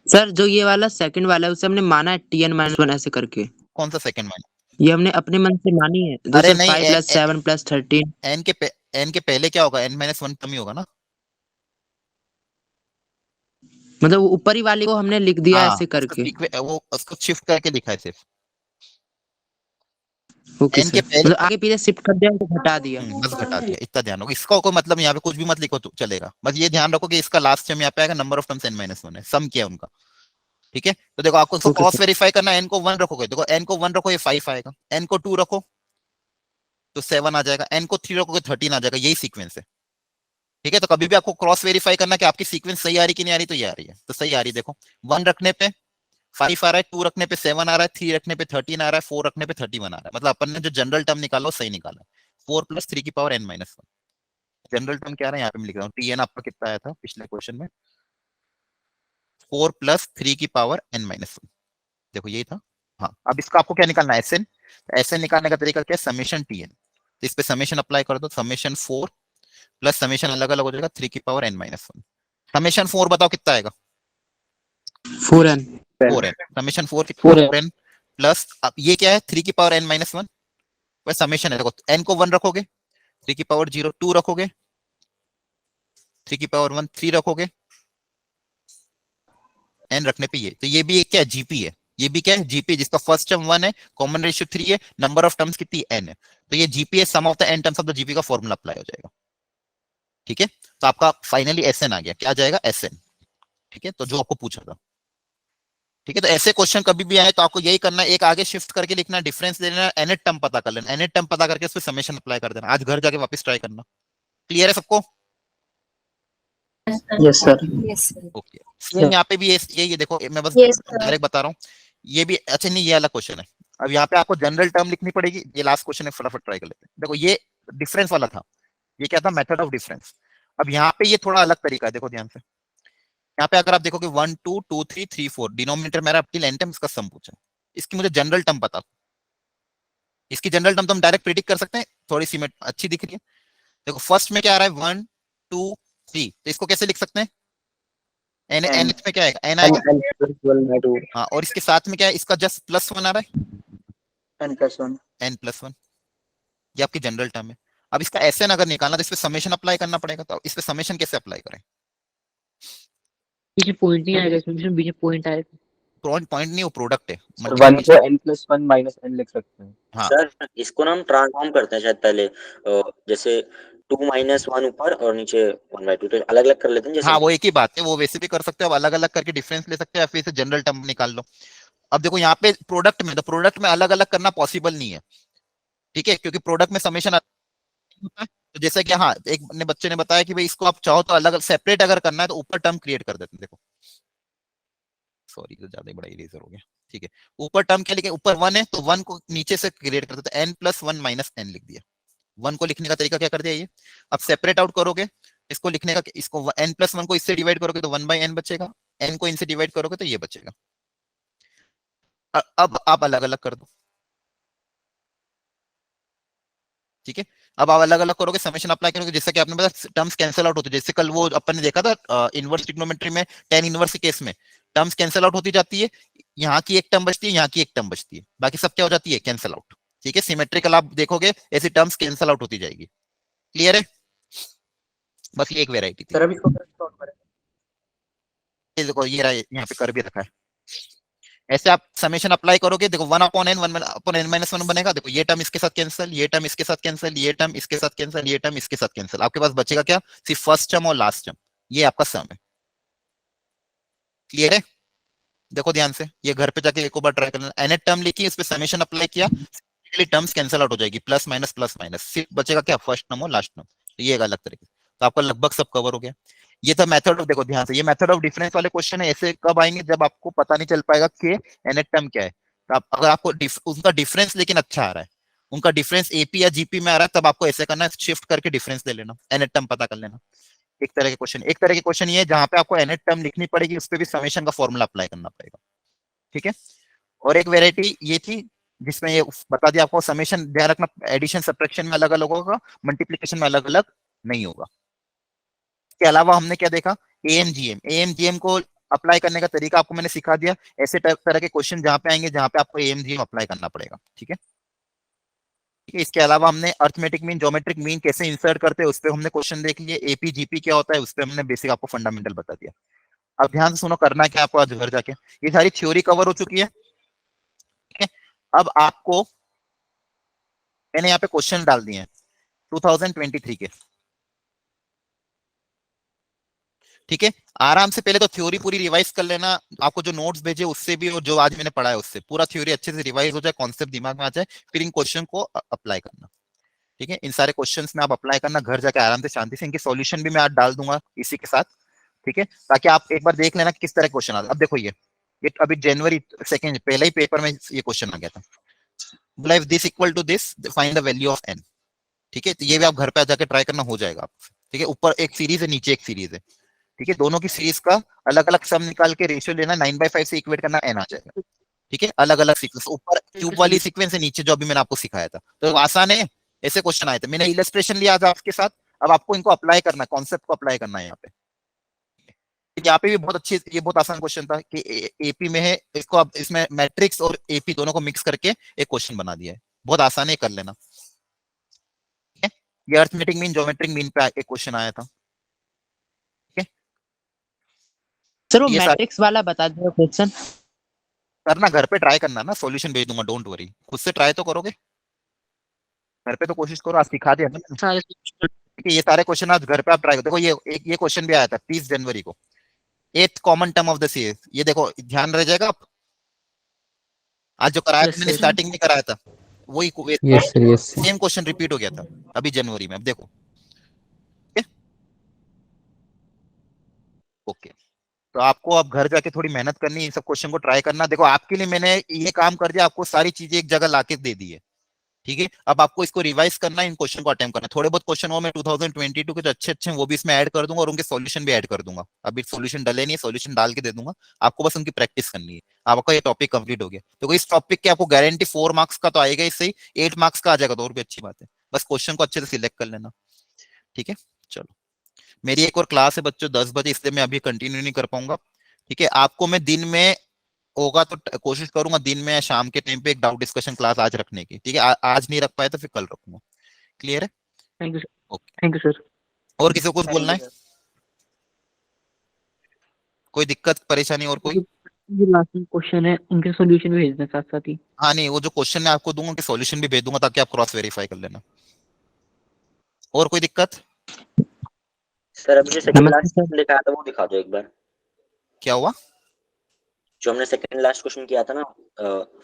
सर जो ये वाला सेकंड वाला है उसे हमने माना है tn-1 ऐसे करके, कौन सा सेकंड माइनस? ये हमने अपने मन से मानी है। अरे दूसरा नहीं, 5 प्लस 7 प्लस 13, n के पहले क्या होगा? n माइनस 1 टर्म ही होगा ना। मतलब वो ऊपर ही वाले को हमने लिख दिया हाँ, ऐसे करके। वो उसको शिफ्ट करके लिखा है सिर्फ। ओके n सर, के पहले मतलब आगे पीछे शिफ्ट कर दिया तो घटा दिया। बस घटा दिया, इतना ध्यान रखो। इसका कोई मतलब यहाँ पे कुछ भी मत लिखो तो चलेगा, बस ये ध्यान रखो कि इसका लास्ट टर्म यहाँ पे आएगा, number of terms n minus 1 है, सम किया उनका, ठीक है। तो देखो आपको इसको Okay, क्रॉस sir. वेरीफाई करना है, n को 1 रखोगे, देखो n को 1 रखो ये 5 आएगा, n को 2 रखो तो 7 आ जाएगा, n को 3 रखोगे 13 आ जाएगा, यही सीक्वेंस है, ठीक है। तो कभी भी आपको क्रॉस वेरीफाई करना कि आपकी सीक्वेंस सही आ रही कि नहीं आ रही, तो ये आ रही है, तो सही आ रही है। देखो 1 रखने पे 5 आ रहा है, 2 रखने पे 7 आ रहा है, 3 रखने पे 13 आ रहा है, 4 रखने पे 31 आ रहा है। मतलब अपन ने जो जनरल टर्म निकाला वो सही निकाला है, 4 प्लस 3 की power n minus 1, general term क्या आ रहा है यहाँ पे मैं लिख रहा हूँ, टी एन आपका कितना आया था पिछले क्वेश्चन में, 4 + 3 की पावर n - 1, देखो यही था। हाँ, अब इसका आपको क्या निकालना है, एस एन। एस एन निकालने का तरीका क्या है, समेशन टी एन, तो इस पे समेशन अप्लाई कर दो, समेशन 4 प्लस समेशन अलग अलग हो जाएगा 3 की पावर n - 1। समेशन 4 बताओ कितना आएगा, 4n 4n, समेशन 4 कितना, 4n प्लस, अब ये क्या है 3 की पावर n - 1, वह समेशन है, देखो n को 1 रखोगे, 3 की पावर 0 2 रखोगे, 3 की पावर 1 3 रखोगे, n रखने पे ये, तो ये भी एक क्या है, जीपी है, ये भी क्या है, जीपी, जिसका फर्स्ट टर्म 1 है, कॉमन रेशियो 3 है, नंबर ऑफ टर्म्स कितनी n है, तो ये जीपी है, sum of the n terms of the GP का फॉर्मूला अप्लाई हो जाएगा। ठीक है, तो आपका फाइनली एसएन आ गया, क्या आ जाएगा, एसएन। ठीक है, तो जो आपको पूछा था। ठीक है, तो ऐसे क्वेश्चन कभी भी आए तो आपको यही करना है, एक आगे शिफ्ट करके लिखना, डिफरेंस दे देना, एनएट टर्म पता कर लेना, एनएट टर्म पता करके उस पर समेशन अप्लाई कर देना, आज घर जाके वापस ट्राई करना। क्लियर है सबको? Yes sir. Yes sir. Okay, same यहाँ पे भी ये देखो, मैं बस Yes, sir. डायरेक्ट बता रहा हूँ, ये भी अच्छा नहीं, ये अलग क्वेश्चन है। अब यहाँ पे आपको जनरल टर्म लिखनी पड़ेगी, ये लास्ट क्वेश्चन है, फटाफट ट्राई कर लेते हैं। देखो ये डिफरेंस वाला था, ये क्या था, मेथड ऑफ डिफरेंस। अब यहाँ पे ये थोड़ा अलग तरीका है, देखो ध्यान से, यहाँ पे अगर आप देखोगे 1 2 2 3 3 4, डिनोमिनेटर मेरा टिल एन टर्म, इसका सम पूछा, इसकी मुझे जनरल टर्म पता, इसकी जनरल टर्म तो हम डायरेक्ट प्रिडिक्ट कर सकते हैं, थोड़ी सी अच्छी दिख रही है। देखो फर्स्ट में क्या आ रहा है, 1 2 3, तो इसको कैसे लिख सकते हैं, एन एन में क्या आएगा, एन आएगा, हाँ, और इसके साथ में क्या है, इसका जस्ट +1 आ रहा है, n+1 n+1, ये आपकी जनरल टर्म है। अब इसका एसएन अगर निकालना तो इस पे समेशन अप्लाई करना पड़ेगा, तो इस पे समेशन कैसे अप्लाई करें, बीच में पॉइंट नहीं आएगा, इसमें बीच में पॉइंट आएगा। पॉइंट नहीं, वो प्रोडक्ट है, 1 को n+1 - n लिख सकते हैं। हाँ, सर इसको ना हम ट्रांसफॉर्म करते हैं शायद पहले, जैसे 2 - 1 ऊपर और नीचे 1/2, तो अलग अलग कर लेते हैं जैसे। हाँ, वो एक ही बात है, वो वैसे भी कर सकते हो, अलग अलग करके डिफरेंस ले सकते हो, या फिर इसे जनरल टर्म निकाल लो। अब देखो यहाँ पे प्रोडक्ट में, तो प्रोडक्ट में अलग अलग करना पॉसिबल नहीं है, ठीक है, क्योंकि प्रोडक्ट में समेशन होता है, तो जैसे कि हाँ, एक ने बच्चे ने बताया कि भाई इसको आप चाहो तो अलग सेपरेट अगर करना है तो ऊपर टर्म क्रिएट कर देते हैं, देखो सॉरी तो ज्यादा ही बड़ा इरेजर हो गया। ठीक है, ऊपर टर्म क्या लिखे, ऊपर 1 है तो 1 को नीचे से क्रिएट कर देते हैं, n+1 - n लिख दिया। 1 को लिखने का तरीका क्या कर दिया ये, अब सेपरेट आउट करोगे इसको लिखने का, इसको n+1 को इससे डिवाइड करोगे तो 1/n बचेगा, n को इनसे डिवाइड करोगे तो ये बचेगा। अब आप अलग अलग कर दो, ठीक है, अब आप अलग अलग करोगे, समेशन अप्लाई करोगे, जैसे कि आपने बताया टर्म्स कैंसिल आउट होते, जैसे कल वो अपन ने देखा था इनवर्स ट्रिग्नोमेट्री में, tan इनवर्स के केस में टर्म्स कैंसिल आउट होती जाती है, यहाँ की एक टर्म बचती है, यहाँ की एक टर्म बचती है, बाकी सब क्या हो जाती है, कैंसिल आउट। ठीक है, सिमेट्रिकल आप देखोगे ऐसी टर्म्स कैंसिल आउट होती जाएगी। क्लियर है, बस ये एक वेराइटी थी। सर अब इसको कैसे सॉल्व करें? ये देखो ये यहाँ पे कर भी रखा है, ऐसे आप समेशन अप्लाई करोगे, देखो 1/n 1/n - 1 बनेगा, देखो ये टर्म इसके साथ कैंसिल, ये टर्म इसके साथ कैंसिल, ये टर्म इसके साथ कैंसिल, ये टर्म इसके साथ कैंसिल, आपके पास बचेगा क्या, सिर्फ फर्स्ट टर्म और लास्ट टर्म, ये आपका सम है। क्लियर है, देखो ध्यान से, ये घर पे जाके एक बार ट्राई करना, एन टर्म लिखी, इस पे समेशन अप्लाई किया, टर्म्स कैंसिल आउट हो जाएगी, प्लस माइनस, सिर्फ बचेगा क्या, फर्स्ट टर्म और लास्ट टर्म, तो ये एक अलग तरीके, तो आपका लगभग सब कवर हो गया। ये था मेथड ऑफ, देखो ध्यान से, ये मेथड ऑफ डिफरेंस वाले क्वेश्चन है, ऐसे कब आएंगे जब आपको पता नहीं चल पाएगा कि एनएट टर्म क्या है, तो अगर आपको उनका डिफरेंस लेकिन अच्छा आ रहा है, उनका डिफरेंस एपी या जीपी में आ रहा है, तब आपको ऐसे करना है, शिफ्ट करके डिफरेंस ले लेना, एनएट टर्म पता कर लेना। एक तरह के क्वेश्चन, एक तरह के क्वेश्चन ये जहां पे आपको एनएट टर्म लिखनी पड़ेगी, उस पर भी समेशन का फॉर्मूला अप्लाई करना पड़ेगा। ठीक है, और एक वेराइटी ये थी जिसमें ये बता दिया आपको, समेशन ध्यान रखना, एडिशन सब्ट्रैक्शन में अलग अलग होगा, मल्टीप्लिकेशन में अलग अलग नहीं होगा। इसके अलावा हमने क्या देखा, एएमजीएम को अप्लाई करने का तरीका आपको मैंने सिखा दिया, ऐसे तरह के क्वेश्चन जहां पे आएंगे जहां पे आपको एएमजीएम अप्लाई करना पड़ेगा। ठीक है, इसके अलावा हमने अर्थमेटिक मीन, ज्योमेट्रिक मीन कैसे इंसर्ट करते हैं उस पर हमने क्वेश्चन देख लिए, एपी जीपी क्या होता है उस पर हमने बेसिक आपको फंडामेंटल बता दिया। अब ध्यान से सुनो, करना क्या आपको आज घर जाके, ये सारी थ्योरी कवर हो चुकी है। ठीक है, अब आपको मैंने यहाँ पे क्वेश्चन डाल दिए हैं 2023 के। ठीक है, आराम से पहले तो थ्योरी पूरी रिवाइज कर लेना, आपको जो नोट्स भेजे उससे भी और जो आज मैंने पढ़ा है उससे पूरा थ्योरी अच्छे से रिवाइज हो जाए, कॉन्सेप्ट दिमाग में आ जाए, फिर इन क्वेश्चन को अप्लाई करना। ठीक है, इन सारे क्वेश्चंस में आप अप्लाई करना, घर जाके आराम से शांति से, इनके सॉल्यूशन भी मैं आज डाल दूंगा इसी के साथ। ठीक है, ताकि आप एक बार देख लेना किस तरह क्वेश्चन आता है। अब देखो ये अभी जनवरी 2 पहले ही पेपर में ये क्वेश्चन आ गया था, बोला if this equal to this find the value of n। ठीक है, तो ये भी आप घर पे जाके ट्राई करना, हो जाएगा आपसे। ठीक है, ऊपर एक सीरीज है, नीचे एक सीरीज है, ठीक है, दोनों की सीरीज का अलग अलग सम निकाल के रेशियो लेना, 9/5 से इक्वेट करना, n आ जाएगा, ठीक है, अलग अलग सीक्वेंस, ऊपर क्यूब वाली सीक्वेंस है, नीचे जो अभी मैंने आपको सिखाया था, तो आसान है, ऐसे क्वेश्चन आए थे, मैंने इलस्ट्रेशन लिया आज आपके साथ, अब आपको इनको अप्लाई करना है, कॉन्सेप्ट को अप्लाई करना है यहाँ पे। यहाँ पे भी बहुत अच्छी, ये बहुत आसान क्वेश्चन था कि एपी में है, इसको अब इसमें मैट्रिक्स और एपी दोनों को मिक्स करके एक क्वेश्चन बना दिया है, बहुत आसान है, कर लेना। ये अर्थमेटिक मीन, ज्योमेट्रिक मीन पे एक क्वेश्चन आया था। सर वो ये मैट्रिक्स वाला बता दो क्वेश्चन। करना, घर पे ट्राई करना ना, सॉल्यूशन भेज दूंगा, डोंट वरी, खुद से ट्राई तो करोगे, घर पे तो कोशिश करो, आज सिखा दिया ना मैंने। सारे ठीक है, ये सारे क्वेश्चन आज घर पे आप ट्राई करो। देखो ये क्वेश्चन भी आया था 30 जनवरी को, 8th common term of the series, ये देखो ध्यान रह जाएगा आप, आज जो कराया था मैंने स्टार्टिंग में कराया था, वही yes sir, yes sir. Same question repeat हो गया था अभी जनवरी में, अब देखो। ओके, तो आपको अब घर जाके थोड़ी मेहनत करनी है, इन सब क्वेश्चन को ट्राई करना। देखो आपके लिए मैंने ये काम कर दिया, आपको सारी चीजें एक जगह लाके दे दी है, ठीक है, अब आपको इसको रिवाइज करना है, इन क्वेश्चन को अटेम्प्ट करना है। थोड़े बहुत क्वेश्चन वो मैं 2022 के जो अच्छे वो भी इसमें ऐड कर दूंगा और उनके सॉल्यूशन भी ऐड कर दूंगा। अभी सॉल्यूशन डले नहीं, सॉल्यूशन डाल के दे दूंगा, आपको बस उनकी प्रैक्टिस करनी है। आपका ये टॉपिक कंप्लीट हो गया, तो इस टॉपिक के आपको गारंटी 4 मार्क्स का तो आएगा, इससे 8 मार्क्स का आ जाएगा, तो और भी अच्छी बात है, बस क्वेश्चन को अच्छे से सिलेक्ट कर लेना, ठीक है। चलो, मेरी एक और क्लास है बच्चों 10 बजे, इसलिए मैं अभी कंटिन्यू नहीं कर पाऊंगा, ठीक है। आपको मैं दिन में होगा तो कोशिश करूंगा दिन में या शाम के टाइम पे एक डाउट डिस्कशन क्लास आज रखने की, ठीक है। आज नहीं रख पाए तो फिर कल रखूंगा, क्लियर है? Thank you sir. Okay, thank you sir. और किसी को कुछ बोलना है? कोई दिक्कत परेशानी और कोई? जो लास्ट में क्वेश्चन है उनके सॉल्यूशन भी भेज दें साथ साथ ही। हाँ नहीं, वो जो क्वेश्चन मैं आपको दूंगा, सॉल्यूशन भी भेज दूंगा ताकि आप क्रॉस वेरीफाई कर लेना। और कोई दिक्कत? सर अभी जो सेकंड नमस्ते लास्ट सर। दिखाया था वो दिखा दो एक बार, क्या हुआ? जो हमने सेकंड लास्ट क्वेश्चन किया था ना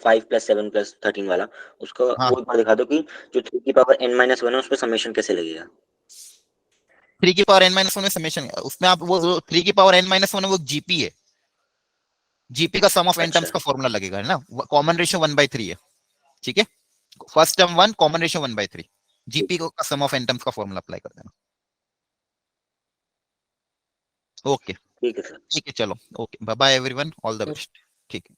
5 + 7 + 13 वाला, उसको हाँ, वो एक बार दिखा दो कि जो 3 की पावर n-1 है उस पे समेशन कैसे लगेगा। 3 की पावर n-1 में समेशन, उसमें आप वो 3 की पावर n-1 है, वो जीपी है, जीपी का सम ऑफ n टर्म्स का फॉर्मूला लगेगा, है ना, कॉमन रेशियो 1/3 है, ठीक है। First term 1, common ratio 1/3, GP का सम ऑफ n टर्म्स का फॉर्मूला अप्लाई कर देना। ओके, ठीक है सर। ठीक है, चलो, okay, bye bye everyone, all the best, ठीक है।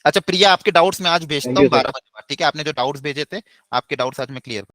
अच्छा प्रिया, आपके डाउट्स मैं आज भेजता हूँ 12 बजे बाद, ठीक है। आपने जो डाउट्स भेजे थे, आपके डाउट्स आज मैं क्लियर